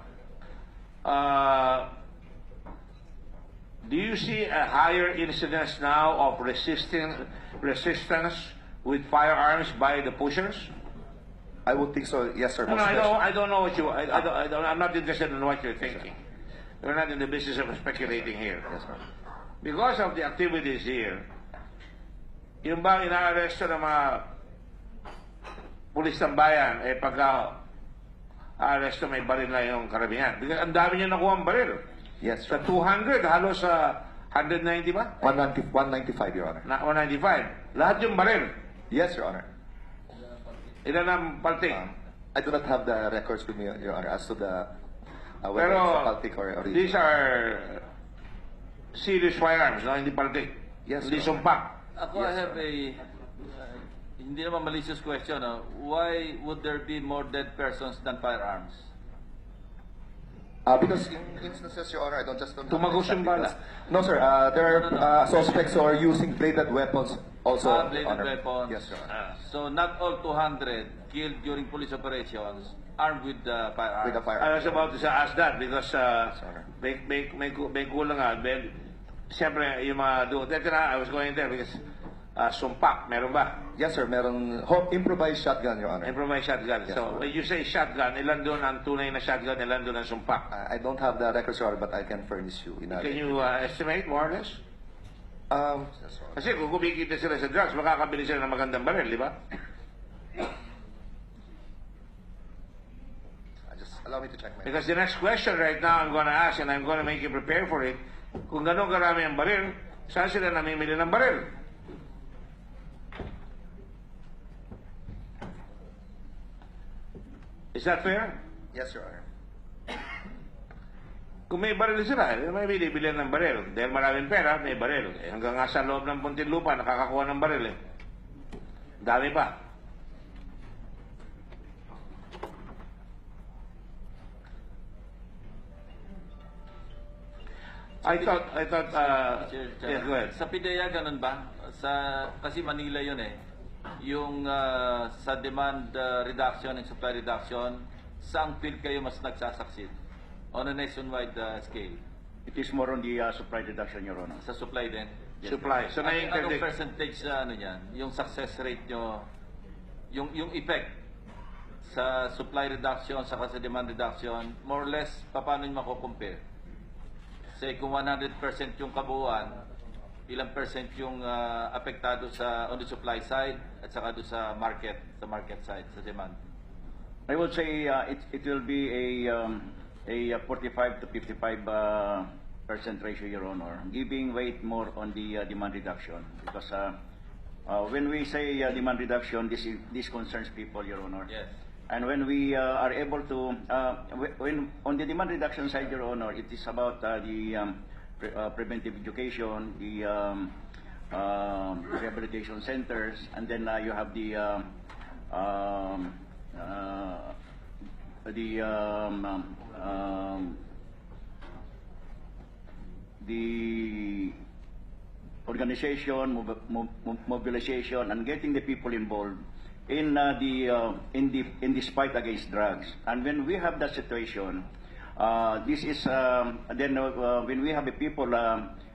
Do you see a higher incidence now of resistance with firearms by the pushers? I would think so, yes, sir. No, most especially- I don't know what you. I'm not interested in what you're thinking. We're not in the business of speculating here. Yes, sir. Because of the activities here, yung bang inaaresto ng mga pulis ng bayan, eh pagka aresto may baril na yung karamihan. Because ang dami niya nakuha ang baril. Yes, Sa sir. 200, halos sa 190 ba? 195, Your Honor. 195. Lahat yung baril. Yes, Your Honor. Ilan ang palting? I do not have the records with me, Your Honor, as to the whether Pero it's a Baltic or these are serious firearms, no? Hindi palting. Yes, Hindi Your Honor. sumpak. Ako, I have a, hindi naman malicious question, why would there be more dead persons than firearms? Because in instances, Your Honor, I don't just don't have Tumagos yung exact bala. details. No, sir. There are suspects who are using bladed weapons also, Bladed Honor. weapons. Yes, Your Honor. So not all 200 killed during police operations armed with firearms. With a I firearm. was about to ask that because Honor. may kulang nga. Siyempre, yung mga Duterte na, I was going there because sumpak, meron ba? Yes, sir. Meron improvised shotgun, Your Honor. Improvised shotgun. Yes, So, sir. when you say shotgun, ilan doon ang tunay na shotgun, ilan doon ang sumpak? I don't have the records, Your Honor, but I can furnish you. Can you estimate more or less? Yes, Your Honor. Kasi kung kumikita sila sa drugs, makakabili sila ng magandang baril, di ba? Just allow me to check my... Because the next question right now I'm going to ask and I'm going to make you prepare for it, kung gano'ng karami ang baril, saan sila namimili ng baril? Is that fair? Yes, Your Honor. Kung may baril sila, may bibili ng baril. Dahil maraming pera, may baril. Hanggang nga sa loob ng Muntinlupa, nakakakuha ng baril eh. Dami pa. I thought, yes, go ahead. Sa PIDEA, ganun ba? Kasi Manila yun eh. Yung sa demand reduction and supply reduction, saang field kayo mas nagsasucceed? On a nationwide scale. It is more on the supply reduction, Your Honor. Sa supply din? Supply. So, Anong na-interdict. percentage sa ano yan? Yung success rate nyo, yung effect sa supply reduction, saka sa demand reduction, more or less, paano nyo mako-compare? Say, kung 100% yung kabuuan, ilang percent yung apektado sa on the supply side at saka doon sa market side, sa demand? I would say it will be a 45 to 55% ratio, Your Honor, giving weight more on the demand reduction because When we say demand reduction, this concerns people, Your Honor. Yes. And when we are able to, when on the demand reduction side, Your Honor, it is about the preventive education, the rehabilitation centers, and then you have the organization, mobilization, and getting the people involved in this fight against drugs. And when we have that situation, this is then when we have the people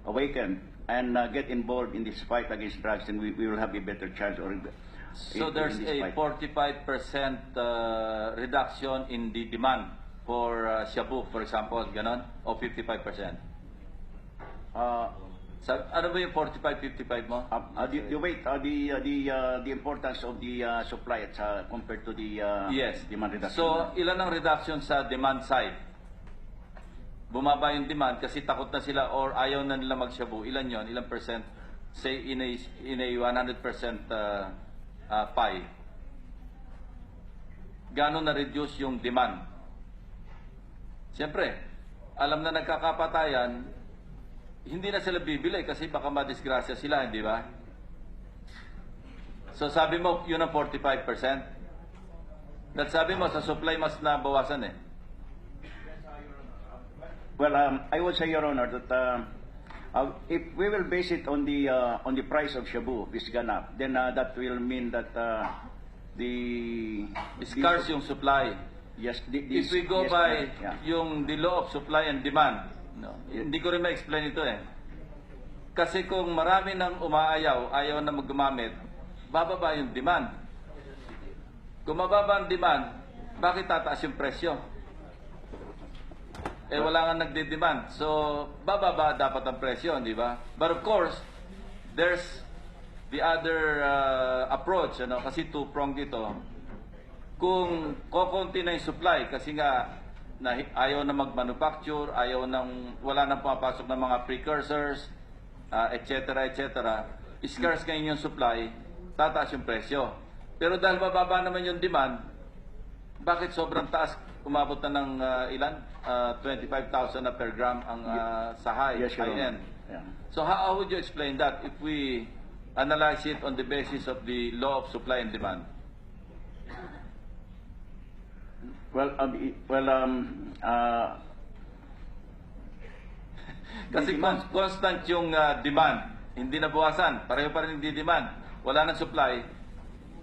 awakened and get involved in this fight against drugs, then we will have a better chance. So there's a 45% reduction in the demand for shabu, for example, ganon, o 55%? Ano ba yung 45-55 mo? The importance of the supply compared to the Yes. demand reduction. So, ilan ang reduction sa demand side? Bumaba yung demand kasi takot na sila or ayaw na nila magshabu. Ilan yon? Ilang percent? Say, in a 100% pie. Gano'n na-reduce yung demand? Siyempre, alam na nagkakapatayan, hindi na sila bibili kasi baka madisgrasya sila, hindi ba? So sabi mo, yun ang 45%. That sabi mo, sa supply mas nabawasan eh. Well, I would say, Your Honor, that if we will base it on the price of shabu, which gone up, then that will mean that Scarce yung supply. Yes. If we go by yung the law of supply and demand, no, hindi ko rin ma-explain ito eh. Kasi kung marami nang umaayaw, ayaw na maggumamit, bababa yung demand. Kung mababa ang demand, bakit tataas yung presyo? Eh wala nga nagde-demand. So, bababa dapat ang presyo, di ba? But of course, there's the other approach, ano? Kasi two-pronged ito. Kung kokonti na yung supply, kasi nga ayaw na mag-manufacture, wala nang pumapasok ng mga precursors, etc., etc. Scarce ngayon yung supply, tataas yung presyo. Pero dahil mababa naman yung demand, bakit sobrang taas? Umabot na ng ilan? 25,000 na per gram ang sa high-end. Yeah. So how would you explain that if we analyze it on the basis of the law of supply and demand? Kasi constant yung demand, hindi nabawasan, pareho pa rin hindi demand, wala nang supply,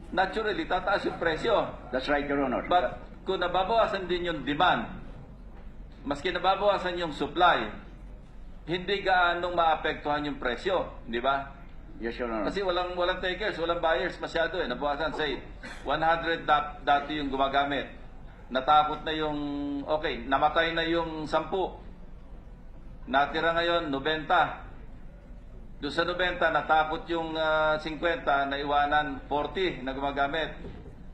naturally, tataas yung presyo. That's right, Your Honor. But kung nababawasan din yung demand, maski nababawasan yung supply, hindi gaanong maapektuhan yung presyo, di ba? Yes, Your Honor. Kasi walang takers, walang buyers masyado eh. Nabawasan, say, 100 dati yung gumagamit. Natakot na yung, okay, namatay na yung 10. Natira ngayon, 90. Doon sa 90, natakot yung 50, naiwanan 40 na gumagamit.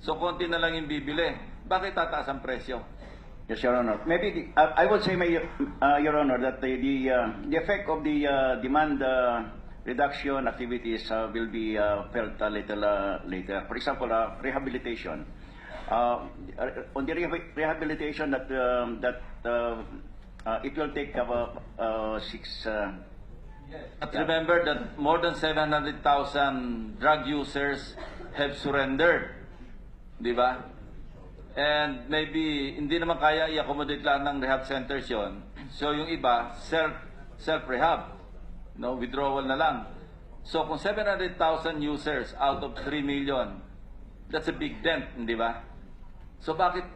So, konti na lang yung bibili. Bakit tataas ang presyo? Yes, Your Honor. Maybe I would say, Your Honor, that the effect of the demand reduction activities will be felt a little later. For example, rehabilitation. On the rehabilitation, that it will take about 6. But remember that more than 700,000 drug users have surrendered, di ba? And maybe hindi naman kaya i-accommodate lang ng rehab centers yon. So yung iba, self-rehab, no, withdrawal na lang. So kung 700,000 users out of 3 million, that's a big dent, di ba? So bakit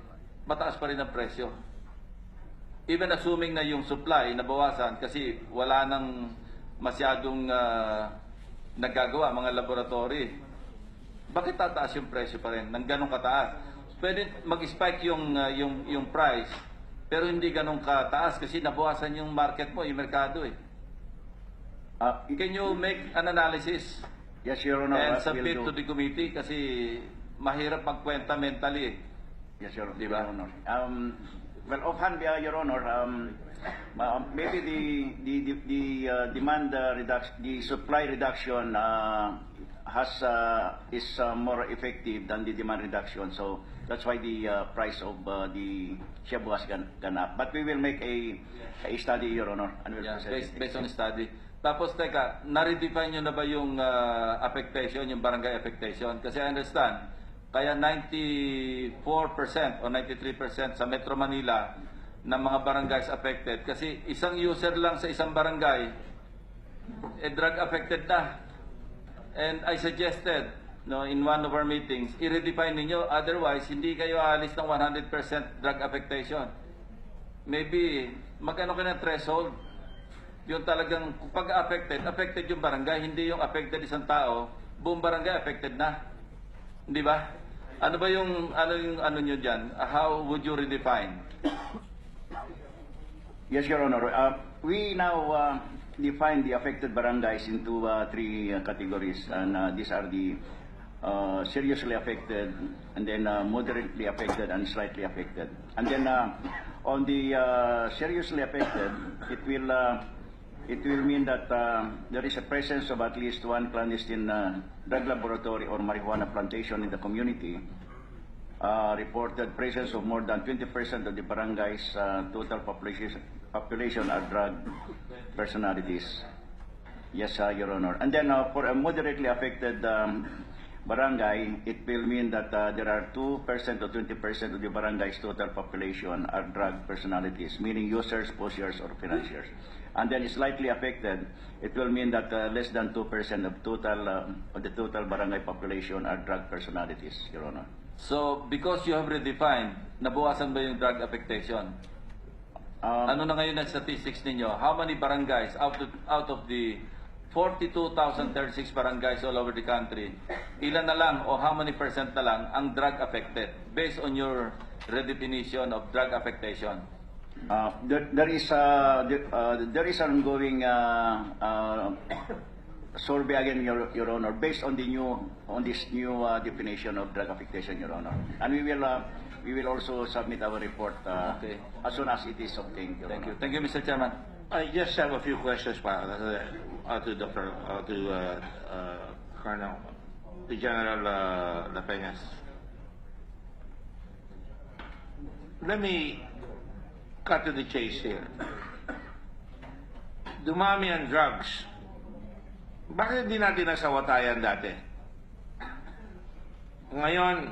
mataas pa rin ang presyo? Even assuming na yung supply nabawasan kasi wala nang masyadong nagagawa mga laboratory, bakit tataas yung presyo pa rin ng ganong kataas? Pwede mag-spike yung price, pero hindi ganong kataas kasi nabawasan yung market mo, yung merkado eh. Can you make an analysis? Yes, Your Honor. And submit to the committee kasi mahirap magkwenta mentally eh. Yes, Your Honor. Diba? Well, offhand, Your Honor, maybe the demand reduction, the supply reduction is more effective than the demand reduction. So that's why the price of the shabu has gone up. But we will make a study, Your Honor, and we'll Yeah, present it. based on study. Tapos teka, na-redefine nyo na ba yung affectation, yung barangay affectation? Kasi I understand, kaya 94% o 93% sa Metro Manila ng mga barangays affected. Kasi isang user lang sa isang barangay, drug affected na. And I suggested, in one of our meetings, i-redefine ninyo, otherwise hindi kayo alis ng 100% drug affectation. Maybe, magkano ka ng threshold? Yung talagang, pag affected yung barangay, hindi yung affected isang tao, buong barangay affected na. Di ba? Ano ba yung, ano nyo dyan? How would you redefine? Yes, Your Honor. We now define the affected barangays into three categories, and these are the seriously affected, and then moderately affected, and slightly affected. And then on the seriously affected, it will mean that there is a presence of at least one clandestine drug laboratory or marijuana plantation in the community. Reported presence of more than 20% of the barangay's total population are drug personalities. Yes, Your Honor. And then for a moderately affected barangay, it will mean that there are 2% or 20% of the barangay's total population are drug personalities, meaning users, pushers, or financiers. And then slightly affected, it will mean that less than 2% of the total barangay population are drug personalities, Your Honor. So, because you have redefined, nabawasan ba yung drug affectation? Ano na ngayon ang statistics ninyo? How many barangays out of the 42,036 barangays all over the country, ilan na lang o how many percent na lang ang drug affected based on your redefinition of drug affectation? There is ongoing survey again, Your Honor, based on this new definition of drug affectation, Your Honor, and we will also submit our report Okay. as soon as it is obtained, Your Honor. Thank you, Mr. Chairman. I just have a few questions to Colonel, to General La Peñas. Let me cut to the chase here. Dumami ang drugs. Bakit hindi natin nasawatayan dati? Ngayon,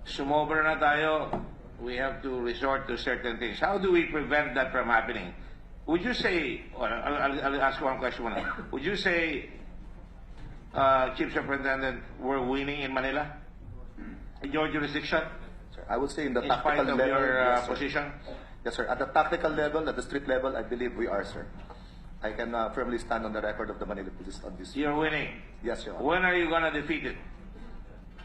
sumobra na tayo. We have to resort to certain things. How do we prevent that from happening? Would you say, I'll ask one question. Would you say, Chief Superintendent, we're winning in Manila? In your jurisdiction? Sir, I would say in the In spite tactical of level, your yes, sir. position? Yes, sir. At the tactical level, at the street level, I believe we are, sir. I can firmly stand on the record of the Manila Police on this. You're winning. Yes, Your Honor. When are you going to defeat it?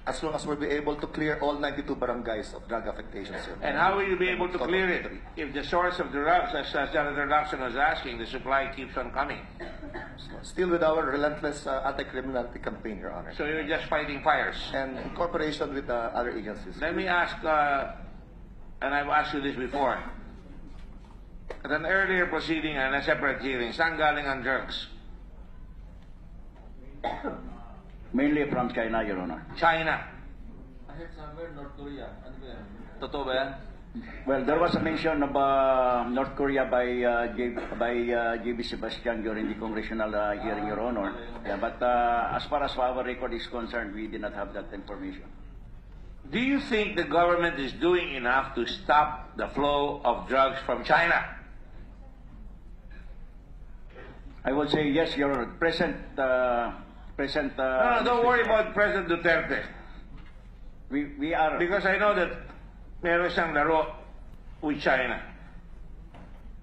As long as we'll be able to clear all 92 barangays of drug affectation, sir. And how will you be able to clear it if the source of the drugs, as Senator Lacson was asking, the supply keeps on coming? Still with our relentless anti-criminality campaign, Your Honor. So you're just fighting fires. And in cooperation with other agencies. Let me ask, and I've asked you this before. At an earlier proceeding and a separate hearing, saan galing ang drugs? Mainly from China, Your Honor. China. I heard somewhere North Korea. Ano ba yan? Totoo ba yan? Well, there was a mention of North Korea by J.B. Sebastian during the congressional hearing, Your Honor. Yeah, but as far as our record is concerned, we did not have that information. Do you think the government is doing enough to stop the flow of drugs from China? I would say yes, Your Honor. No, don't worry about President Duterte. We are. Because I know that meron siyang laro with China.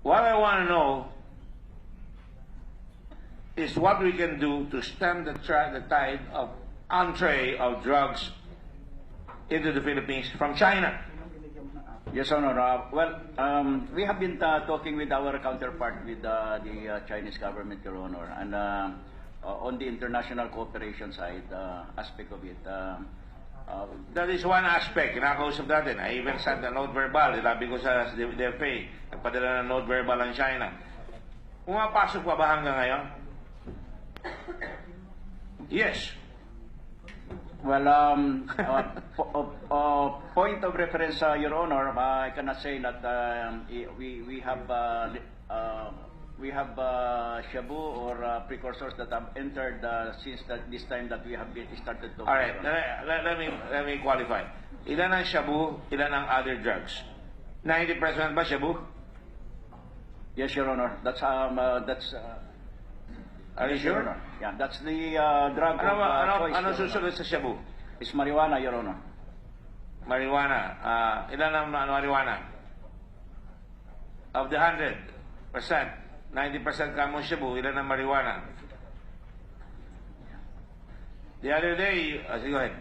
What I want to know is what we can do to stem the tide of entree of drugs into the Philippines from China. Yes, Honor. We have been talking with our counterpart with the Chinese government, Your Honor, and on the international cooperation side aspect of it. That is one aspect. Kinakausap natin. I even sent a note verbal. Ilabi ko sa DFA. Nagpadala ng note verbal ang China. Pumapasok pa ba hanggang ngayon? Yes. Well, point of reference, Your Honor, I cannot say that we have shabu or precursors that have entered since this time that we have started to. All right, let me qualify. Ilan ang shabu, ilan ang other drugs? 90% ba shabu? Yes, Your Honor. That's Are you Your sure? Honor. Yeah, that's the drug of choice. Ano Your susunod Honor. sa shabu? It's marijuana, Your Honor. Marijuana. Ilan ang marijuana? Of the 100%, 90% kamo shabu, ilan ang marijuana? The other day, sige, go ahead.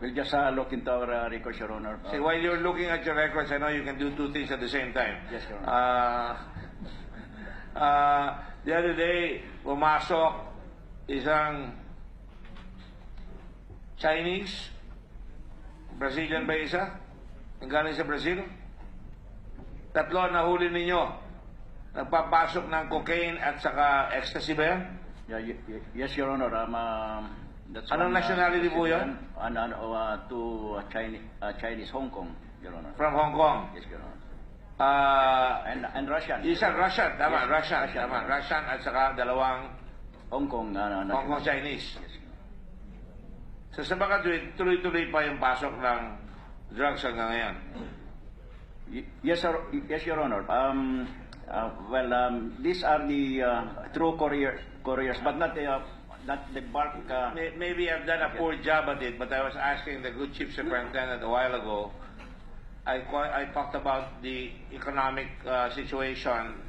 We'll just look into our records, Your Honor. See, while you're looking at your records, I know you can do two things at the same time. Yes, Your Honor. The other day, pumasok isang Chinese, Brazilian ba isa? Ang galing sa Brazil? Tatlo na huli ninyo. Nagpapasok ng cocaine at saka ecstasy ba yan? Yes, Your Honor. That's Anong one, nationality po yun? To Chinese Hong Kong, Your Honor. From Hong Kong. Yes, Your Honor. And Russian. Isang Russian, tama, Yes, Russian, Russian, tama, Your Honor. Russian at saka dalawang Hong Kong. Hong Kong Chinese. Yes, So sa baka tuloy-tuloy pa yung pasok ng drugs hanggang ngayon. Yes, sir. Yes, Your Honor. These are the true couriers, but not the bulk. Maybe I've done a poor job at it, but I was asking the good chief superintendent a while ago. I talked about the economic situation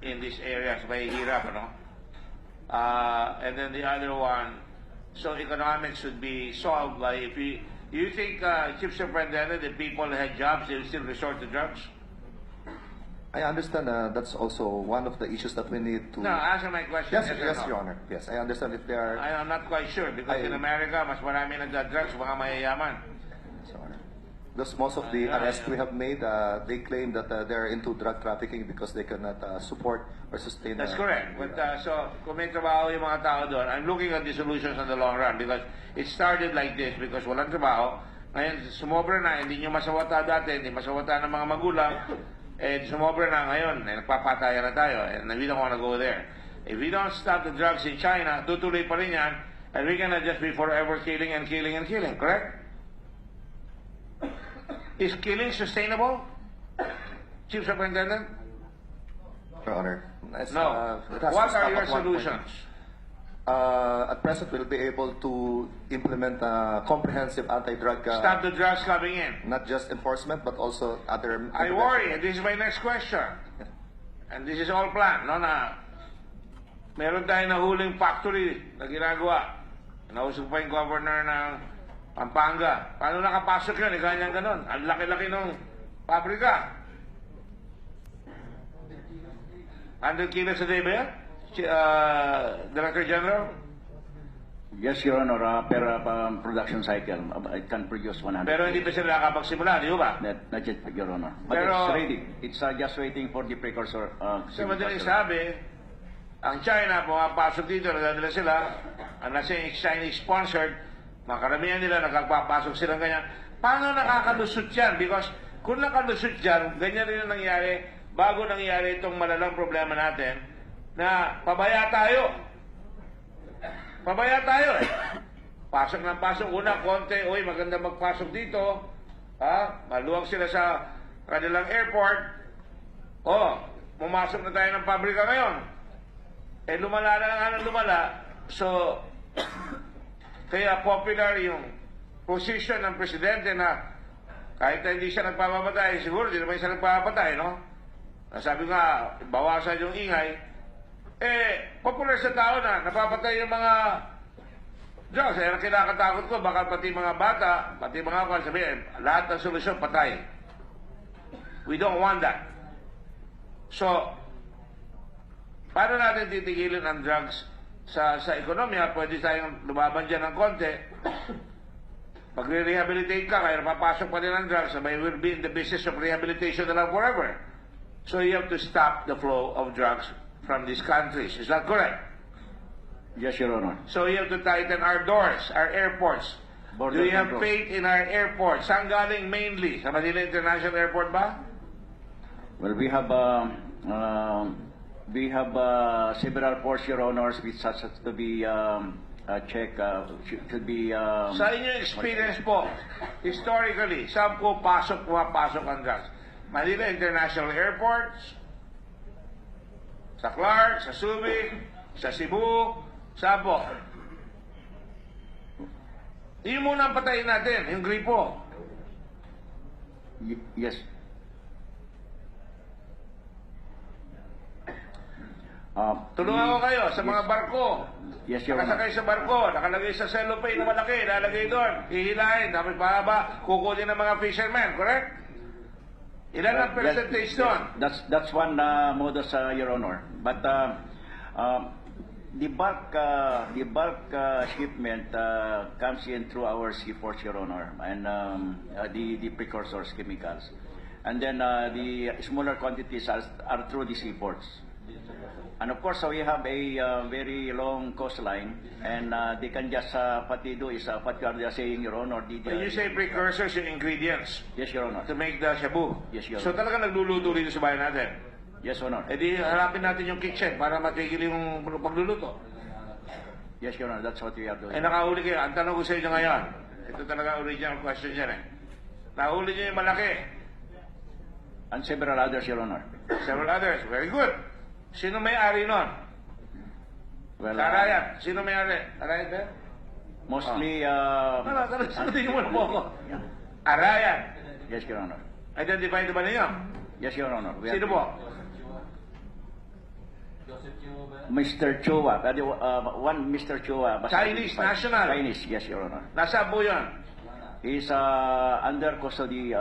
in these areas by hirap, ano? And then the other one, so economics should be solved by if you think chief superintendent, if people had jobs, they will still resort to drugs? I understand that's also one of the issues that we need to... No, answer my question. Yes, or yes, no? Your Honor. Yes, I understand if they are... I'm not quite sure because in America, mas marami nagda-drugs, mga mayayaman. Yes, Your Honor. Thus, most of the arrests we have made, they claim that they're into drug trafficking because they cannot support or sustain... That's correct. But so, kung may trabaho yung mga tao doon, I'm looking at the solutions in the long run because it started like this because walang trabaho. Ngayon, sumobra na, hindi nyo masawata dati, hindi masawata ng mga magulang. Eh, sumobra na ngayon, nagpapatayan na tayo, and we don't want to go there. If we don't stop the drugs in China, tutuloy pa rin yan, and we cannot just be forever killing and killing and killing, correct? Is killing sustainable, Chief Superintendent? Your Honor. No. It has to What stop are your at one point. solutions? At present, we'll be able to implement comprehensive anti-drug... Stop the drugs coming in. not just enforcement, but also other... I worry, and this is my next question. And this is all planned, no, na meron tayong nahuling factory na ginagawa. Nausog pa yung governor ng Pampanga. Paano nakapasok yun? Ganyan ganon. Ang laki-laki ng pabrika. 100 kilos a day ba yan? Director General? Yes, Your Honor. Per production cycle, it can produce 100. Pero hindi pa sila nakapagsimula, di ba? Not yet, Your Honor. But Pero- it's ready. It's just waiting for the precursor. Sa madaling sabi, ang China, pumapasok dito, nadadala sila, ang nasa Chinese-sponsored, makaramihan nila, nagpapasok silang ganyan. Paano nakakalusot yan? Because kung nakalusot yan, ganyan rin ang nangyari, bago nangyari itong malalang problema natin, na pabaya tayo. Pabaya tayo eh. Pasok ng pasok, una, konti, uy, maganda magpasok dito. Ha? Maluwag sila sa kanilang airport. Oh, pumasok na tayo ng pabrika ngayon. Eh, lumala na nga ng lumala. So, kaya popular yung position ng presidente na kahit na hindi siya nagpapatay, siguro hindi naman siya nagpapatay, no? Sabi nga, bawasan yung ingay. Eh, popular sa tao na, napapatay yung mga drugs. Eh, kinakatakot ko, baka pati mga bata, pati mga kwan, sabihin, lahat ng solusyon, patay. We don't want that. So, paano natin titigilin ang drugs sa ekonomiya? Pwede tayong lumaban dyan ng konti. Pag re-rehabilitate ka, kaya napapasok pa din ang drugs, may will be in the business of rehabilitation na lang forever. So you have to stop the flow of drugs from these countries. Is that correct? Yes, Your Honor. So you have to tighten our doors, our airports. Border Do you have control. faith in our airports? Saan galing mainly? Sa Manila International Airport ba? Well, we have several ports, Your Honors, which has to be checked. Should be. Sa inyong experience po, historically, saan po pumapasok ang drugs? Manila International Airport, sa Clark, sa Subic, sa Cebu, saan po? Yun muna ang patayin natin, yung gripo. Yes. Tulungan ko kayo sa mga barko. Yes, Your Honor. Nakasakay sa barko, nakalagay sa cellophane na malaki, lalagay doon, hihilahin, tapos mahaba, kukunin ng mga fishermen, correct? Ilan ang percentage doon? That's one modus, Your Honor. But the bulk shipment comes in through our seaports, Your Honor, and the precursors, chemicals, and then the smaller quantities are through the seaports. And of course, we have a very long coastline, and they can just what they do is what you are saying, Your Honor. When you say precursors, yung ingredients Yes, Your Honor. to make the shabu. Yes, Your So Honor. talaga nagluluto dito sa bayan natin. Yes, Your Honor. E di harapin natin yung kitchen para matigil yung pagluluto. Yes, Your Honor. That's what we are doing. Eh nakahuli kayo. Ang tanong ko sa inyo ngayon, ito talaga original question yan eh. Nahuli niyo yung malaki. And several others, Your Honor. Several others. Very good. Sino may-ari nun? Well, Karayan. Sino may-ari? Karayan ba? mostly. Sagutin niyo muna po ako. Arayan. Yes, Your Honor. Identify na ba ninyo? Yes, Your Honor. We Sino are- po? Mr. Chua. One Mr. Chua. was Chinese identified. national. Chinese, yes, Your Honor. Nasaan po yun? He's under custody.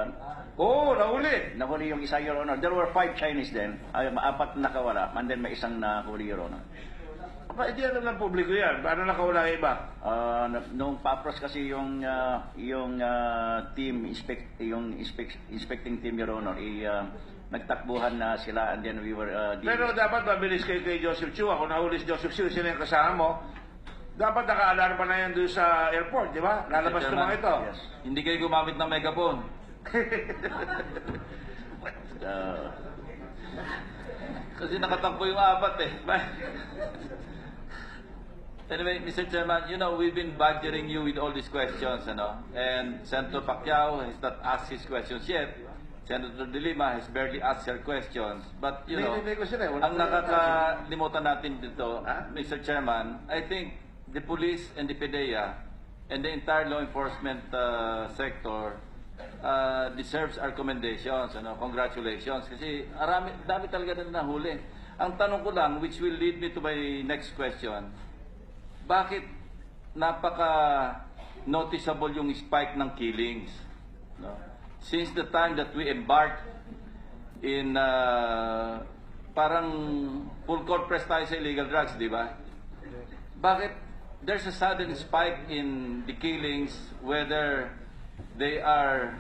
Oo, nahuli. Nahuli yung isa, Your Honor. There were 5 Chinese then. 4 nakawala. And then may isang nahuli, Your Honor. Aba, hindi alam ng publiko yan. Paano nakawala yung iba? Nung pa-approach kasi yung team, inspecting team, Your Honor, nagtakbuhan na sila and then we were... Pero dapat mabilis kayo kay Joseph Chua. Kung nahuli si Joseph Chua, sino yung kasama mo? Dapat naka-alarma na yan doon sa airport, di ba? Lalabas Mr. ng mga ito. Yes. Hindi kayo gumamit ng megaphone. Kasi nakatakbo yung 4 eh. Anyway, Mr. Chairman, you know, we've been badgering you with all these questions, and Senator Pacquiao has not asked his questions yet. Senator De Lima has barely asked her questions. But, you know, Hindi ko sila. Wala ang pa- nakakalimutan natin dito, Ha? Mr. Chairman, I think the police and the PDEA and the entire law enforcement sector deserves our commendations, congratulations. Kasi dami talaga na nahuli. Ang tanong ko lang, which will lead me to my next question, bakit napaka-noticeable yung spike ng killings? No? Since the time that we embarked in parang full court press tayo sa illegal drugs, di ba? Bakit there's a sudden spike in the killings, whether they are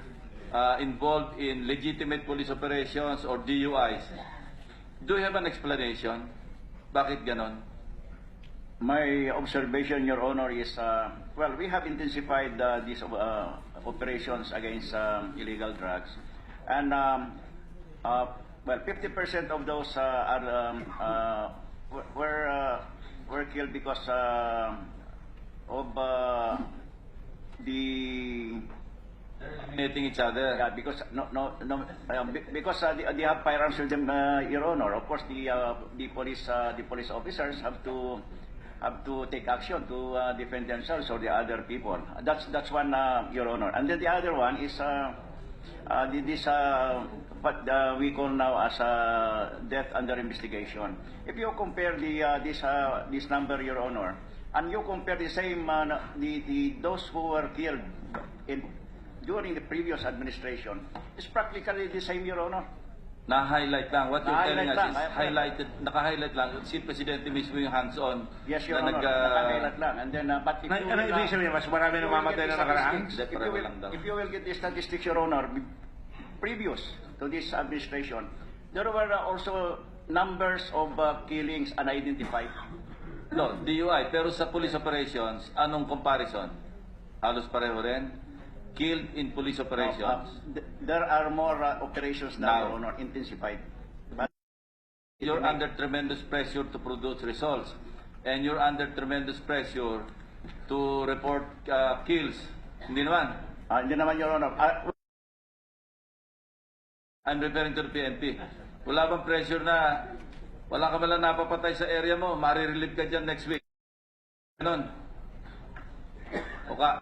involved in legitimate police operations or DUIs? Do you have an explanation? Bakit ganon? My observation, Your Honor, is, well, we have intensified these operations against illegal drugs. And, well, 50% of those were killed because of the... Eliminating each other. Yeah, because because they have firearms with them, Your Honor. Of course, the police officers have to take action to defend themselves or the other people. That's one, Your Honor. And then the other one is what we call now as death under investigation. If you compare this number, Your Honor, and you compare the same those who were killed during the previous administration, it's practically the same, Your Honor. Na-highlight lang. What you're telling us Na-highlight is naka-highlight lang. Si Presidente mismo yung hands-on. Yes, Your na Honor. Naka-highlight lang. And then, but if you Ano ibig sabihin? Mas marami namamatay na nakaraan? If you will get the statistics, Your Honor, previous to this administration, there were also numbers of killings unidentified. No, DUI. Pero sa police operations, anong comparison? Halos pareho rin? Killed in police operations. There are more operations now, Now. Your Honor, intensified. But You're under tremendous pressure to produce results. And you're under tremendous pressure to report kills. Hindi naman. hindi naman, Your Honor. I'm referring to the PNP. Wala bang pressure na wala ka malang napapatay sa area mo, marirelieve ka dyan next week? Ganon. O ka?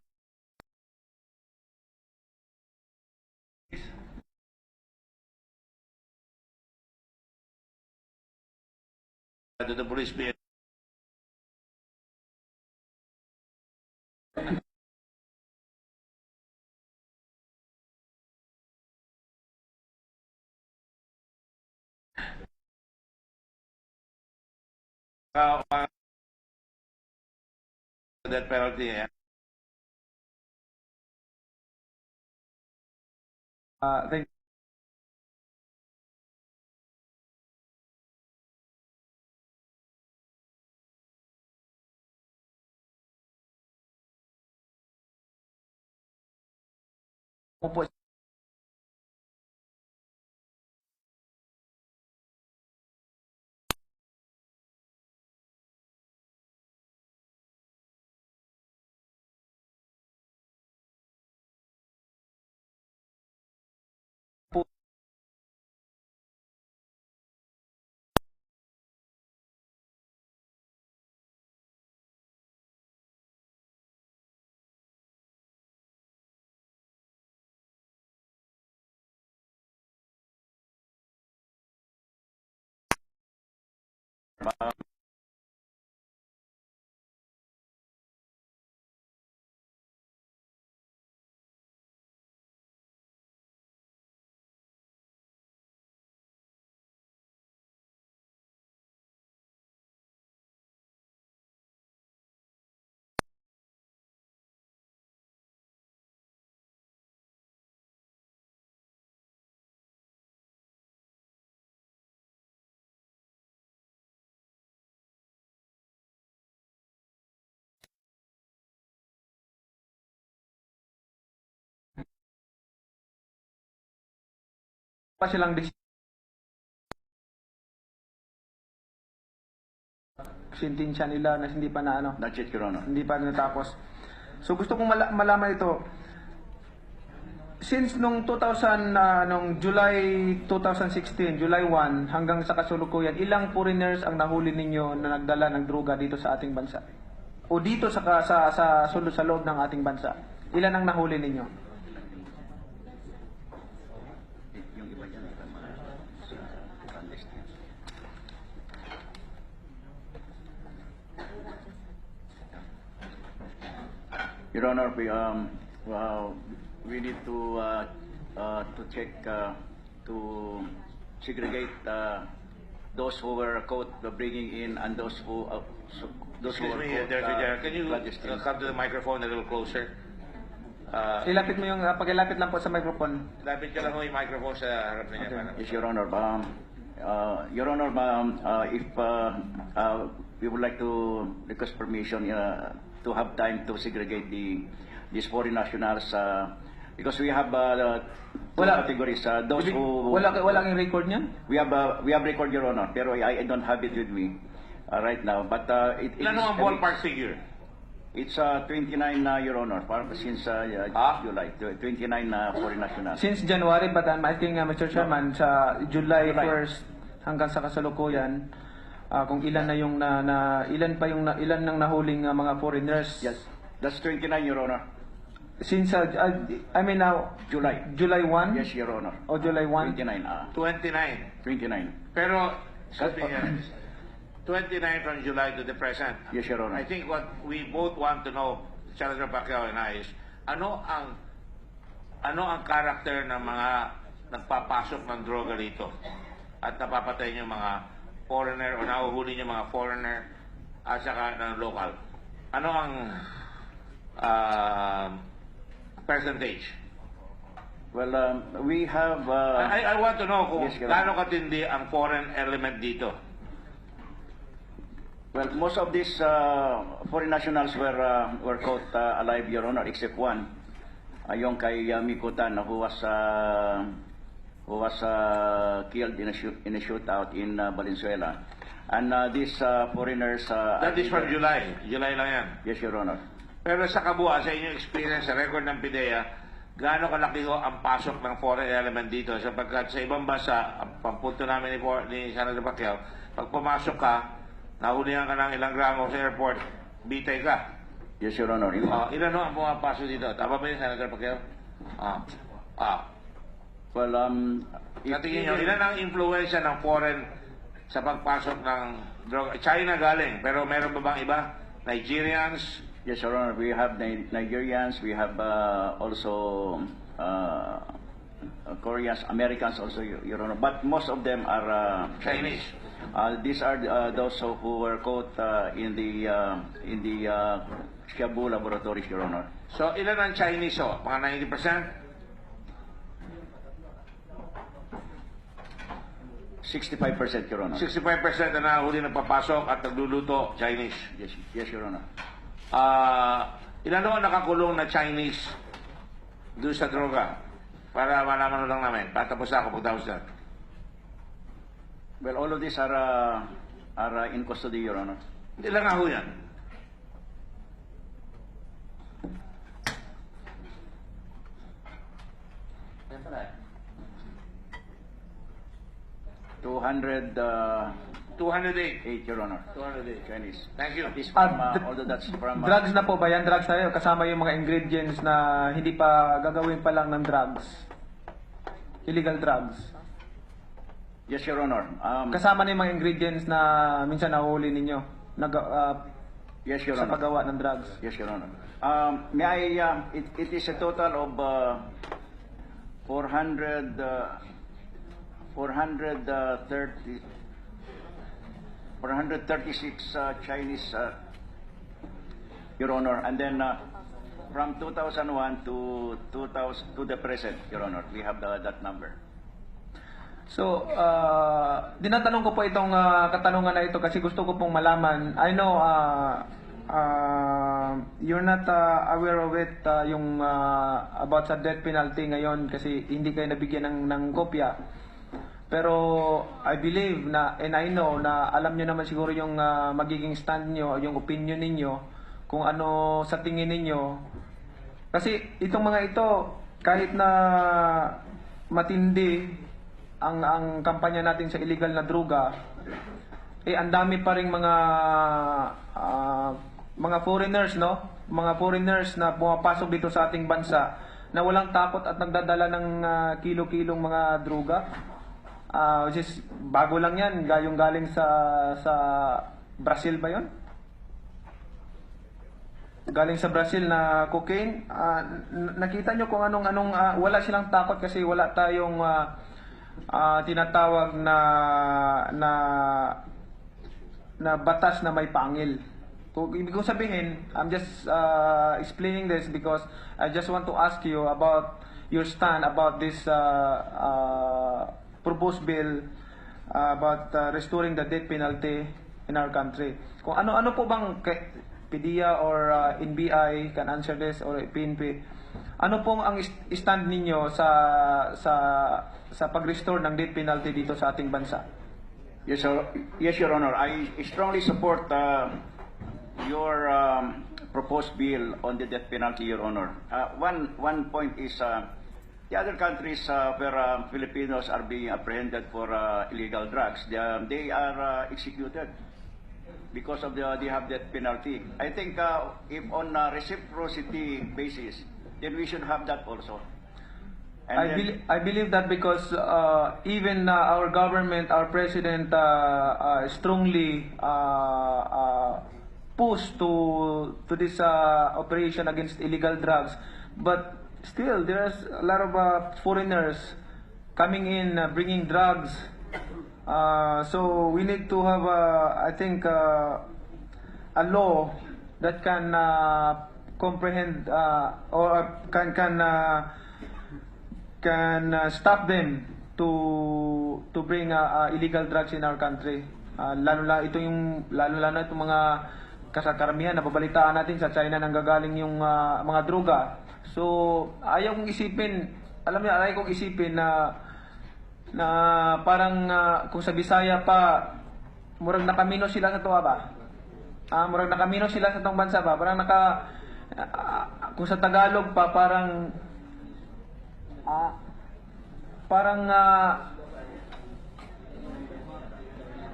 To the police PNP. That penalty, yeah. Thank Opo. Pa silang sintensya nila na hindi pa na ano, That's it, Your Honor. hindi pa natapos. So gusto kong malaman ito. Since nung nung July 2016, July 1 hanggang sa kasalukuyan, ilang foreigners ang nahuli ninyo na nagdala ng droga dito sa ating bansa? O dito sa loob ng ating bansa? Ilan ang nahuli ninyo? Yung iba dyan, Your Honor, we need to check to segregate those who were caught bringing in and those who Excuse were me, caught Director General, can you clandestine. come to the microphone a little closer? Ilapit mo yung, pakilapit lang po sa microphone. Lapit ka lang ho yung microphone sa harap niya. Okay. Yes, Your Honor. Your Honor, if we would like to request permission to have time to segregate these foreign nationals because we have two categories. Those who Wala kang record niyan? we have record, Your Honor, pero I don't have it with me right now. But it Ilan is- ho ang ballpark figure? It's 29, Your Honor, since July. 29 foreign nationals. Since January, but I think, Mr. Chairman, sa July July. 1st hanggang sa kasalukuyan, kung ilan na yung ilan nang nahuling mga foreigners. Yes, that's 29, Your Honor. Since I mean now July. July 1 Yes, Your Honor. o July 1. 29. 29. 29. Pero, excuse me, 29 from July to the present. Yes, Your Honor. I think what we both want to know, Senator Pacquiao and I, is ano ang karakter ng mga nagpapasok ng droga dito at napapatay niyo mga foreigner o nahuhuli niyo mga foreigner at saka ng local. Ano ang percentage? Well, we have... I want to know kung Yes, Your Honor. gaano katindi ang foreign element dito. Well, most of these foreign nationals were caught alive, Your Honor, except one, yung kay Mikutan, who was killed in a shootout in Valenzuela. And these foreigners... That is from July. July lang yan. Yes, Your Honor. Pero sa kabuuan, sa inyong experience, sa record ng PIDEA, gaano kalaki ho ang pasok ng foreign element dito? Sapagkat sa ibang bansa, ang pampunto namin ni Senator Pacquiao, pag pumasok ka, nahulihan ka ng ilang gramo sa airport, bitay ka. Yes, Your Honor. Ilan ho ang pumapasok dito? Tama ba yun, Senator Pacquiao? Well, Sa tingin nyo, ilan ang influensya ng foreign sa pagpasok ng droga? China galing, pero meron ba bang iba? Nigerians? Yes, Your Honor. We have Nigerians. We have also Koreans, Americans also, Your Honor. But most of them are Chinese. These are those who were caught in the Shabu laboratories, Your Honor. So, ilan ang Chinese ho? Mga 90%? 65%, Your Honor. 65% na nahuli nagpapasok at nagluluto, Chinese. Yes, Your Honor. Ilan ho nakakulong na Chinese doon sa droga? Para malaman lang namin. Patapos ako pagtapos na. Well, all of these are in custody, Your Honor. Ilan nga ho yan? Yan pala eh. 208. Your Honor. 208. Chinese. Thank you. This from, although that's from... Drugs na po ba yan? Drugs tayo? Kasama yung mga ingredients na hindi pa gagawin pa lang ng drugs. Illegal drugs. Yes, Your Honor. Kasama na yung mga ingredients na minsan nahuli ninyo Yes, Your sa Honor. paggawa ng drugs. Yes, Your Honor. May I, it is a total of 436 Chinese, Your Honor, and then from 2001 to the present, Your Honor, we have that number. So, dinatanong ko po itong katanungan na ito kasi gusto ko pong malaman. I know you're not aware of it yung about sa death penalty ngayon kasi hindi kayo nabigyan ng kopya. Pero I believe na and I know na alam niyo naman siguro yung magiging stand niyo, yung opinion ninyo kung ano sa tingin ninyo. Kasi itong mga ito kahit na matindi ang kampanya natin sa illegal na droga, ang dami pa ring mga foreigners, no? Mga foreigners na pumapasok dito sa ating bansa na walang takot at nagdadala ng kilo-kilong mga droga. Which is bago lang yan, galing sa Brazil ba 'yon? Galing sa Brazil na cocaine. Nakita nyo kung anong wala silang takot kasi wala tayong tinatawag na batas na may pangil. Kung ibig kong sabihin, I'm just explaining this because I just want to ask you about your stand about this proposed bill about restoring the death penalty in our country. Kung ano po bang PDEA or NBI can answer this or PNP, ano pong ang stand ninyo sa pag-restore ng death penalty dito sa ating bansa? Yes, Your Honor. I strongly support your proposed bill on the death penalty, Your Honor. One point is the other countries where Filipinos are being apprehended for illegal drugs, they are executed because of they have death penalty. I think if on a reciprocity basis, then we should have that also. I believe that because even our government, our president strongly pushed to this operation against illegal drugs, but still there's a lot of foreigners coming in bringing drugs. So we need to have I think a law that can comprehend or can stop them to bring illegal drugs in our country. lalo itong mga kasakaramihan na babalitaan natin sa China nang gagaling yung mga droga. So, ayaw kong isipin na parang kung sa Bisaya pa, murag nakamino sila sa tuwa ba? Murag nakamino sila sa tong bansa ba? Parang kung sa Tagalog pa, parang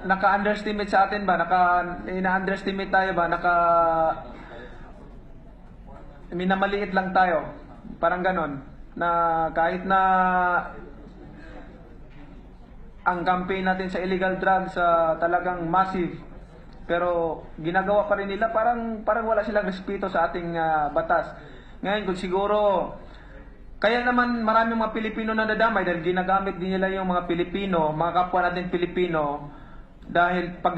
naka-underestimate sa atin ba? Ina-underestimate tayo ba? Minamaliit lang tayo. Parang ganon. Na kahit na ang campaign natin sa illegal drugs talagang massive, pero ginagawa pa rin nila, parang wala silang respeto sa ating batas. Ngayon, kung siguro, kaya naman maraming mga Pilipino na nadamay dahil ginagamit din nila yung mga Pilipino, mga kapwa natin Pilipino, dahil pag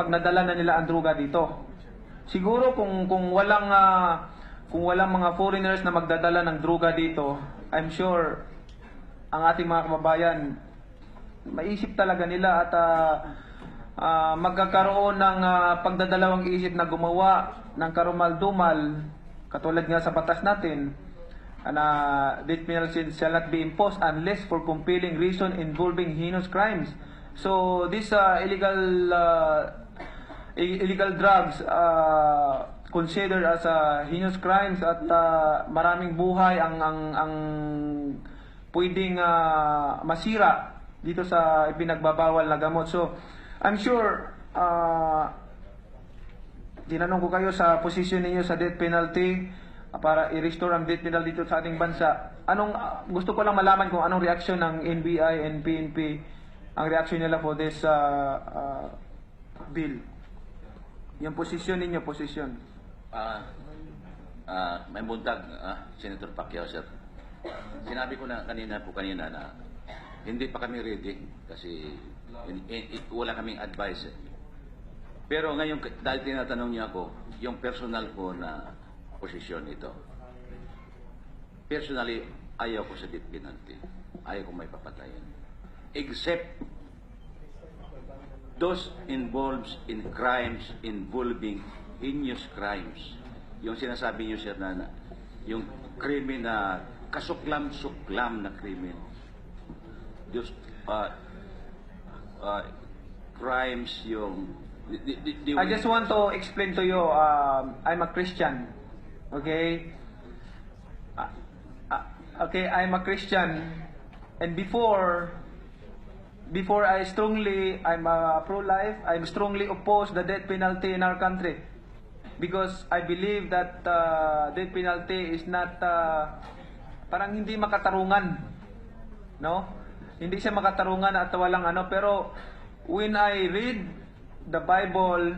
nadala na nila ang droga dito. Siguro kung walang mga foreigners na magdadala ng droga dito, I'm sure ang ating mga kababayan maisip talaga nila at magkakaroon ng pagdadalawang isip na gumawa ng karumal-dumal, katulad nga sa batas natin na death penalty shall not be imposed unless for compelling reason involving heinous crimes. So this illegal drugs considered as heinous crimes at maraming buhay ang pwedeng masira dito sa ipinagbabawal na gamot. So I'm sure tinanong ko kayo sa posisyon ninyo sa death penalty para i-restore ang death penalty dito sa ating bansa. Gusto ko lang malaman kung anong reaksyon ng NBI and PNP, ang reaksyon nila for this bill. Yung posisyon ninyo, posisyon. May buntag, Senator Pacquiao, sir. Sinabi ko na kanina na hindi pa kami ready kasi wala kaming advice. Pero ngayon, dahil tinatanong niya ako, yung personal ko na posisyon ito. Personally, ayaw ko sa death penalty. Ayaw ko may papatayin. Except those involved in crimes involving heinous crimes. Yung sinasabi niyo, sir, na yung krimen na kasuklam-suklam na krimen. Those crimes yung... I just want to explain to you, I'm a Christian. Okay? I'm a Christian. And before I'm pro-life, I'm strongly opposed the death penalty in our country. Because I believe that death penalty is not, parang hindi makatarungan. No? Hindi siya makatarungan at walang pero when I read the Bible,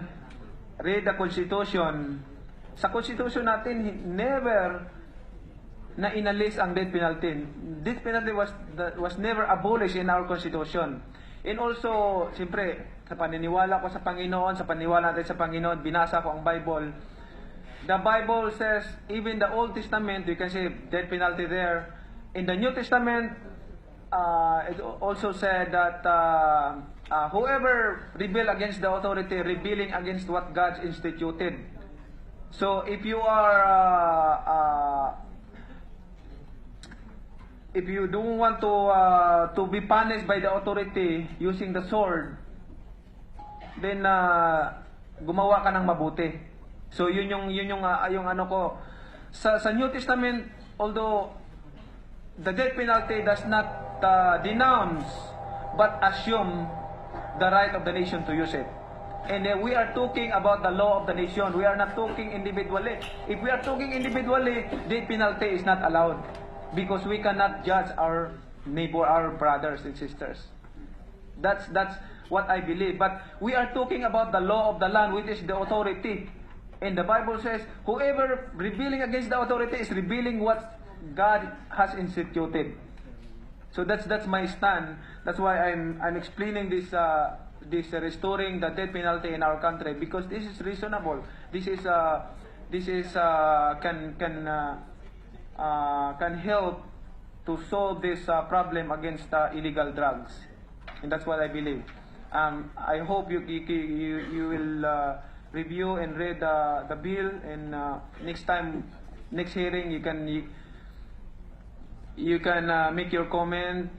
read the Constitution, sa Constitution natin, never na inalis ang death penalty. Death penalty was never abolished in our Constitution. And also, siyempre, sa paniniwala ko sa Panginoon, sa paniniwala natin sa Panginoon, binasa ko ang Bible. The Bible says, even the Old Testament, you can see death penalty there. In the New Testament, it also said that whoever rebel against the authority, rebelling against what God instituted. So if you don't want to be punished by the authority using the sword, then gumawa ka ng mabuti. So yun yung ano ko sa New Testament, although the death penalty does not denounce but assume the right of the nation to use it. And we are talking about the law of the nation. We are not talking individually. If we are talking individually, death penalty is not allowed because we cannot judge our neighbor, our brothers and sisters. That's what I believe. But we are talking about the law of the land, which is the authority. And the Bible says, whoever rebelling against the authority is rebelling what God has instituted. So that's my stand. That's why I'm explaining this restoring the death penalty in our country, because this is reasonable. This is can help to solve this problem against illegal drugs, and that's what I believe. I hope you will review and read the bill, and next hearing you can make your comment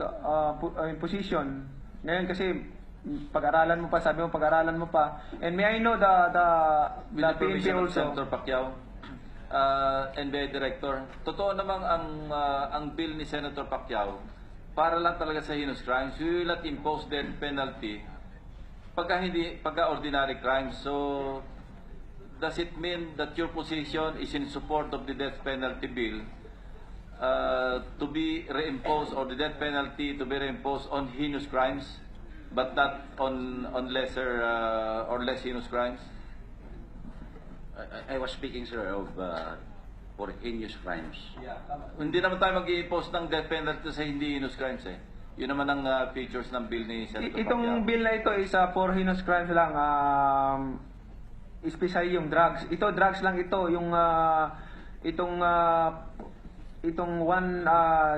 position. Ngayon kasi pag-aralan mo pa, sabi mo pag-aralan mo pa. And may I know the With the PNP permission of also. Senator Pacquiao, NBI Director, totoo namang ang bill ni Senator Pacquiao para lang talaga sa heinous crimes. We will not impose death penalty pagka ordinary crimes. So does it mean that your position is in support of the death penalty bill to be reimposed, or the death penalty to be reimposed on heinous crimes, but not on lesser or less heinous crimes? I was speaking, sir, of for heinous crimes. Hindi naman tayo mag-i-impose ng death penalty sa hindi heinous crimes eh. Yun naman ang features ng bill ni Senator Pacquiao. Itong bill na ito is for heinous crimes lang. Especially yung drugs. Ito drugs lang ito, yung itong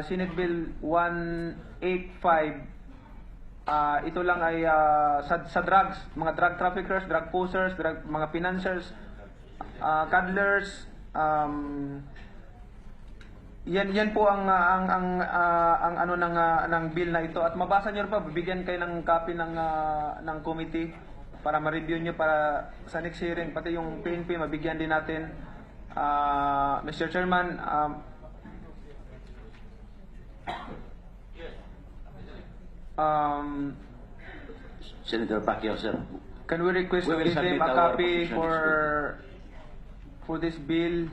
Senate Bill 185. Ito lang ay sa drugs, mga drug traffickers, drug pushers, mga financiers, cuddlers, yan po ang ano ng bill na ito, at mabasa niyo pa, bibigyan kayo ng copy ng committee para ma-review niyo para sa next hearing, pati yung PNP mabigyan din natin. Mr. Chairman, Senator Pacquiao, sir. can we request We to will give them submit a our copy position for this bill?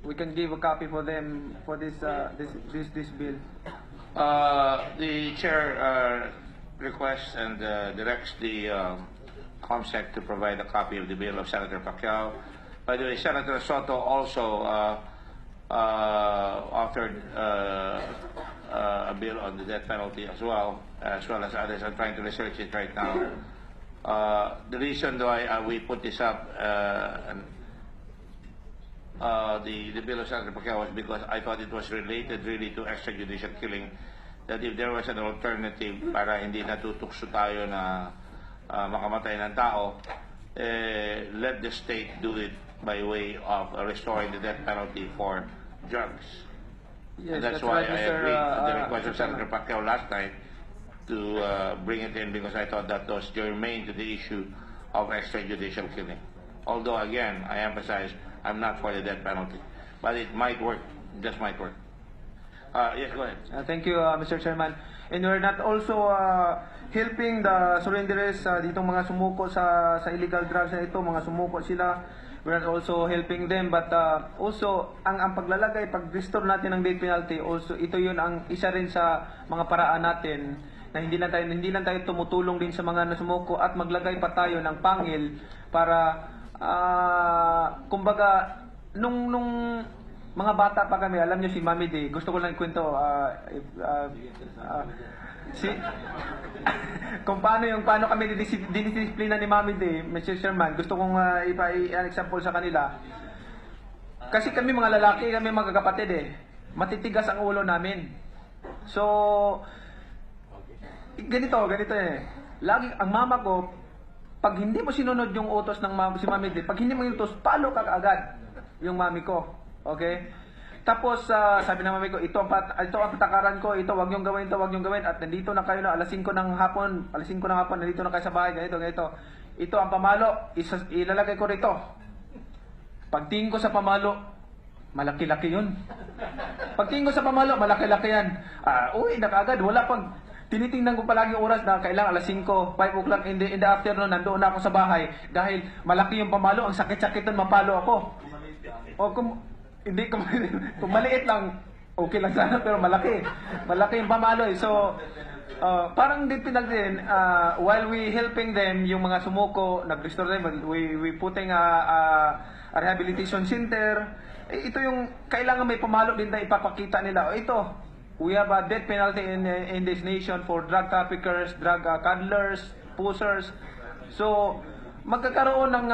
We can give a copy for them for this bill. The chair requests and directs the COMSEC to provide a copy of the bill of Senator Pacquiao. By the way, Senator Soto also authored a bill on the death penalty as well as others. I'm trying to research it right now. The reason why we put this up, the bill of Senator Pacquiao, was because I thought it was related really to extrajudicial killing. That if there was an alternative para hindi natutukso tayo na makamatay ng tao, let the state do it by way of restoring the death penalty for drugs. Yes, And that's why I agreed to the request of Senator Pacquiao last night to bring it in, because I thought that was germane to the issue of extrajudicial killing. Although, again, I emphasize, I'm not for the death penalty. But it might work. It just might work. Yes, go ahead. Thank you, Mr. Chairman. And we're not also helping the surrenderes, ditong mga sumuko sa illegal drugs na ito, mga sumuko sila. We're not also helping them, but also ang paglalagay, pag-restore natin ng death penalty, also ito yun ang isa rin sa mga paraan natin na hindi lang tayo tumutulong din sa mga nasumuko, at maglagay pa tayo ng pangil para kumbaga nung mga bata pa kami, alam niyo si Mami D, gusto ko lang ikwento kung paano kami dinidisiplina ni Mami D, Mr. Chairman. Gusto kong i-example sa kanila. Kasi kami mga lalaki, kami mga kapatid matitigas ang ulo namin. So ganito lagi ang mama ko, pag hindi mo sinunod yung utos ng si Mami D, pag hindi mo utos, palo ka agad yung mami ko. Okay? Tapos sabi ng mami ko, ito ang patakaran ko, ito wag niyo gawin, at nandito na kayo na alas 5 ng hapon, nandito na kayo sa bahay, ganito. Ito ang pamalo, ilalagay ko rito. Pagtingin ko sa pamalo, malaki-laki yun. Pagtingin ko sa pamalo, malaki-laki yan. Uy, nakagad, wala pang, tinitingnan ko palagi yung oras na kailangan alas 5, 5 o'clock in the afternoon, nandoon na ako sa bahay. Dahil malaki yung pamalo, ang sakit-sakit nun, mapalo ako. O kung maliit lang, okay lang sana, pero malaki yung pamalo. So parang din pinagdin, while we helping them, yung mga sumuko, nag-restore them, we putting a rehabilitation center. Ito yung kailangan may pamalo din na ipapakita nila. Ito, we have a death penalty in this nation for drug traffickers, drug cuddlers, pushers. So magkakaroon ng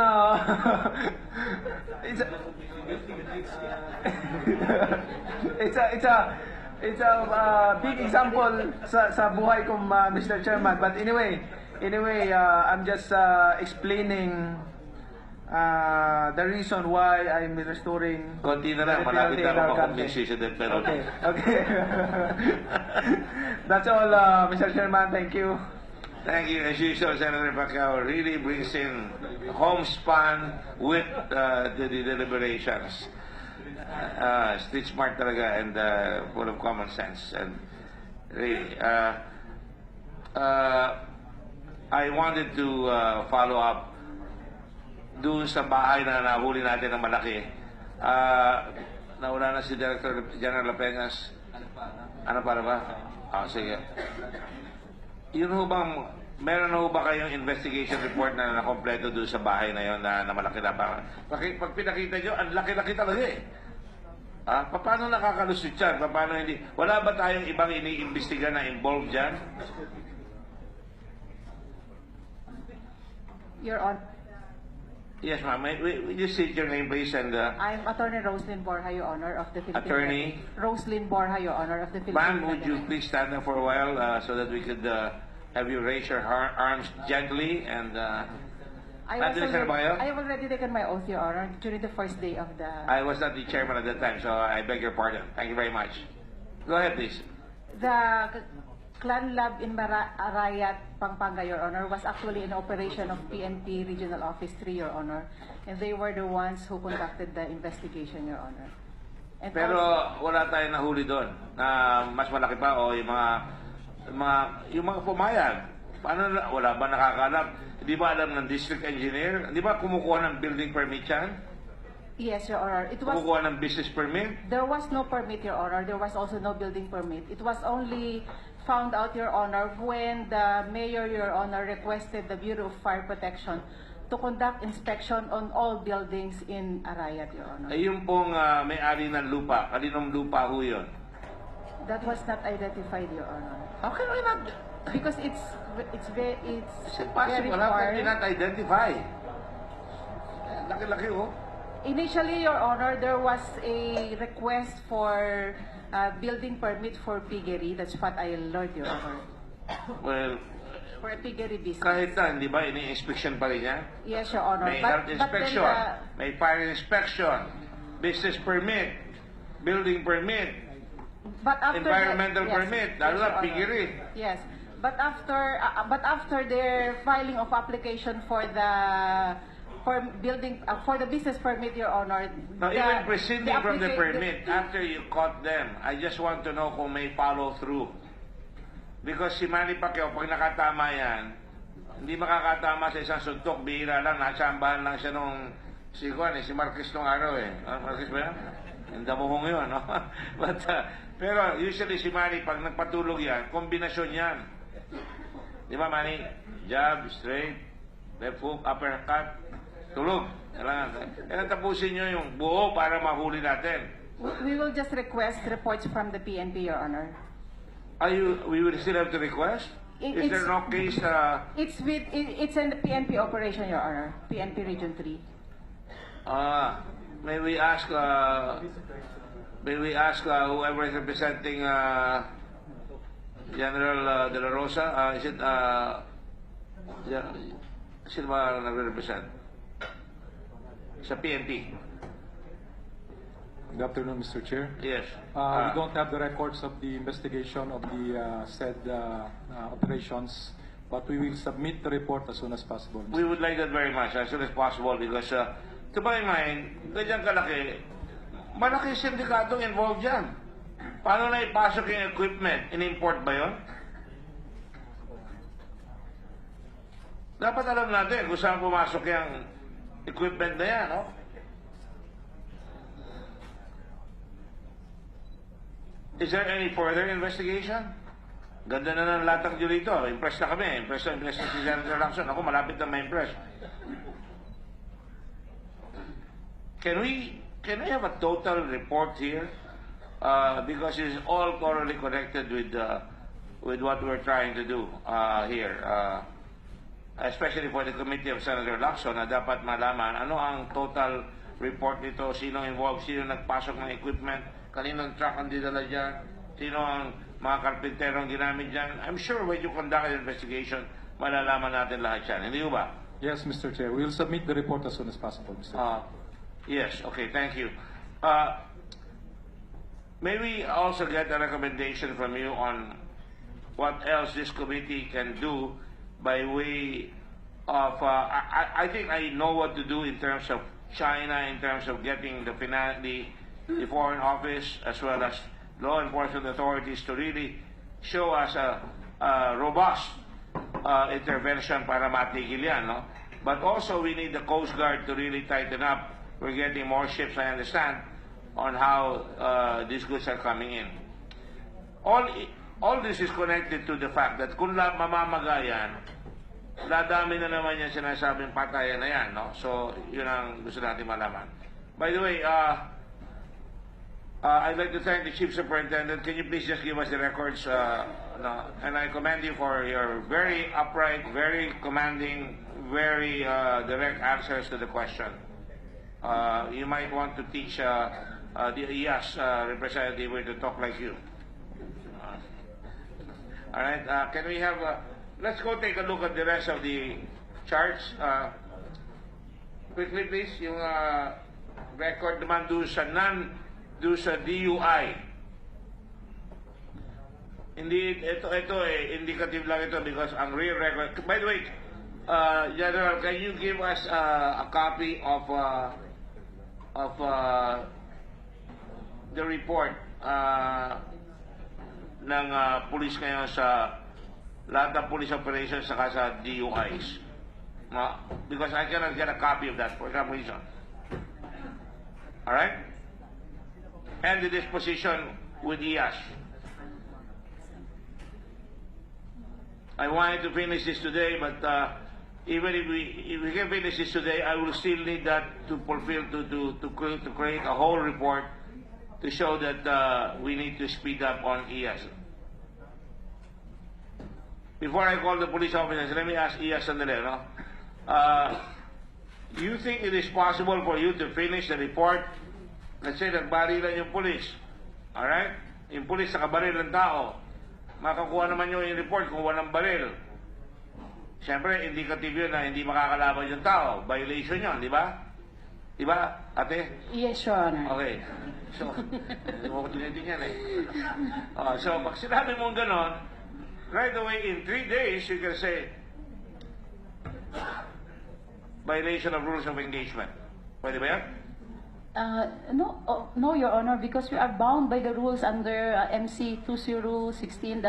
it's a big example sa buhay ko, Mr. Chairman. But anyway, I'm just explaining the reason why I'm restoring. Konti na lang, the malapit penalty na in ako our country. makumbinsi sa death penalty. Okay. That's all, Mr. Chairman. Thank you. Thank you. As usual, Senator Pacquiao really brings in homespun with the deliberations. Street smart talaga and full of common sense. And really, I wanted to follow up doon sa bahay na nahuli natin ng malaki. Nauna na si Director General Lapeñas. Ano para ba? Sige. Yun ho bang, meron ho ba kayong investigation report na nakompleto doon sa bahay na yon na malaki na ba? Pag pinakita nyo, ang laki-laki talaga eh. Paano nakakalusot yan? Paano hindi? Wala ba tayong ibang iniimbestiga na involved dyan? Your Honor. Yes, ma'am. Will you state your name, please? And I'm Attorney Roslyn Borja, Your Honor, of the Philippine... Attorney? Roslyn Borja, Your Honor, of the Philippine... Ma'am, would you please stand up for a while so that we could have you raise your arms gently and... I have already taken my oath, Your Honor, during the first day of the... I was not the chairman at that time, so I beg your pardon. Thank you very much. Go ahead, please. The Clan Lab in Arayat, Pampanga, Your Honor, was actually an operation of PNP Regional Office 3, Your Honor. And they were the ones who conducted the investigation, Your Honor. And pero also, wala tayong nahuli doon na mas malaki pa o yung mga pumayag. Paano, wala ba nakakalam? Hindi ba alam ng district engineer? Hindi ba kumukuha ng building permit yan? yes, Your Honor. It was... Kumukuha ng business permit? There was no permit, Your Honor. There was also no building permit. It was only found out, Your Honor, when the mayor, Your Honor, requested the Bureau of Fire Protection to conduct inspection on all buildings in Arayat, Your Honor. Ay, yung pong may-ari ng lupa, kaninong lupa ho yun? That was not identified, Your Honor. How can we not? Because it's very Possible, how far. can we not identify? Laki-laki ho. Initially, Your Honor, there was a request for building permit for piggery. That's what I learned, Your Honor. Well, For a piggery business. kahit na, hindi ba, ini-inspection pa rin yan? Yes, Your Honor. May health inspection, may fire inspection, business permit, building permit, but after environmental permit, lalo Your na Honor. piggery. Yes, but after their filing of application for the for the business permit, Your Honor. Now, even proceeding from the permit, after you caught them, I just want to know kung may follow through. Because si Manny Pacquiao, pag nakatama yan, hindi makakatama sa isang suntok, bihira lang, nasambahan lang siya nung si Marquez nung araw eh. Marquez ba yan? Ang damuhong yun, no? But, pero usually si Manny, pag nagpatulog yan, kombinasyon yan. Di ba, Manny? Jab, straight, left hook, uppercut, tulog. Kailan tapusin nyo yung buo para mahuli natin? We will just request reports from the PNP, Your Honor. We will still have to request? Is there no case? It's in the PNP operation, Your Honor. PNP Region 3. May we ask whoever is representing General De La Rosa? Is it sino ba nagre-represent? Sa PNP. Good afternoon, Mr. Chair. Yes. We don't have the records of the investigation of the said operations, but we will submit the report as soon as possible. We would like that very much, as soon as possible, because to my mind, ganyan kalaki, malaki sindikatong involved dyan. Paano na ipasok yung equipment? In-import ba yun? Dapat alam natin kung saan pumasok yung equipment na yan, no? Is there any further investigation? Ganda na ng latang dito rito. Impressed na kami. Impressed na si Senator Lacson. Ako malapit na ma-impress. Can we have a total report here? Because it's all correlated connected with what we're trying to do here. Especially for the committee of Senator Lacson na dapat malaman ano ang total report nito, sino involved, sino nagpasok ng equipment, kaninong truck ang dinala dyan, sino ang mga karpinterong ginamit dyan. I'm sure when you conduct an investigation, malalaman natin lahat yan. Hindi ba? Yes, Mr. Chair. We will submit the report as soon as possible, Mr. Chair. Yes, okay, thank you. May we also get a recommendation from you on what else this committee can do by way of, I think I know what to do in terms of China, in terms of getting the Foreign Office as well as law enforcement authorities to really show us a robust intervention para matigil yan, no? But also we need the Coast Guard to really tighten up. We're getting more ships, I understand, on how these goods are coming in. All this is connected to the fact that kung mamamagayan, dadami na naman yung sinasabing patayan na yan, no? So, yun ang gusto natin malaman. By the way, I'd like to thank the Chief Superintendent. Can you please just give us the records? And I commend you for your very upright, very commanding, very direct answers to the question. You might want to teach the IAS representative to talk like you. All right, can we have... let's go take a look at the rest of the charts. Quickly, please, yung record naman doon sa DUI. Hindi, ito indicative lang ito because ang real record... By the way, General, can you give us a copy of the report ng police ngayon sa lahat ng police operations saka sa DUIs? Because I cannot get a copy of that for some reason. Alright? And the disposition with IAS. I wanted to finish this today, but even if we can finish this today, I will still need that to fulfill, to create a whole report to show that we need to speed up on IAS. Before I call the police officers, let me ask IAS sandali, no? You think it is possible for you to finish the report? Let's say nagbarilan yung police. Alright? Yung police nakabaril ng tao. Makakuha naman yung report kung walang baril. Siyempre, indicative yun na hindi makakalaban yung tao. Violation yun, di ba? Di ba, ate? Yes, Your Honor. Okay. So, hindi mo ko din yan eh. So, pag sinabi mong ganon, right away, in 3 days, you can say, violation of rules of engagement. Pwede ba yan? No, Your Honor, because we are bound by the rules under MC 2016-002,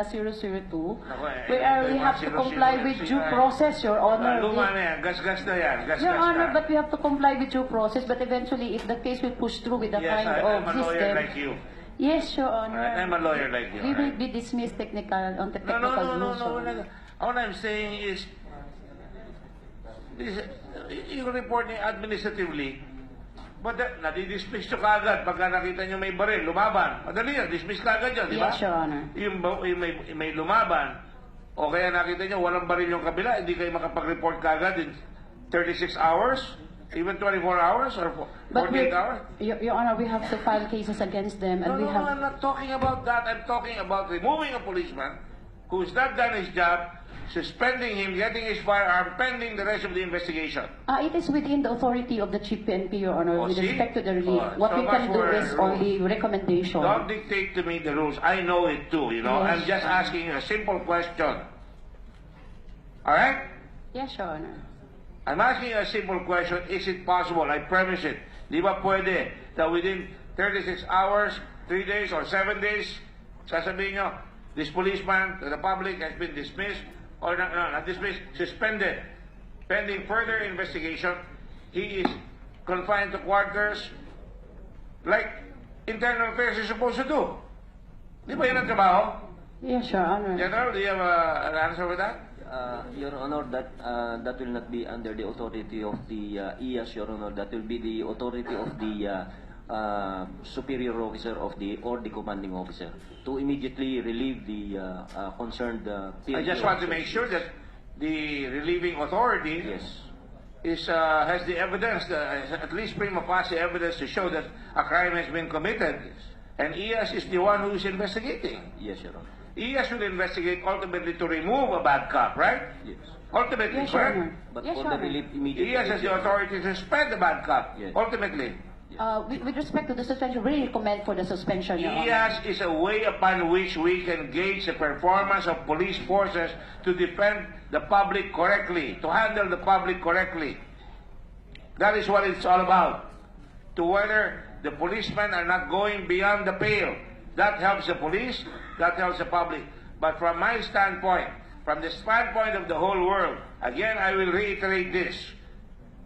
where we have to comply with due process, Your Honor. Luma na yan, gas-gas na yan, gas-gas Your Honor, na. but we have to comply with due process, but eventually, if the case will push through with the kind of I'm a lawyer system... like you. Yes, Your Honor. Right, I'm a lawyer like you. We may be dismissed on technical rules. No. All I'm saying is, you report administratively, but nadi-dismiss nyo kaagad pagka nakita nyo may baril, lumaban. Madali yan, dismiss kaagad yan, di ba? Yes, Your Honor. Yung may lumaban, o kaya nakita nyo walang baril yung kabila, hindi kayo makapag-report kaagad in 36 hours? Even 24 hours or 48 hours? Your Honor, we have to file cases against them, and No, I'm not talking about that. I'm talking about removing a policeman who's not done his job, suspending him, getting his firearm, pending the rest of the investigation. It is within the authority of the Chief PNP, Your Honor, with see? respect to the relief. What so we can do is rules. only recommendation. Don't dictate to me the rules. I know it too, you know. Yes. I'm just asking a simple question. All right? Yes, Your Honor. I'm asking a simple question. Is it possible? I premise it. Di ba pwede that within 36 hours, 3 days, or 7 days, sasabihin nyo, this policeman to the public has been dismissed, or not dismissed, suspended. Pending further investigation, he is confined to quarters like internal affairs is supposed to do. Di ba yun ang trabaho? Yes, Your Honor. General, do you have an answer for that? Your Honor, that will not be under the authority of the IAS, Your Honor. That will be the authority of the superior officer of the commanding officer to immediately relieve the concerned PNP. I just want to make sure that the relieving authority has the evidence, at least prima facie evidence to show that a crime has been committed. And EAS is the one who is investigating. Yes, Your Honor. EAS will investigate ultimately to remove a bad cop, right? Yes. Ultimately, Yes, Your correct? Honor. But Yes, for Your the Honor. relief immediate EAS has the authority to suspend the bad cop, Yes. ultimately. With respect to the suspension, we recommend for the suspension, Your Honor. EAS is a way upon which we can gauge the performance of police forces to defend the public correctly, to handle the public correctly. That is what it's all about. To whether the policemen are not going beyond the pale. That helps the police, that helps the public. But from my standpoint, from the standpoint of the whole world, again, I will reiterate this.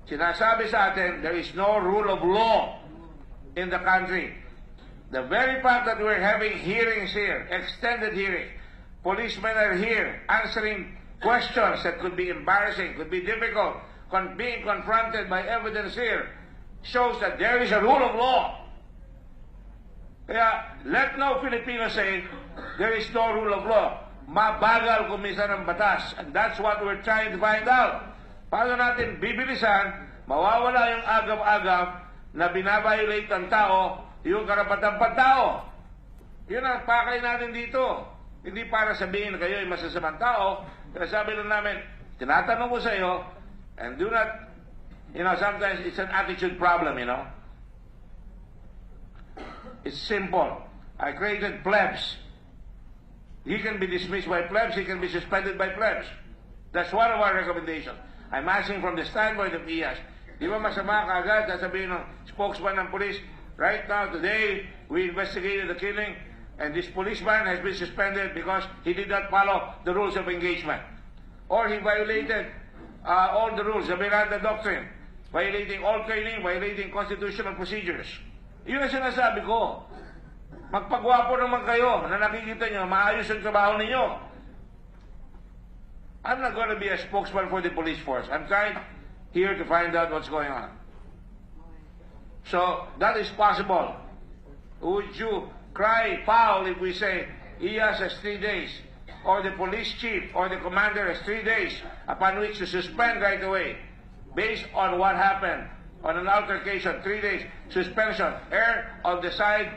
Sinasabi sa atin, there is no rule of law in the country. The very fact that we're having hearings here, extended hearings, policemen are here answering questions that could be embarrassing, could be difficult, being confronted by evidence here, shows that there is a rule of law. Kaya, let no Filipino say, there is no rule of law. Mabagal kumisan ang batas. And that's what we're trying to find out. Paano natin bibilisan, mawawala yung agam-agam na binabiolate ang tao, yung karapatang pantao. Yun ang pakay natin dito. Hindi para sabihin na kayo ay masasamang tao. Kaya sabi lang namin, tinatanong ko sa iyo, and do not, sometimes it's an attitude problem, It's simple. I created plebs. He can be dismissed by plebs, he can be suspended by plebs. That's one of our recommendations. I'm asking from the standpoint of EAS. Di ba masama kaagad sasabihin ng spokesman ng police, right now, today, we investigated the killing, and this policeman has been suspended because he did not follow the rules of engagement. Or he violated all the rules, the Miranda Doctrine, violating all training, violating constitutional procedures. Yun ang sinasabi ko. Magpagwapo naman kayo na nakikita nyo, maayos ang trabaho ninyo. I'm not going to be a spokesman for the police force. I'm trying here to find out what's going on. So, that is possible. Would you cry foul if we say, EAS has 3 days, or the police chief or the commander has 3 days upon which to suspend right away, based on what happened on an altercation, 3 days suspension, err on the side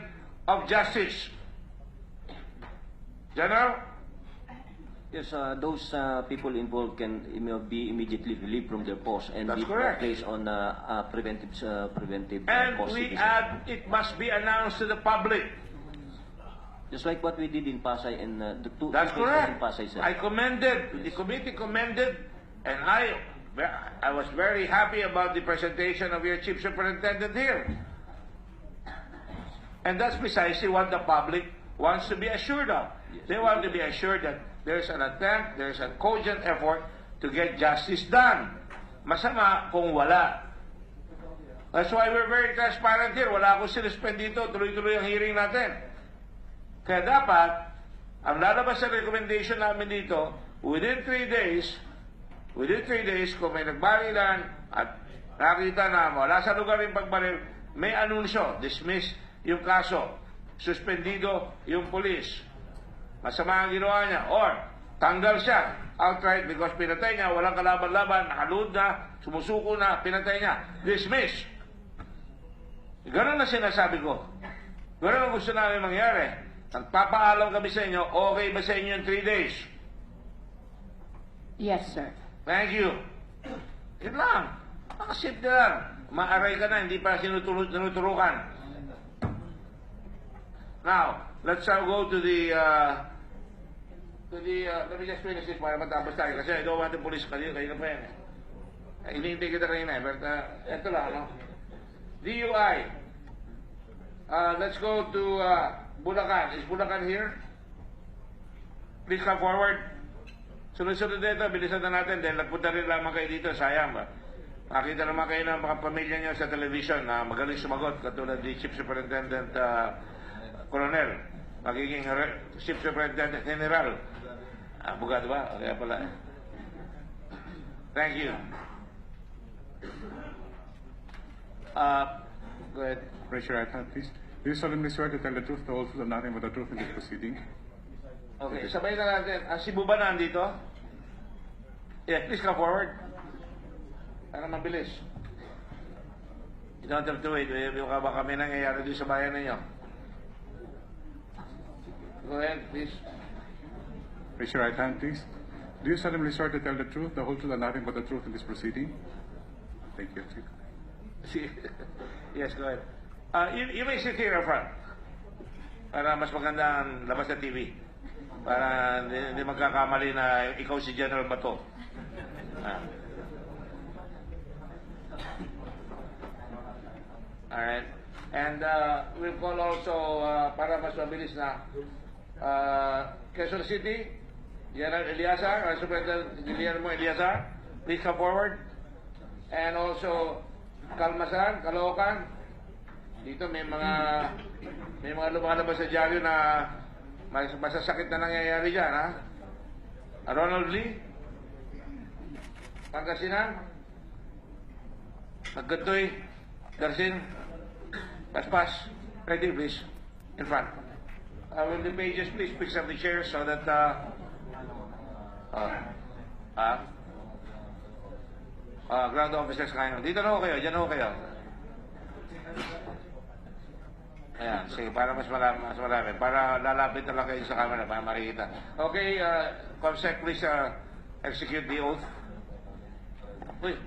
of justice. General? Yes, those people involved can be immediately relieved from their post and That's be correct. placed on preventive And post. we add, it must be announced to the public. Just like what we did in Pasay and the two That's cases correct. in Pasay, sir. I commended, the committee commended, and I was very happy about the presentation of your chief superintendent here. And that's precisely what the public wants to be assured of. They want to be assured that there's an attempt, there's a cogent effort to get justice done. Masama kung wala. That's why we're very transparent here. Wala akong sinuspend dito, tuloy-tuloy ang hearing natin. Kaya dapat, ang lalabas sa recommendation namin dito, within 3 days, kung may nagbarilan at nakita na wala sa lugar yung pagbaril, may anunsyo, dismiss yung kaso, suspendido yung police, masama ang ginawa niya, or tanggal siya outright because pinatay niya, walang kalaban-laban, nakaluhod na, sumusuko na, pinatay niya, dismiss. Ganun na sinasabi ko. Ganun ang gusto namin mangyari. Nagpapaalam kami sa inyo, okay ba sa inyo yung 3 days? Yes, sir. Thank you. Yun lang. Nakasimple lang. Maaray ka na, hindi pa sinuturukan. Now, let's go to the, let me just finish this para matapos tayo. Kasi I don't want the police kanina pa yan. Hinihintay kita kanina but eto lang, no? DUI. Let's go to Bulacan. Is Bulacan here? Please come forward. Sunod-sunod dito, bilisan na natin dahil nagpunta rin lamang kayo dito, sayang ba? Makita naman kayo ng mga pamilya niyo sa television na magaling sumagot katulad ni Chief Superintendent Colonel, magiging Chief Superintendent General. Abogado ba? Kaya pala. Thank you. Go ahead. Raise your right hand, please. Do you solemnly swear to tell the truth, the whole truth, and nothing but the truth in this proceeding? Okay, sabay na natin. Si Buba na andito? Yeah, please come forward. Para mabilis. You don't have to wait. Baka may nangyayari doon sa bayan ninyo. Go ahead, please. Raise your right hand, please. Do you solemnly swear to tell the truth, the whole truth, and nothing but the truth in this proceeding? Thank you. Yes, go ahead. You may sit here in front. Para mas maganda ang labas sa TV. Para hindi magkakamali na ikaw si General Bato. Alright. And we'll call also, para mas mabilis na, Quezon City, General Eliazar, Superintendent Guillermo Eliazar, please come forward. And also, Kalmasan, Caloocan, dito may mga lumalabas sa dyaryo na masasakit na nangyayari dyan, ha? Ronald Lee, Pangasinan, Maggantoy, Garcin, Paspas, ready please, in front. Will the pages please fix up the chairs so that ground officers kayo. Dito na ho kayo, dyan ho kayo. Ayan, sige, para mas marami. Para lalapit na lang kayo sa camera para makikita. Okay, Comsec, please execute the oath. Uy,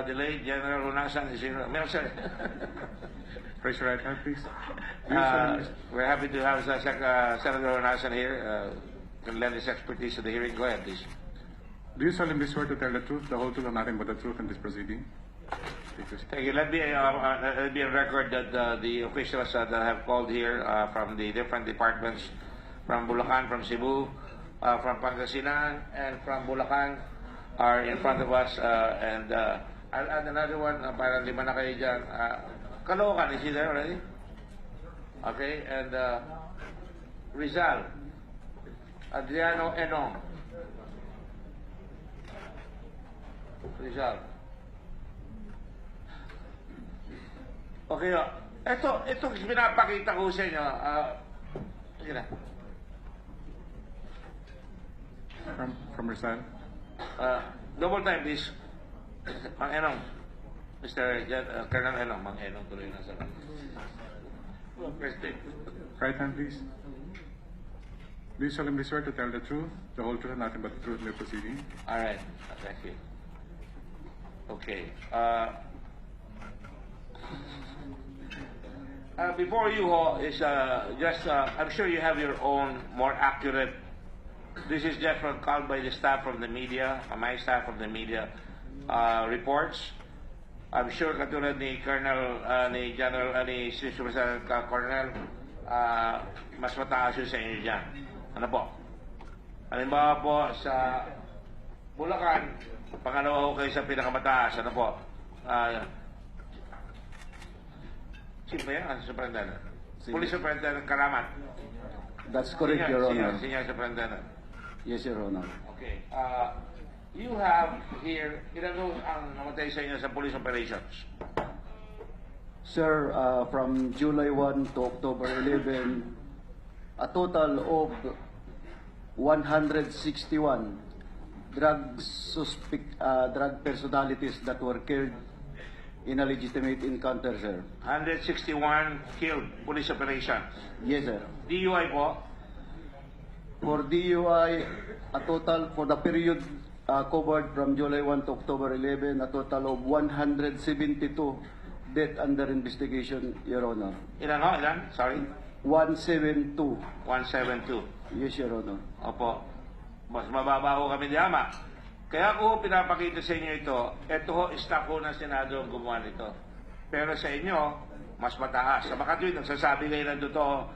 delayed General Runasan is here. Sir. Raise your right hand, please. We're happy to have Senator Runasan here. Can lend his expertise to the hearing. Go ahead, please. Do you solemnly swear to tell the truth, the whole truth, and nothing but the truth in this proceeding? Thank you. Let me be on record that the officials that have called here from the different departments, from Bulacan, from Cebu, from Pangasinan, and from Bulacan, are in front of us. And I'll add another one, para lima na kayo dyan. Caloocan, is he there already? Okay, and Rizal, Adriano Enong. Rizal. Okay, ito pinapakita ko sa inyo. Sige na. From Rizal. Double time, please. Mang Enong. Mr. Colonel Enong. Mang Enong tuloy na sa President. Right hand, please. Do you solemnly swear to tell the truth, the whole truth, and nothing but the truth in the proceeding? All right. Thank you. Okay. Before you is just, I'm sure you have your own more accurate. This is just what called by the staff from the media, my staff from the media reports. I'm sure katulad ni Colonel, ni General, ni Superintendent Colonel, mas mataas yun sa inyo dyan. Ano po? Halimbawa po sa Bulacan, pangalawa ko kayo sa pinakamataas. Ano po? Sino ba yan? Superintendent? Police Superintendent Karamat. That's correct, Your Honor. Senior Superintendent. Yes, Your Honor. Okay. You have here, ilan ang namatay sa inyo sa police operations? Sir, from July 1 to October 11, a total of 161 drug personalities that were killed in a legitimate encounter, sir. 161 killed police operations. Yes, sir. DUI po? For DUI, a total for the period covered from July 1 to October 11, a total of 172 death under investigation, Your Honor. Ilan ho? Ilan? Sorry? 172. 172. Yes, Your Honor. Opo. Mas mababa ho kami diyama. Kaya ko pinapakita sa inyo ito ho, staff ho ng Senado ang gumawa nito. Pero sa inyo, mas mataas. Sa Makatwid, nagsasabi kayo ng totoo,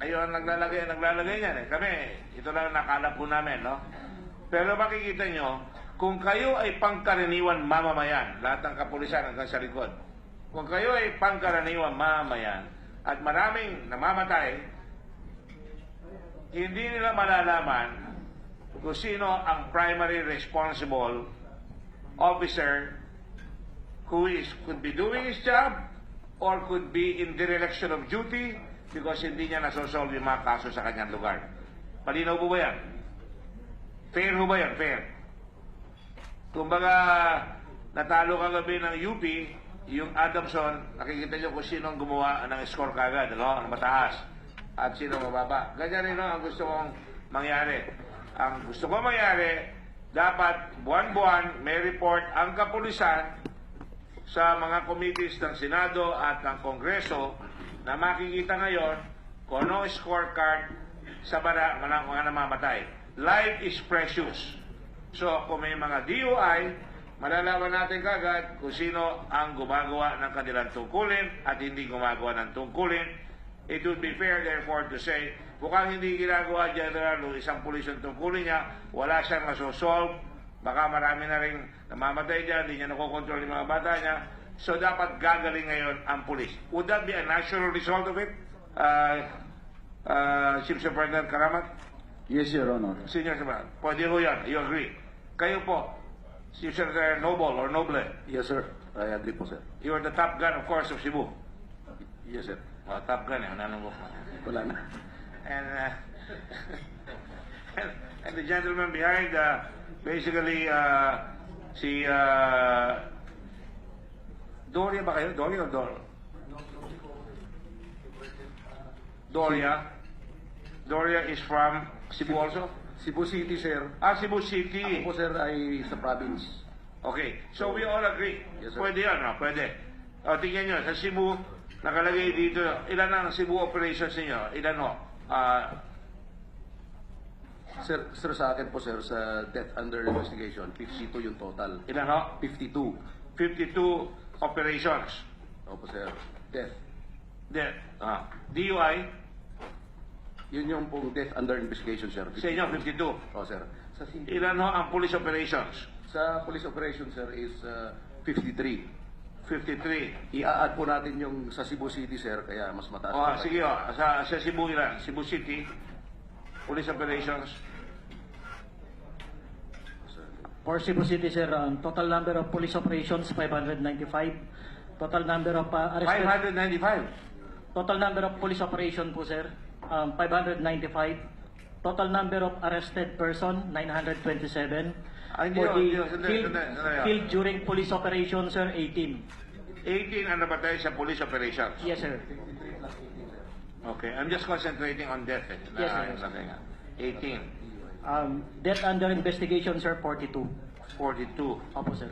kayo ang naglalagay niyan eh. Kami, ito lang nakala po namin, no? Pero makikita nyo, kung kayo ay pangkaraniwan mamamayan, lahat ng kapulisan hanggang sa likod, kung kayo ay pangkaraniwan mamamayan, at maraming namamatay, hindi nila malalaman kung sino ang primary responsible officer who could be doing his job or could be in dereliction of duty because hindi niya nasosolve yung mga kaso sa kanyang lugar. Malinaw po ba yan? Fair ho ba yan? Fair. Kumbaga, natalo kagabi ng UP, yung Adamson, nakikita niyo kung sino ang gumawa ng score kagad, ano? Ang mataas. at sino mababa. Ganyan rin ang gusto kong mangyari. Ang gusto kong mangyari, dapat buwan-buwan may report ang kapulisan sa mga committees ng Senado at ng Kongreso na makikita ngayon kung ano scorecard sa mga namamatay. Life is precious. So, kung may mga DUI, malalaman natin kagad kung sino ang gumagawa ng kanilang tungkulin at hindi gumagawa ng tungkulin. It would be fair, therefore, to say, mukhang hindi ginagawa, General, o isang pulis ang tungkulin niya, wala siyang masosolve, baka marami na rin namamatay dyan, hindi niya nakokontrol yung mga bata niya. So, dapat gagaling ngayon ang pulis. Would that be a natural result of it, Chief Superintendent Karamat? Yes, Your Honor. Senior Superintendent, pwede ho yan, you agree? Kayo po, Chief Secretary Noble or Noble, Yes, sir. I agree po, sir. you are the top gun, of course, of Cebu. Yes, sir. Top gun, nanong Wala na. and, and the gentleman behind, basically, si Doria ba kayo? Doria o Dor? Doria. Doria is from Cebu also? Cebu City, sir. Cebu City. Ako po, sir, ay sa province. Okay, so we all agree. Yes, sir. Pwede yan, no? Pwede. O, tingnan nyo, sa Cebu, nakalagay dito, ilan ang Cebu operations ninyo? Ilan ho? Sir, sa akin po, sir, sa death under investigation, 52 yung total. Ilan ho? 52. 52 operations. Opo, sir. Death. Then, DUI, Yun yung pong death under investigation, sir. sa inyo, 52. Oh, sir. Sa, Ilan ho ang police operations? sa police operation, sir, is 53. 53. I-add po natin yung sa Cebu City, sir, kaya mas mataas. po. Sige ho, sa Cebu ilan? Cebu City, police operations, For Cebu City, sir, total number of police operations, 595. Total number of arrested... 595. Total number of police operation po, sir, 595. Total number of arrested person, 927. Hindi For ho, the killed during police operation, sir, 18. 18 ang nabatay sa police operations. Yes, sir. Okay, I'm just concentrating on death. Yes, sir. 18. Death under investigation, sir, 42. 42. Opo, sir.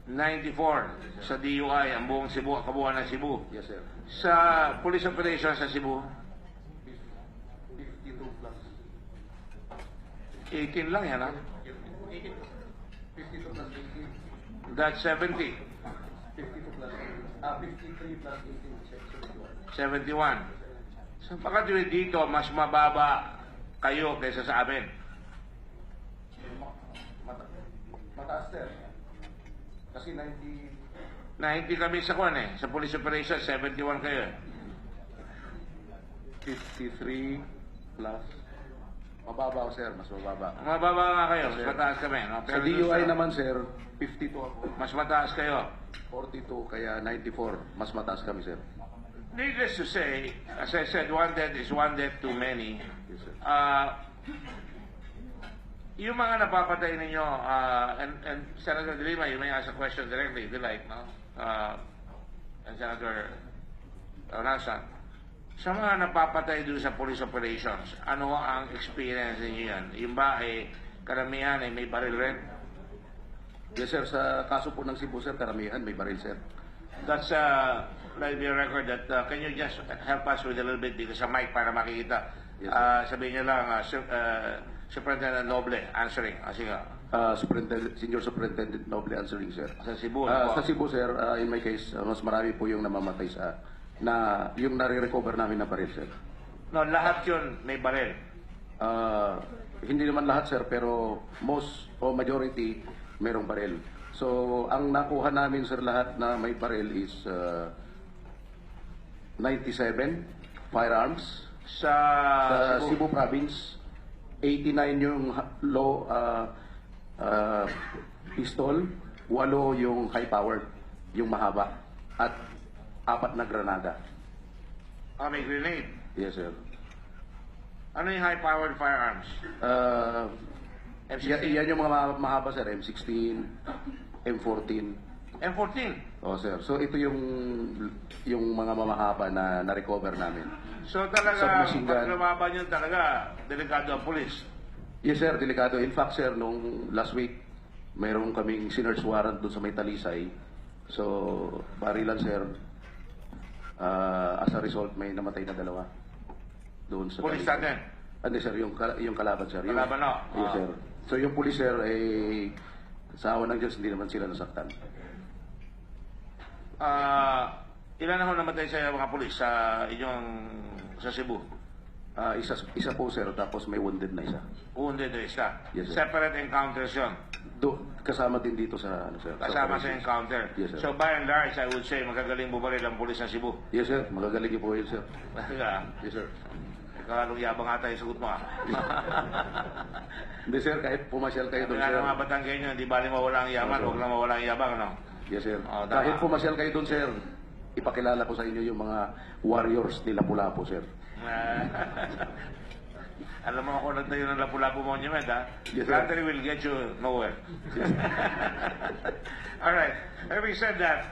94 sa DUI, ang buong Cebu, kabuuan ng Cebu. Yes, sir. Sa police operations sa Cebu, 52 plus. 18 lang yan, ha? 52 plus 18. That's 70. 52 plus 53 plus 18. 71. So, pagkatuloy dito, mas mababa kayo kaysa sa amin. Mataas, sir. Kasi 90... 90 kami sa kwan eh. Sa police operations, 71 kayo eh. 53 plus... Mababa, sir. Mas mababa. Mababa nga kayo, mas mataas kami. No? Sa DUI naman, sir, 52 ako. Mas mataas kayo. 42, kaya 94. Mas mataas kami, sir. Needless to say, as I said, one death is one death too many. Yes, sir. Yung mga napapatay ninyo, and Senator De Lima, you may ask a question directly if you like, no? And Senator Ornasan, sa mga napapatay doon sa police operations, ano ang experience ninyo yan? Yung ba ay karamihan ay may baril rin? Yes, sir. Sa kaso po ng Cebu, sir, karamihan may baril, sir. That's like the record that can you just help us with a little bit dito sa mic para makikita? Yes, sabihin niyo lang, Superintendent Noble answering. Sige. Senior Superintendent Noble answering, sir. Sa Cebu. Sa Cebu, sir, in my case, mas marami po yung namamatay sa yung nare-recover namin na baril, sir. No, lahat yun may baril. Hindi naman lahat, sir, pero most o majority merong baril. So, ang nakuha namin, sir, lahat na may baril is 97 firearms. Sa Cebu Province, 89 yung low pistol, 8 yung high-powered, yung mahaba, at 4 na granada. May grenade. Yes, sir. Ano yung high-powered firearms? M16? Yan yung mga mahaba, sir. M16, M14. M14. Oh, sir. So ito yung mga mamahaba na na-recover namin. So talaga, Submachine pag gun. lumaban yun talaga, delikado ang pulis. Yes, sir. Delikado. In fact, sir, nung last week, mayroon kaming sinerge warrant doon sa may Talisay. So, barilan, sir. As a result, may namatay na 2 doon sa Pulis Talisay. natin. Hindi, sir. Yung kalaban, sir. Kalaban, no? Yes, sir. So, yung pulis, sir, sa awa ng Diyos, hindi naman sila nasaktan. Ilan na ho namatay sa mga pulis sa Cebu? Isa po, sir. Tapos may wounded na isa. Wounded na isa. Yes, sir. Separate encounters yun. Kasama din dito sa, sir. Kasama sa encounter. Yes, sir. So by and large, I would say, magagaling bumaril ang pulis ng Cebu. Yes, sir. Magagaling po yun, sir. Talaga? Yes, sir. Kalong yabang ata yung sagot mo, ah. Hindi, sir. Kahit pumasyal kayo doon, Kaya sir. ng mga Batanggenyo, hindi bali mawala ang yaman, huwag lang mawala ang yabang, ano? Yes, sir. Tama. Kahit pumasyal kayo doon, sir, ipakilala ko sa inyo yung mga warriors ni Lapu-Lapu, sir. Alam mo ako nagtayo ng Lapu-Lapu Monument, ha? Yes, sir. Flattery will get you nowhere. Alright. Having said that,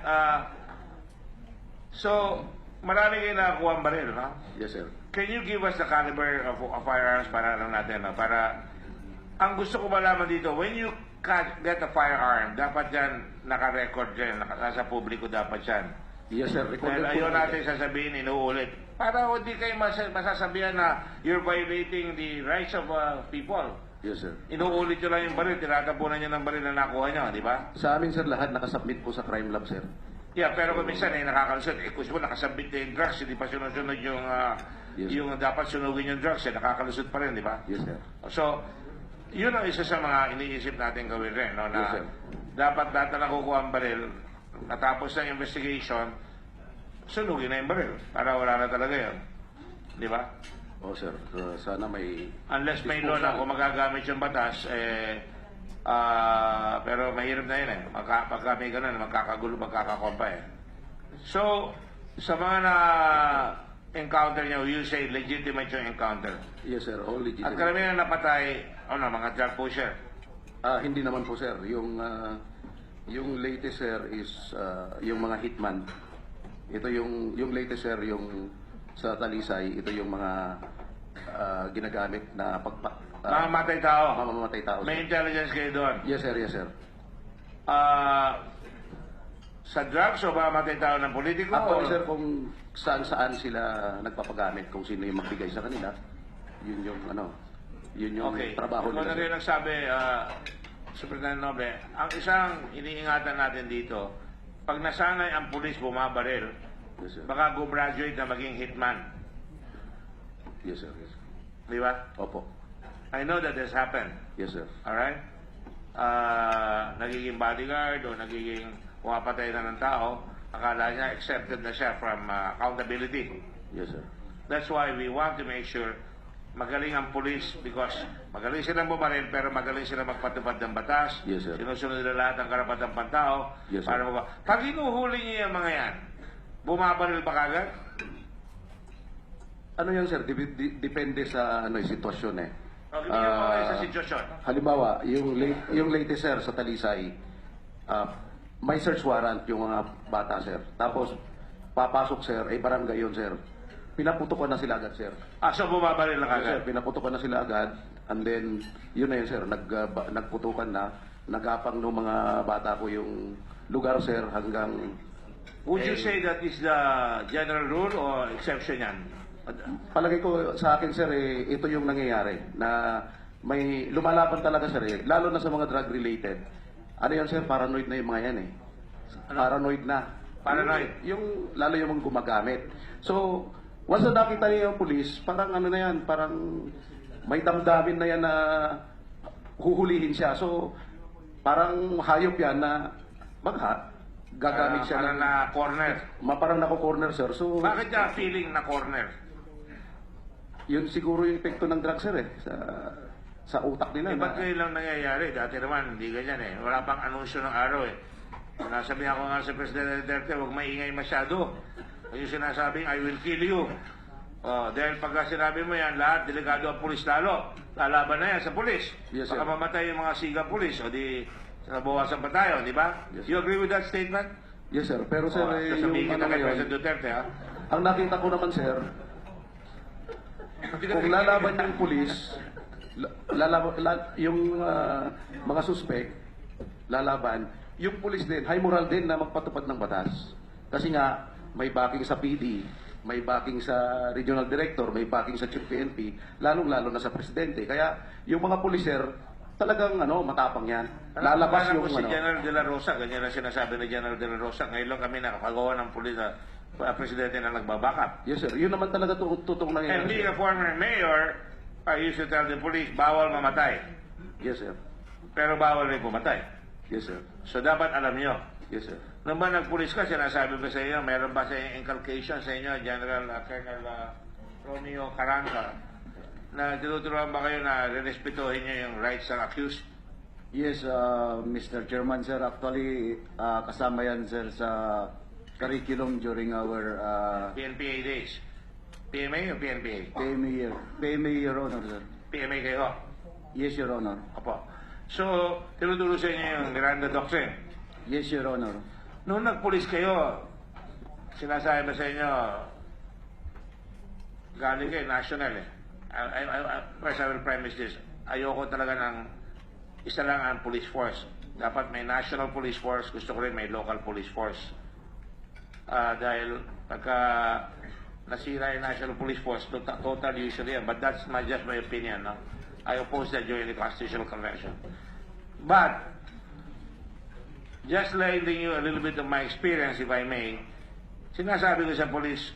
so, marami kayo nakakuha ang baril, no? Yes, sir. Can you give us the caliber of firearms para lang natin, no? Para, ang gusto ko malaman dito, when you get a firearm, dapat yan naka-record dyan, nasa publiko dapat yan. Yes, sir. Dahil ayaw natin sasabihin, inuulit. Para hindi kayo masasabihan na you're violating the rights of people. Yes, sir. Inuulit nyo lang yung baril, tinatapunan nyo ng baril na nakuha nyo, di ba? Sa amin, sir, lahat nakasubmit po sa crime lab, sir. Yeah, pero kung minsan nakakalusot. Kung mo nakasabit na yung drugs, hindi pa sunod-sunod yung dapat sunugin yung drugs, nakakalusot pa rin, di ba? Yes, sir. So, yun ang isa sa mga iniisip natin gawin rin, no? Na Yes, sir. dapat data nakukuha ang baril, natapos na yung investigation, sunugin na yung baril para wala na talaga yun. Di ba? Oh, sir. Sana may... Unless may law na kung magagamit yung batas, pero mahirap na yun eh. Pagka may ganun, magkakagulo, magkakakompa eh. So, sa mga na-encounter nyo, you say legitimate yung encounter. Yes, sir. All legitimate. At karamihan na napatay, mga drug pusher. Hindi naman po, sir. Yung latest, sir, is yung mga hitman. Ito yung latest, sir, yung sa Talisay, ito yung mga ginagamit na Mamamatay tao. mamamatay tao, sir. May intelligence kayo doon. Yes, sir. Yes, sir. Sa drugs o mamamatay tao ng politiko? Actually, sir, kung saan-saan sila nagpapagamit, kung sino yung magbigay sa kanila, yun yung Okay. trabaho Kung nila, rin sir. nagsabi, Superintendent Noble, ang isang iniingatan natin dito, pag nasanay ang pulis bumabaril, Yes, sir. baka graduate na maging hitman. Yes, sir. Yes, sir. Di ba? Opo. I know that has happened. Yes, sir. Alright? Nagiging bodyguard o nagiging pumapatay na ng tao, akala niya accepted na siya from accountability. Yes, sir. That's why we want to make sure magaling ang police because magaling silang bumaril pero magaling silang magpatupad ng batas. Yes, sir. Sinusunod nila lahat ng karapatang pantao. Yes, sir. Para pag hinuhuli niyo yung mga yan, bumabaril ba kagad? Ano yan, sir? Depende sa sitwasyon eh. Okay, bigyan mo kayo sa sitwasyon. Halimbawa, yung latest, sir, sa Talisay, may search warrant yung mga bata, sir. Tapos, papasok, sir, barangay yun, sir. Pinaputukan na sila agad, sir. So bumabaril na Sir, kagad? pinaputukan na sila agad. And then, yun na yun, sir. Nagputukan na. Nagapang ng mga bata ko yung lugar, sir, hanggang... Would you say that is the general rule or exception yan? Palagay ko sa akin, sir, ito yung nangyayari na may lumalaban talaga, sir, lalo na sa mga drug-related. Ano yan, sir? Paranoid na yung mga yan, eh. Ano? Paranoid na. Paranoid? Lalo yung mga gumagamit. So, once na nakita niya yung police, parang ano na yan, parang may damdamin na yan na huhulihin siya. So, parang hayop yan na gagamit siya Parang na corner. Parang nako-corner, sir. So, Bakit niya feeling na corner? yun siguro yung epekto ng drugs, sir, sa utak nila. Ba't ngayon lang nangyayari? Dati naman, hindi ganyan eh. Wala pang anunsyo ng araw eh. Nasabi ako nga sa President Duterte, huwag maingay masyado. Yung sinasabing, I will kill you. Dahil pagka sinabi mo yan, lahat, delikado ang pulis lalo. Lalaban na yan sa pulis. Yes, sir. Baka mamatay yung mga siga pulis. O di, Nabawasan pa tayo, di ba? Yes. You agree with that statement? Yes, sir. Pero sir, Sasabihin yung kita kay ngayon, President Duterte, ha? ang nakita ko naman, sir, kung lalaban yung pulis, yung mga suspect, lalaban, yung pulis din, high moral din na magpatupad ng batas. Kasi nga, may backing sa PD, may backing sa regional director, may backing sa chief PNP, lalong-lalo na sa presidente. Kaya yung mga pulis, sir, talagang matapang yan. Lalabas yung si General De La Rosa, ganyan ang sinasabi ni General De La Rosa. Ngayon lang kami nakakagawa ng pulis na presidente na nagbabackup. Yes, sir. Yun naman talaga tutong nangyayari. And being a former mayor, I used to tell the police, bawal mamatay. Yes, sir. Pero bawal rin pumatay. Yes, sir. So dapat alam nyo. Yes, sir. Nung ba nagpulis ka, sinasabi ba sa inyo, meron ba sa inculcation sa inyo, General Colonel Romeo Carranza, na tinuturuan ba kayo na respetuhin nyo yung rights ng accused? Yes, Mr. Chairman, sir. Actually, kasama yan, sir, sa curriculum during our PNPA days. PMA o PNPA? PMA, Your Honor, sir. PMA kayo? Yes, Your Honor. Opo. So, tinuturo sa inyo yung Miranda Doctrine? Yes, Your Honor. Noong nagpulis kayo, sinasabi ba sa inyo, galing kayo, national eh. First, I will premise this. Ayoko talaga ng isa lang ang police force. Dapat may national police force. Gusto ko rin may local police force. Dahil pagka nasira yung national police force, total usually yan. But that's just my opinion. No? I oppose that during the Constitutional Convention. But, just lending you a little bit of my experience, if I may, sinasabi ko sa police,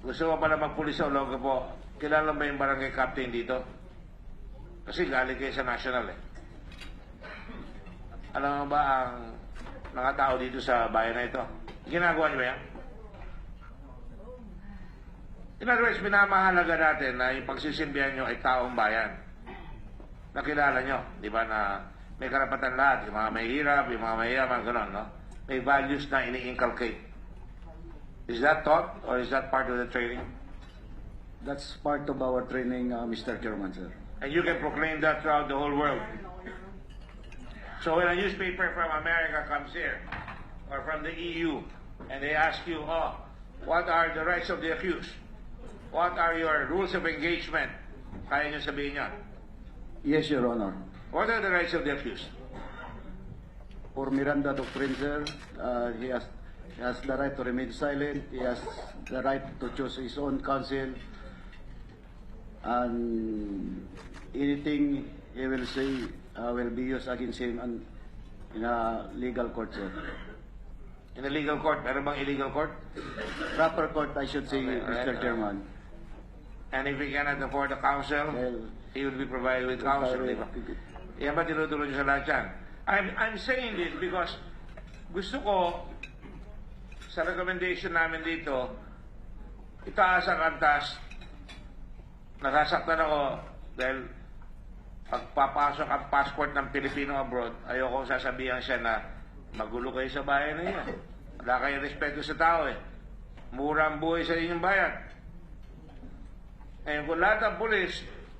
gusto ko pala magpulis sa Olonga po, kilala ba yung barangay captain dito? Kasi galing kayo sa national eh. Alam mo ba ang mga tao dito sa bayan na ito? Ginagawa niyo ba yan? In other words, minamahalaga natin na yung pagsisilbihan nyo ay taong bayan. Nakilala nyo, di ba, na may karapatan lahat, yung mga mahirap, yung mga mayayaman, gano'n, no? May values na ini-inculcate. Is that taught or is that part of the training? That's part of our training, Mr. Chairman, sir. And you can proclaim that throughout the whole world. So when a newspaper from America comes here, or from the EU, and they ask you, what are the rights of the accused? What are your rules of engagement? Kaya nyo sabihin yan? Yes, Your Honor. What are the rights of the accused? For Miranda Doctrine, sir, he has the right to remain silent. He has the right to choose his own counsel. And anything he will say will be used against him in a legal court, sir. In a legal court? Meron bang illegal court? Proper court, I should say, Okay, Mr. Chairman. And if he cannot afford a counsel, he will be provided with counsel, di ba? Yan ba tinuturo nyo sa lahat yan? I'm saying this because gusto ko sa recommendation namin dito, itaas ang antas. Nasasaktan ako dahil pagpapasok ang passport ng Pilipino abroad, ayoko sasabihan siya na magulo kayo sa bayan na yan. Wala kayong respeto sa tao eh. Mura ang buhay sa inyong bayan. Ngayon, kung lahat ng pulis,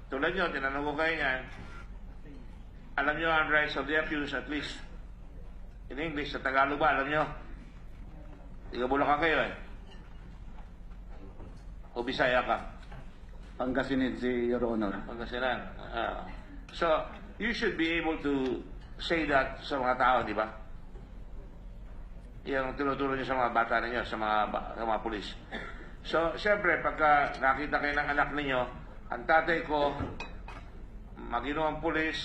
tulad nyo, tinanong ko kayo niyan, alam nyo ang rights of the accused, at least in English, sa Tagalog ba, alam nyo? Tiga-Bulacan kayo eh. O Bisaya ka? Pangasinan, si Your Honor. Pangasinan. So, you should be able to say that sa mga tao, di ba? Yan ang tinuturo nyo sa mga bata ninyo, sa mga pulis. So, siyempre, pagka nakita kayo ng anak ninyo, ang tatay ko, maginawang pulis,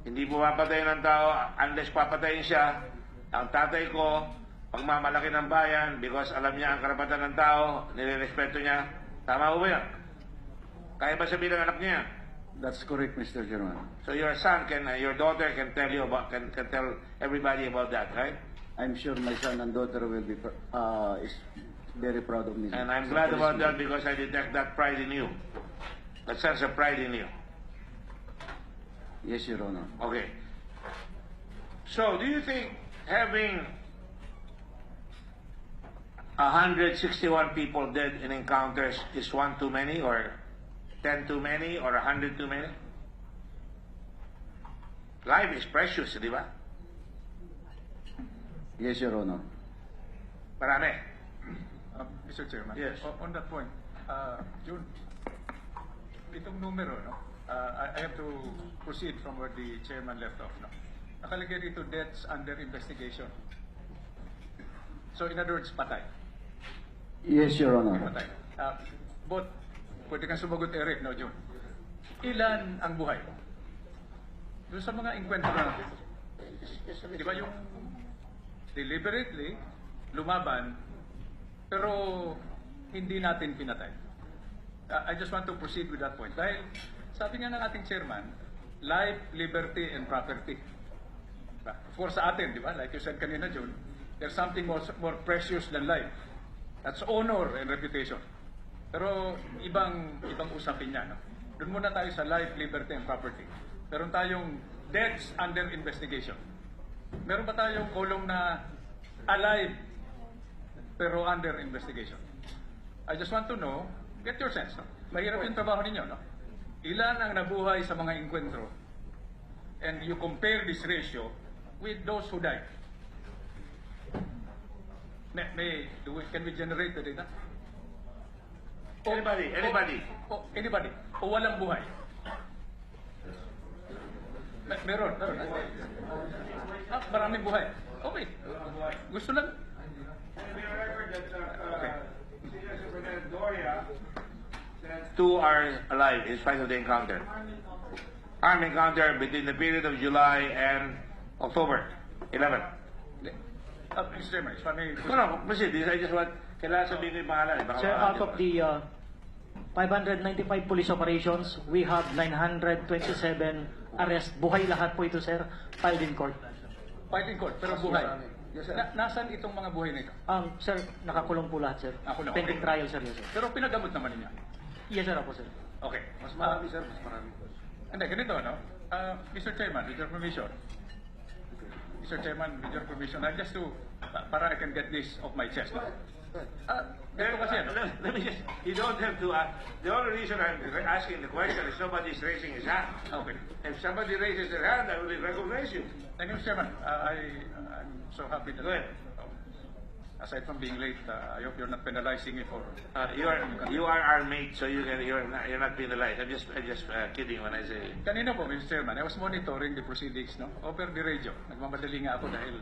hindi pumapatay ng tao unless papatayin siya. Ang tatay ko, pagmamalaki ng bayan, because alam niya ang karapatan ng tao, nilirespeto niya. Tama ba yan? Kaya ba sabihin ng anak niya? That's correct, Mr. Chairman. So your son your daughter can tell you about, can tell everybody about that, right? I'm sure my son and daughter will be is very proud of me. And I'm glad about that because I detect that pride in you. That sense of pride in you. Yes, Your Honor. Okay. So, do you think having 161 people dead in encounters is one too many, or 10 too many, or 100 too many? Life is precious, di ba? Yes, Your Honor. Marami. Mr. Chairman, Yes. on that point, June, itong numero, no? I have to proceed from where the chairman left off. No? Nakalagay dito deaths under investigation. So in other words, patay. Yes, Your Honor. Patay. Both, pwede kang sumagot, Eric, no, June? Ilan ang buhay? Doon sa mga enkwentro natin. Di ba yung deliberately lumaban, pero hindi natin pinatay. I just want to proceed with that point. Dahil sabi nga ng ating chairman, life, liberty, and property. Of course, sa atin, di ba? Like you said kanina, June, there's something more precious than life. That's honor and reputation. Pero ibang usapin niya. No? Doon muna tayo sa life, liberty, and property. Meron tayong deaths under investigation. Meron ba tayong kolong na alive pero under investigation? I just want to know, get your sense. No? Mahirap yung trabaho ninyo. No? Ilan ang nabuhay sa mga enkwentro? And you compare this ratio with those who died. Can we generate the data? Anybody. Anybody. O walang buhay. Meron. Maraming buhay. Okay. Gusto lang. Okay. Two are alive in spite of the encounter. Armed encounter between the period of July and October 11. Mr. Chairman, if I may... No, proceed. I just want... Kailangan sabihin ko yung pangalan. Baka Sir, baka- out of the 595 police operations, we have 927 arrests. Buhay lahat po ito, sir. Filed in court. Filed in court, pero buhay. Nasaan itong mga buhay na ito? Sir, nakakulong po lahat, sir. Nakulong. Pending trial, sir. Yes, sir. Pero pinagamot naman ninyo. Yes, sir. Ako, sir. Okay. Mas marami, sir. Mas marami. Hindi, ganito, no? Mr. Chairman, with your permission. Mr. Chairman, with your permission, just to, para I can get this off my chest. Ganito kasi, no? Let me just... You don't have to... the only reason I'm asking the question is somebody's raising his hand. Okay. If somebody raises their hand, I will recognize you. Thank you, Mr. Chairman. I'm so happy that... Go ahead. Aside from being late, I hope you're not penalizing me for... You are our mate, so you're not penalized. I'm just kidding when I say... Kanina po, Mr. Chairman, I was monitoring the proceedings, no? Over the radio. Nagmamadali nga ako dahil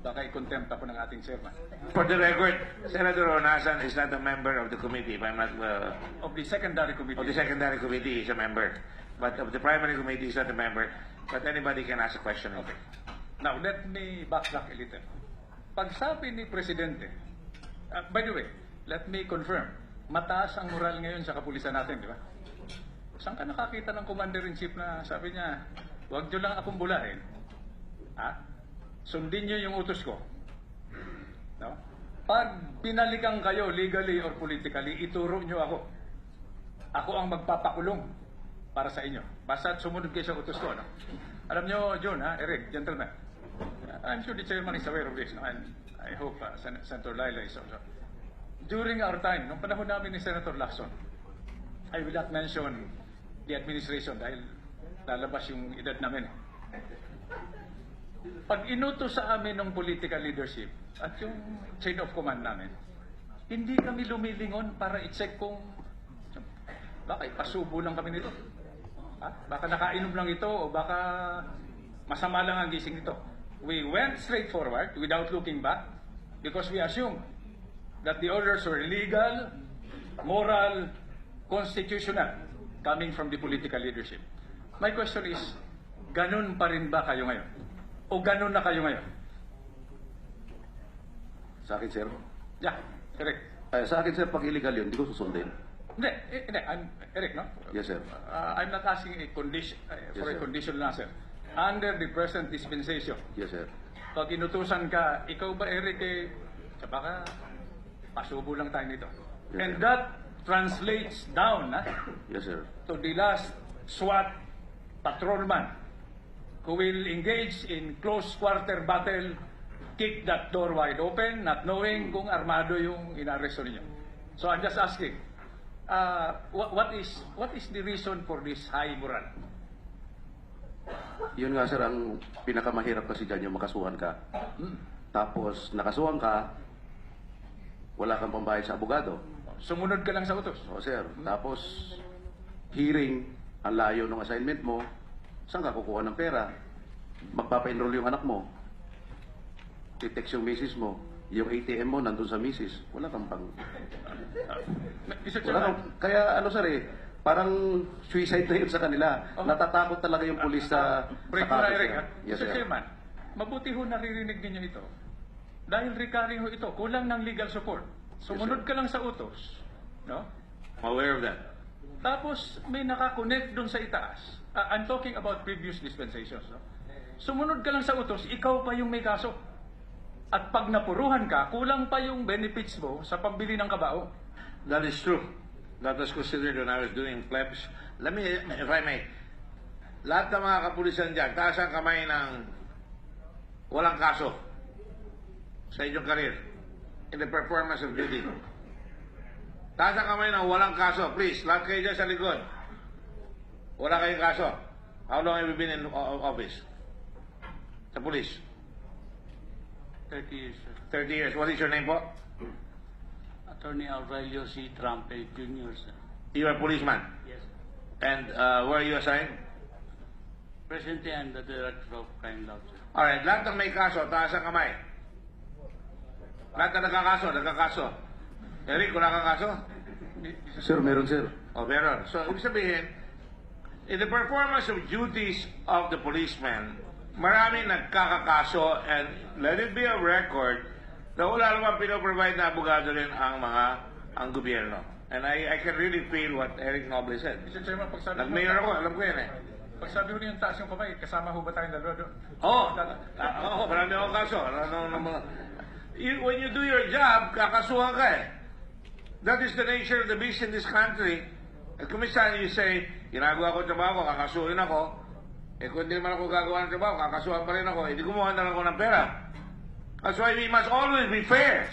baka i-contempt ako ng ating chairman. For the record, Senator Onasan is not a member of the committee. If I'm not... Of the secondary committee. Of the secondary committee, he's a member. But of the primary committee, he's not a member. But anybody can ask a question. Okay. Now, let me backtrack a little. Pagsabi ni Presidente, by the way, let me confirm, mataas ang moral ngayon sa kapulisan natin, di ba? Saan ka nakakita ng Commander-in-Chief na sabi niya, huwag nyo lang akong bulahin. Sundin nyo yung utos ko. No? Pag pinalikan kayo legally or politically, ituro nyo ako. Ako ang magpapakulong para sa inyo. Basta sumunod kayo sa utos ko. No? Alam nyo, John, Eric, gentlemen, I'm sure the chairman is aware of this, no? And I hope Senator Laila is also. During our time, nung panahon namin ni Senator Lacson, I will not mention the administration dahil lalabas yung edad namin. Pag inutos sa amin ng political leadership at yung chain of command namin, hindi kami lumilingon para i-check kung baka ipasubo lang kami nito. Baka nakainom lang ito o baka masama lang ang gising nito. We went straight forward without looking back because we assumed that the orders were legal, moral, constitutional, coming from the political leadership. My question is, ganun pa rin ba kayo ngayon? O ganun na kayo ngayon? Sa akin, sir. Yeah, correct. Sa akin, sir, pag illegal yun, hindi ko susundin. Hindi, Eric, no? Yes, sir. I'm not asking a condition, for a conditional answer. Under the present dispensation, Yes, sir. pag inutusan ka, ikaw ba, Eric, baka pasubo lang tayo nito. Yes, And sir. that translates down Yes, sir. to the last SWAT patrolman who will engage in close quarter battle, kick that door wide open, not knowing kung armado yung inaresto ninyo. So I'm just asking, what is the reason for this high moral? Yun nga, sir, ang pinakamahirap kasi dyan yung makasuhan ka. Tapos, nakasuhan ka, wala kang pambayad sa abogado. Sumunod ka lang sa utos. O, sir. Tapos, hearing, ang layo ng assignment mo, saan ka kukuha ng pera? Magpapa-enroll yung anak mo. Titext yung misis mo. Yung ATM mo nandun sa misis. Wala kang pang... Mr. Wala Chairman, kang... Kaya ano, sir, parang suicide na yun sa kanila. Natatakot talaga yung pulis sa... break sa mo na, kaso, Eric. sir. Ha? Yes, Mr. sir. Chairman, mabuti ho naririnig ninyo ito. Dahil recurring ho ito, kulang ng legal support. Sumunod ka lang sa utos. No? Aware of that. Tapos may nakakonect doon sa itaas. I'm talking about previous dispensations. No? Sumunod ka lang sa utos, ikaw pa yung may kaso. At pag napuruhan ka, kulang pa yung benefits mo sa pambili ng kabao. That is true. That was considered when I was doing plebs. Let me, if I may, lahat ng mga kapulisan dyan, taas ang kamay ng walang kaso sa inyong karir in the performance of duty. Taas ang kamay ng walang kaso. Please, lahat kayo dyan sa likod. Wala kayong kaso. How long have you been in office? Sa police? 30 years, sir. 30 years. What is your name po? Attorney Aurelio C. Trampe Jr., sir. You are a policeman. Yes, sir. And where are you assigned? Presently, I'm the Director of Crime Lab, sir. Alright, lahat ng may kaso, taas ang kamay. Lahat na nagkakaso. Eric, wala kang kaso? Sir, meron, sir. O, meron. So, ibig sabihin, in the performance of duties of the policeman, maraming nagkakakaso, and let it be a record na wala naman pinoprovide na abogado rin ang gobyerno. And I can really feel what Eric Noble said. Mr. Chairman, pag sabi Nag-mayor ako, alam ko yan eh. Pag sabi ko niyo taas yung kamay, kasama ho ba tayong dalawa doon? Oo, marami akong kaso. When you do your job, kakasuhan ka eh. That is the nature of the beast in this country. At kung minsan you say, ginagawa ko trabaho ko, kakasuhin ako. Eh kung hindi naman ako gagawa ng trabaho, kakasuhan pa rin ako. Hindi kumuha na lang ako ng pera. That's why we must always be fair.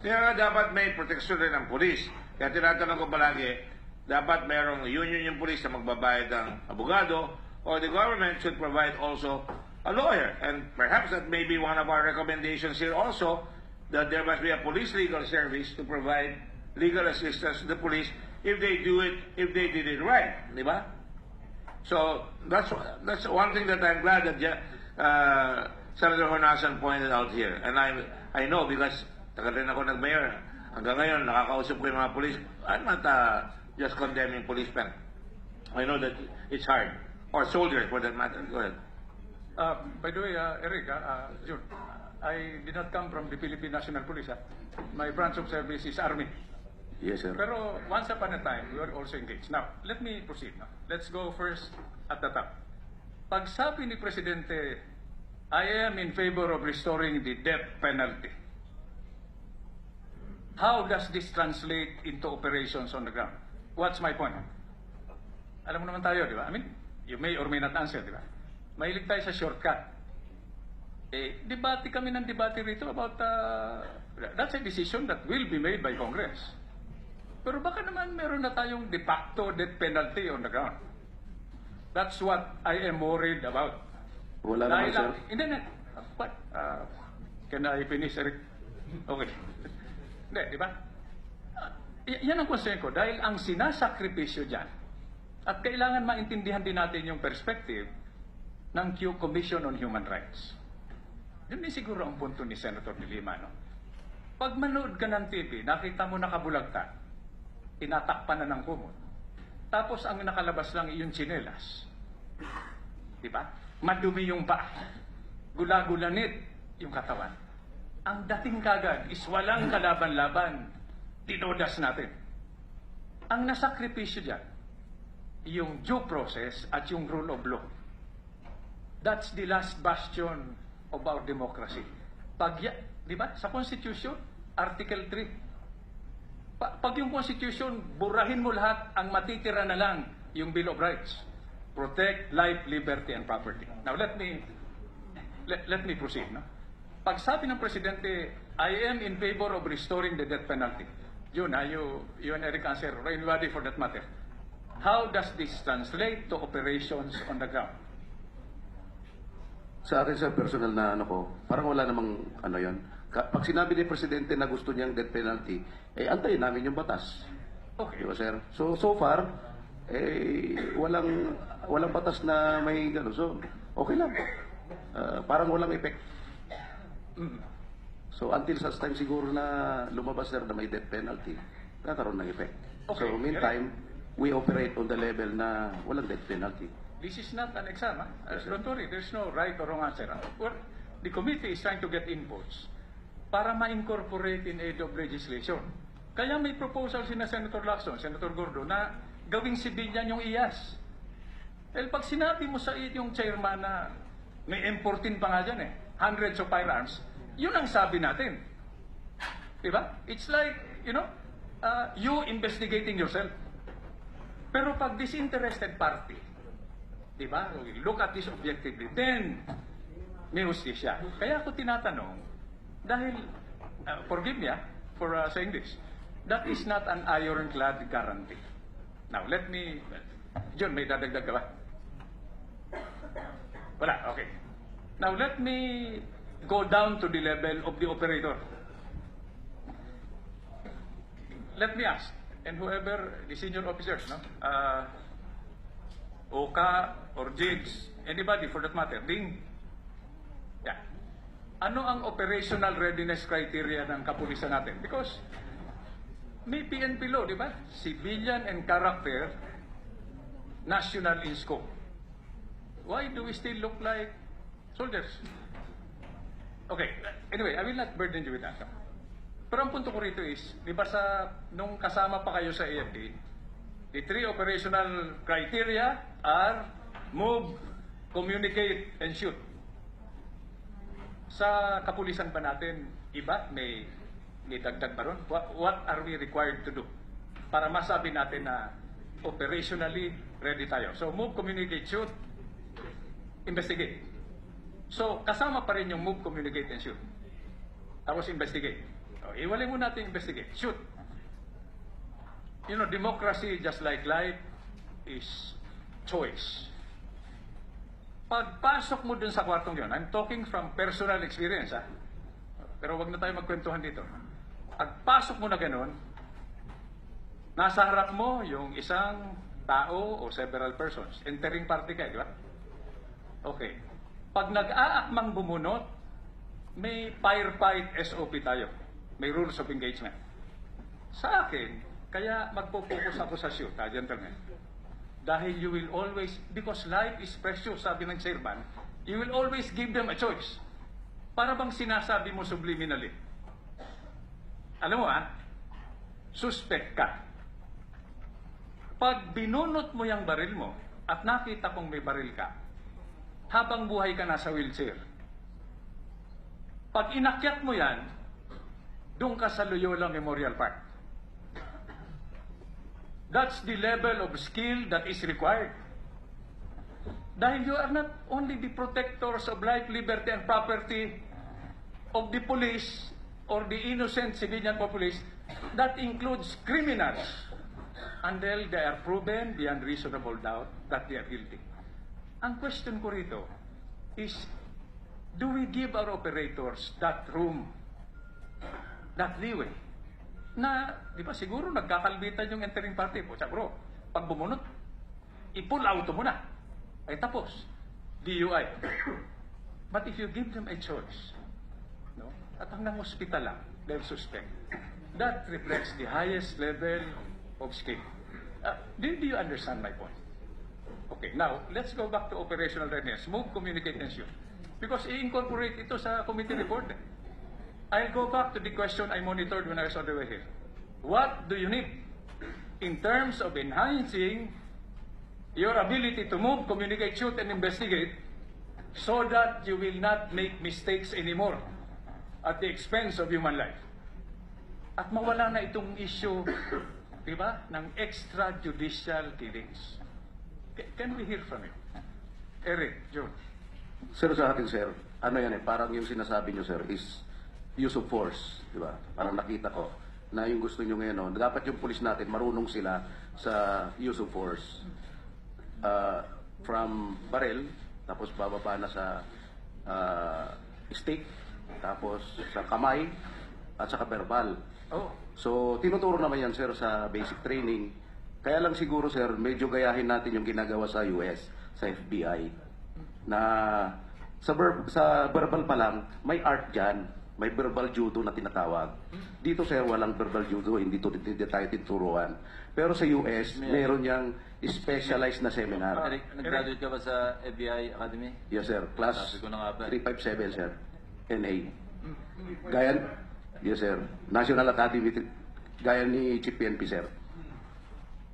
Kaya nga dapat may proteksyon rin ng pulis. Kaya tinatanong ko palagi, dapat mayroong union yung pulis na magbabayad ng abogado, or the government should provide also a lawyer. And perhaps that may be one of our recommendations here also, that there must be a police legal service to provide legal assistance to the police if they did it right. Di ba? So, that's one thing that I'm glad that Senator Hornasan pointed out here. And I know because tagal rin ako nag-mayor. Hanggang ngayon, nakakausap ko yung mga police. I'm not just condemning policemen. I know that it's hard. Or soldiers, for that matter. Go ahead. By the way, Eric, June, I did not come from the Philippine National Police. My branch of service is Army. Yes, sir. Pero once upon a time, we were also engaged. Now, let me proceed. Now. Let's go first at the top. Pag sabi ni Presidente, I am in favor of restoring the death penalty. How does this translate into operations on the ground? What's my point? Alam mo naman tayo, di ba? I mean, you may or may not answer, di ba? Mahilig tayo sa shortcut. Debate kami ng debate rito about, that's a decision that will be made by Congress. Pero baka naman meron na tayong de facto death penalty on the ground. That's what I am worried about. Wala naman, sir. Hindi na. What? Can I finish, Eric? Okay. Hindi, di ba? Yan ang concern ko. Dahil ang sinasakripisyo dyan, at kailangan maintindihan din natin yung perspective ng Q Commission on Human Rights. Yun din siguro ang punto ni Senator De Lima, no? Pag manood ka ng TV, nakita mo nakabulagta, tinatakpan na ng kumot. Tapos ang nakalabas lang yung tsinelas. Di ba? Madumi yung paa. Gula-gulanit yung katawan. Ang dating kagad is walang kalaban-laban. Tinodas natin. Ang nasakripisyo dyan, yung due process at yung rule of law. That's the last bastion of our democracy. Di ba? Sa Constitution, Article 3. Pag yung Constitution, burahin mo lahat, ang matitira na lang yung Bill of Rights. Protect life, liberty, and property. Now, let me proceed. No? Pag sabi ng Presidente, I am in favor of restoring the death penalty. Yun, you and Eric answer, or anybody for that matter. How does this translate to operations on the ground? Sa akin sa personal na ano ko, parang wala namang ano yan. Pag sinabi ni Presidente na gusto niyang death penalty, antayin namin yung batas. Okay. Di ba, sir? So far, walang batas na may gano'n. So, okay lang. Parang walang effect. So, until such time siguro na lumabas, sir, na may death penalty, nagkaroon ng effect. Okay. So, meantime, we operate on the level na walang death penalty. This is not an exam. Don't worry, there's no right or wrong answer. The committee is trying to get inputs para ma-incorporate in aid of legislation. Kaya may proposal sina Senator Lacson, Senator Gordo, na gawing civilian yung IAS. Dahil pag sinabi mo sa yung chairman na may M14 pa nga dyan hundreds of firearms, yun ang sabi natin. Diba? It's like, you investigating yourself. Pero pag disinterested party, diba? Look at this objectively. Then, may hustisya. Kaya ako tinatanong, dahil, forgive me for saying this, that is not an ironclad guarantee. Now, let me, John, may dadagdag ka ba? Wala, okay. Now, let me go down to the level of the operator. Let me ask, and whoever, the senior officers, Oka or Jigs, anybody for that matter, Ding. Yeah. Ano ang operational readiness criteria ng kapulisan natin? Because may PNP law, di ba? Civilian and character, national in scope. Why do we still look like soldiers? Okay, anyway, I will not burden you with that. Pero ang punto ko rito is, di ba nung kasama pa kayo sa AFP, the three operational criteria are move, communicate, and shoot. Sa kapulisan pa natin, iba, may dagdag ba ron? What are we required to do para masabi natin na operationally ready tayo? So, move, communicate, shoot, investigate. So, kasama pa rin yung move, communicate, and shoot. Tapos investigate. Iwalay mo natin investigate. Shoot. Democracy, just like life, is choice. Pagpasok mo dun sa kwartong yun, I'm talking from personal experience, pero wag na tayo magkwentuhan dito. Pagpasok mo na ganun, nasa harap mo yung isang tao o several persons. Entering party ka, di ba? Okay. Pag nag-aakmang bumunot, may firefight SOP tayo. May rules of engagement. Sa akin, kaya magpo-focus ako sa shoot, gentlemen. Dahil you will always, because life is precious, sabi ng chairman, you will always give them a choice. Para bang sinasabi mo subliminally? Alam mo suspect ka. Pag binunot mo yung baril mo, at nakita kong may baril ka, habang buhay ka nasa wheelchair, pag inakyat mo yan, doon ka sa Loyola Memorial Park. That's the level of skill that is required. Dahil you are not only the protectors of life, liberty, and property of the police or the innocent civilian populace, that includes criminals until they are proven beyond reasonable doubt that they are guilty. Ang question ko rito is, do we give our operators that room, that leeway? Na, di ba, siguro nagkakalbitan yung entering party. Bro, pag bumunot, i-pull out mo na. Ay tapos, DUI. But if you give them a choice, at hanggang hospital lang, they'll suspect. That reflects the highest level of skill. Do you understand my point? Okay, now, let's go back to operational readiness. Move, communicate, and shoot. Because i-incorporate ito sa committee report. I'll go back to the question I monitored when I was on the way here. What do you need in terms of enhancing your ability to move, communicate, shoot, and investigate so that you will not make mistakes anymore at the expense of human life? At mawala na itong issue, di ba, ng extrajudicial killings. Can we hear from you? Eric, John. Sir, sa akin, sir, ano yan parang yung sinasabi nyo, sir, is use of force, di ba? Parang nakita ko na yung gusto nyo ngayon, dapat yung pulis natin, marunong sila sa use of force. From barrel, tapos bababa na sa stick, tapos sa kamay, at saka verbal. Oh. So, tinuturo naman yan, sir, sa basic training. Kaya lang siguro, sir, medyo gayahin natin yung ginagawa sa US, sa FBI, na sa verbal pa lang, may art dyan. May verbal judo na tinatawag. Dito, sir, walang verbal judo, hindi tayo tinuturuan. Pero sa US, meron niyang specialized na seminar. Eric, nag-graduate ka ba sa FBI Academy? Yes, sir. Class Sabi ko na nga ba. 357, sir. NA. Gaya, yes, sir. National Academy, gaya ni Chief PNP, sir.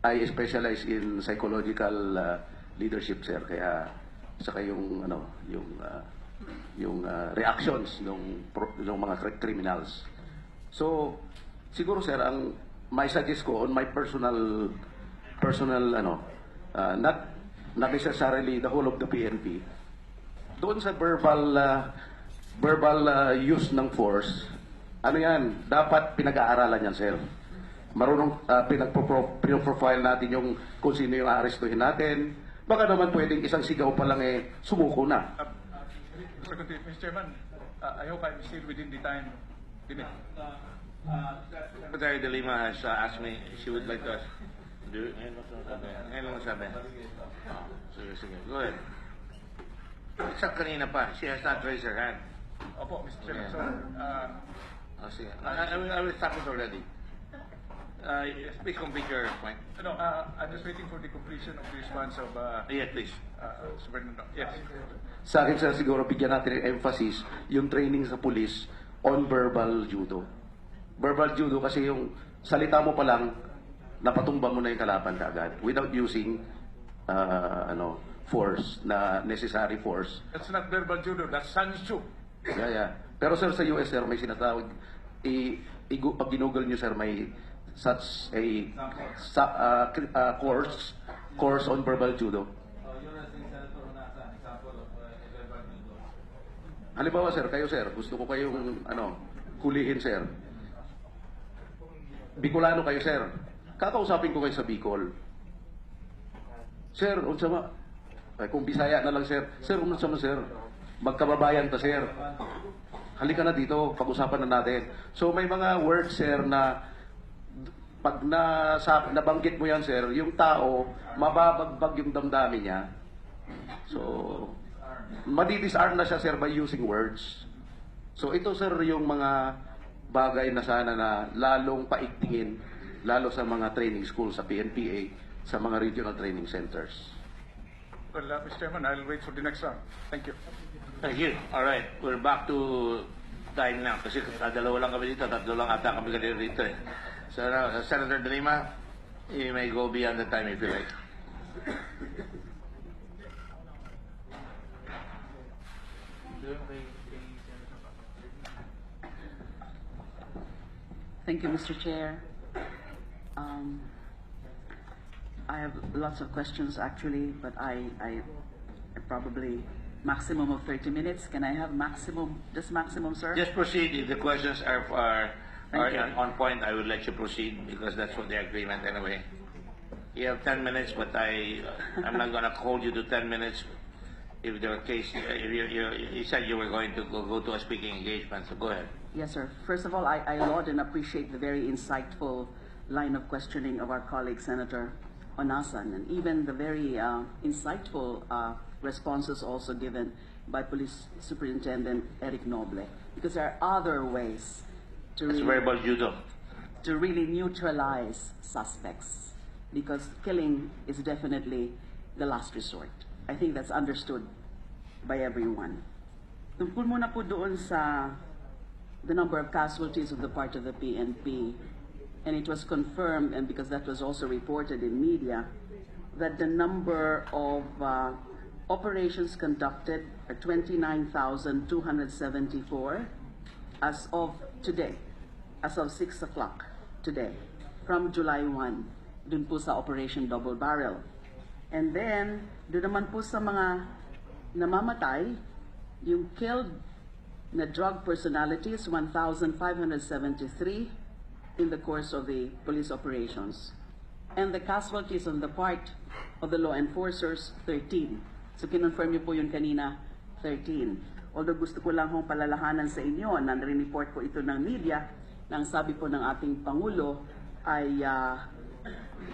I specialize in psychological leadership, sir. Kaya, saka yung, reactions ng mga criminals. So, siguro, sir, ang may suggest ko on my personal not necessarily the whole of the PNP, doon sa verbal use ng force, yan, dapat pinag-aaralan yan, sir. Marunong pinoprofile natin yung kung sino yung aarestuhin natin. Baka naman pwedeng isang sigaw pa lang sumuko na. Mr. Chairman, I hope I'm still within the time limit. Secretary De Lima has asked me, she would like to ask. Ngayon lang masabi. Sige. Go ahead. Isa kanina pa. She has not raised her hand. Opo, Mr. Chairman. So, sige. I will stop it already. Please complete your point. No, I'm just waiting for the completion of the response of Yes, please. Superintendent. Yes. Sa akin, sir, siguro bigyan natin ng emphasis yung training sa police on verbal judo. Verbal judo kasi yung salita mo pa lang, napatumba mo na yung kalaban kaagad without using force, na necessary force. That's not verbal judo, that's sanju. Yeah. Pero sir, sa US, sir, may sinatawag, pag ginugol nyo, sir, may such a course on verbal judo. Halimbawa, sir, kayo, sir, gusto ko kayong hulihin, sir. Bicolano kayo, sir. Kakausapin ko kayo sa Bicol. Sir, unsama. Kung Bisaya na lang, sir. Sir, unsama, sir. Magkababayan ta, sir. Halika na dito, pag-usapan na natin. So, may mga words, sir, na pag nabanggit mo yan, sir, yung tao, mababagbag yung damdamin niya. So, madidisarm na siya, sir, by using words. So, ito, sir, yung mga bagay na sana na lalong paigtingin, lalo sa mga training schools sa PNPA, sa mga regional training centers. Well, Mr. Chairman, I'll wait for the next round. Thank you. Thank you. All right. We're back to time now. Kasi dalawa lang kami dito, tatlo lang ata kami kanina dito eh. So, Senator De Lima, you may go beyond the time if you like. Thank you, Mr. Chair. I have lots of questions actually, but I probably maximum of 30 minutes. Can I have maximum, just maximum, sir? Just proceed. If the questions are on point, I will let you proceed because that's what the agreement anyway. You have 10 minutes, but I'm not going to hold you to 10 minutes. If the case, you said you were going to go to a speaking engagement, so go ahead. Yes, sir. First of all, I laud and appreciate the very insightful line of questioning of our colleague, Senator Onasan, and even the very insightful responses also given by Police Superintendent Eric Noble, because there are other ways to verbal judo. To really neutralize suspects, because killing is definitely the last resort. I think that's understood by everyone. Tungkol muna po doon sa the number of casualties on the part of the PNP, and it was confirmed, and because that was also reported in media, that the number of operations conducted are 29,274 as of today, as of 6 o'clock today, from July 1, dun po sa Operation Double Barrel. And then, dun naman po sa mga namamatay, yung killed na drug personalities, 1,573 in the course of the police operations. And the casualties on the part of the law enforcers, 13. So kinonfirm niyo po yun kanina, 13. Although gusto ko lang hong palalahanan sa inyo, nare-report po ito ng media, nang sabi po ng ating Pangulo ay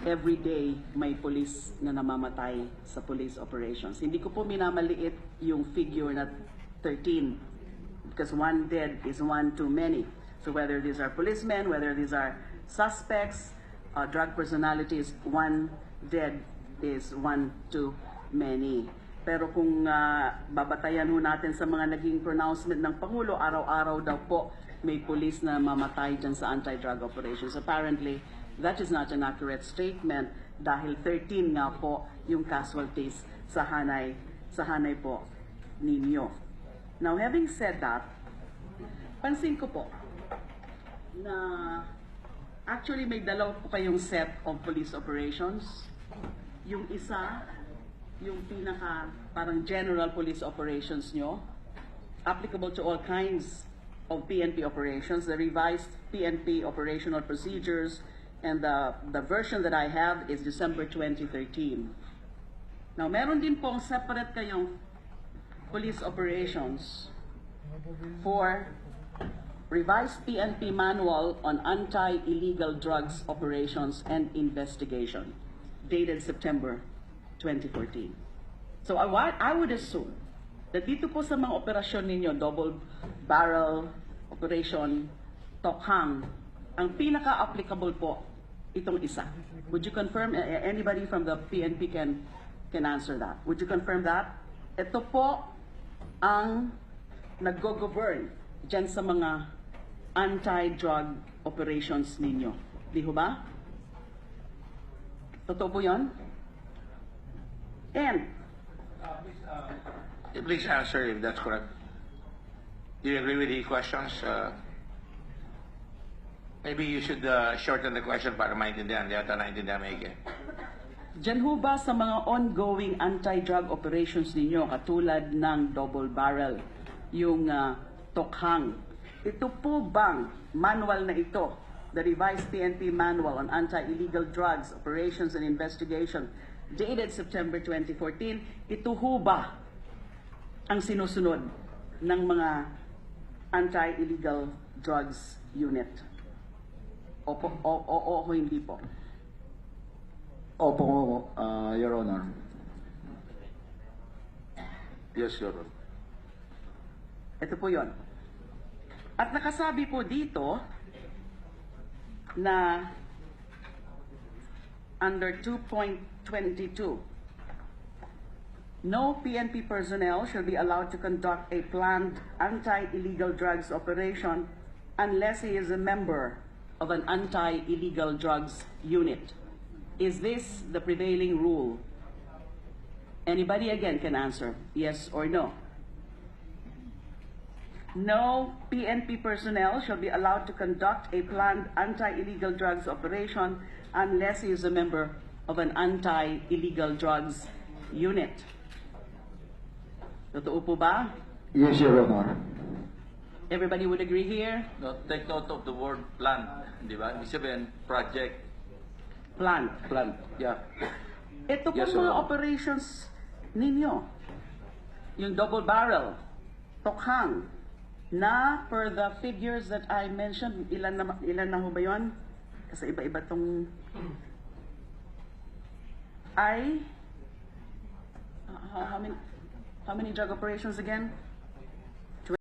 everyday may police na namamatay sa police operations. Hindi ko po minamaliit yung figure na 13 because one dead is one too many. So whether these are policemen, whether these are suspects, drug personalities, one dead is one too many. Pero kung babatayan ho natin sa mga naging pronouncement ng Pangulo, araw-araw daw po may police na mamatay dyan sa anti-drug operations. Apparently, that is not an accurate statement dahil 13 nga po yung casualties sa hanay po ninyo. Now, having said that, pansin ko po na actually may dalawa po kayong set of police operations. Yung isa, yung pinaka parang general police operations nyo, applicable to all kinds of PNP operations, the revised PNP operational procedures, and the version that I have is December 2013. Now, meron din pong separate kayong police operations for revised PNP manual on anti-illegal drugs operations and investigation, dated September 2014. So I would assume that dito po sa mga operasyon ninyo, double barrel operation, Tokhang, ang pinaka-applicable po itong isa. Would you confirm? Anybody from the PNP can answer that. Would you confirm that? Ito po ang nag-govern dyan sa mga anti-drug operations ninyo. Di ho ba? Totoo po yun? And please answer if that's correct. Do you agree with the questions? Maybe you should shorten the question para maintindihan. Di ata naintindihan maigi. Diyan ho ba sa mga ongoing anti-drug operations ninyo, katulad ng double barrel, yung Tokhang, ito po bang manual na ito, the revised PNP manual on anti-illegal drugs, operations and investigation, dated September 2014, ito ho ba ang sinusunod ng mga anti-illegal drugs unit? O hindi po? Opo, Your Honor. Yes, Your Honor. Ito po yon. At nakasabi po dito na under 2.22, no PNP personnel shall be allowed to conduct a planned anti-illegal drugs operation unless he is a member of an anti-illegal drugs unit. Is this the prevailing rule? Anybody again can answer yes or no. No PNP personnel shall be allowed to conduct a planned anti-illegal drugs operation unless he is a member of an anti-illegal drugs unit. Totoo po ba? Yes, Your Honor. Everybody would agree here? No, take note of the word plan, di ba? Ibig sabihin, project. Plan. Plan, yeah. Ito po Yes, mga Your Honor. operations ninyo. Yung double barrel, Tokhang, na per the figures that I mentioned, ilan na ho ba yun? Kasi iba-iba tong how many drug operations again?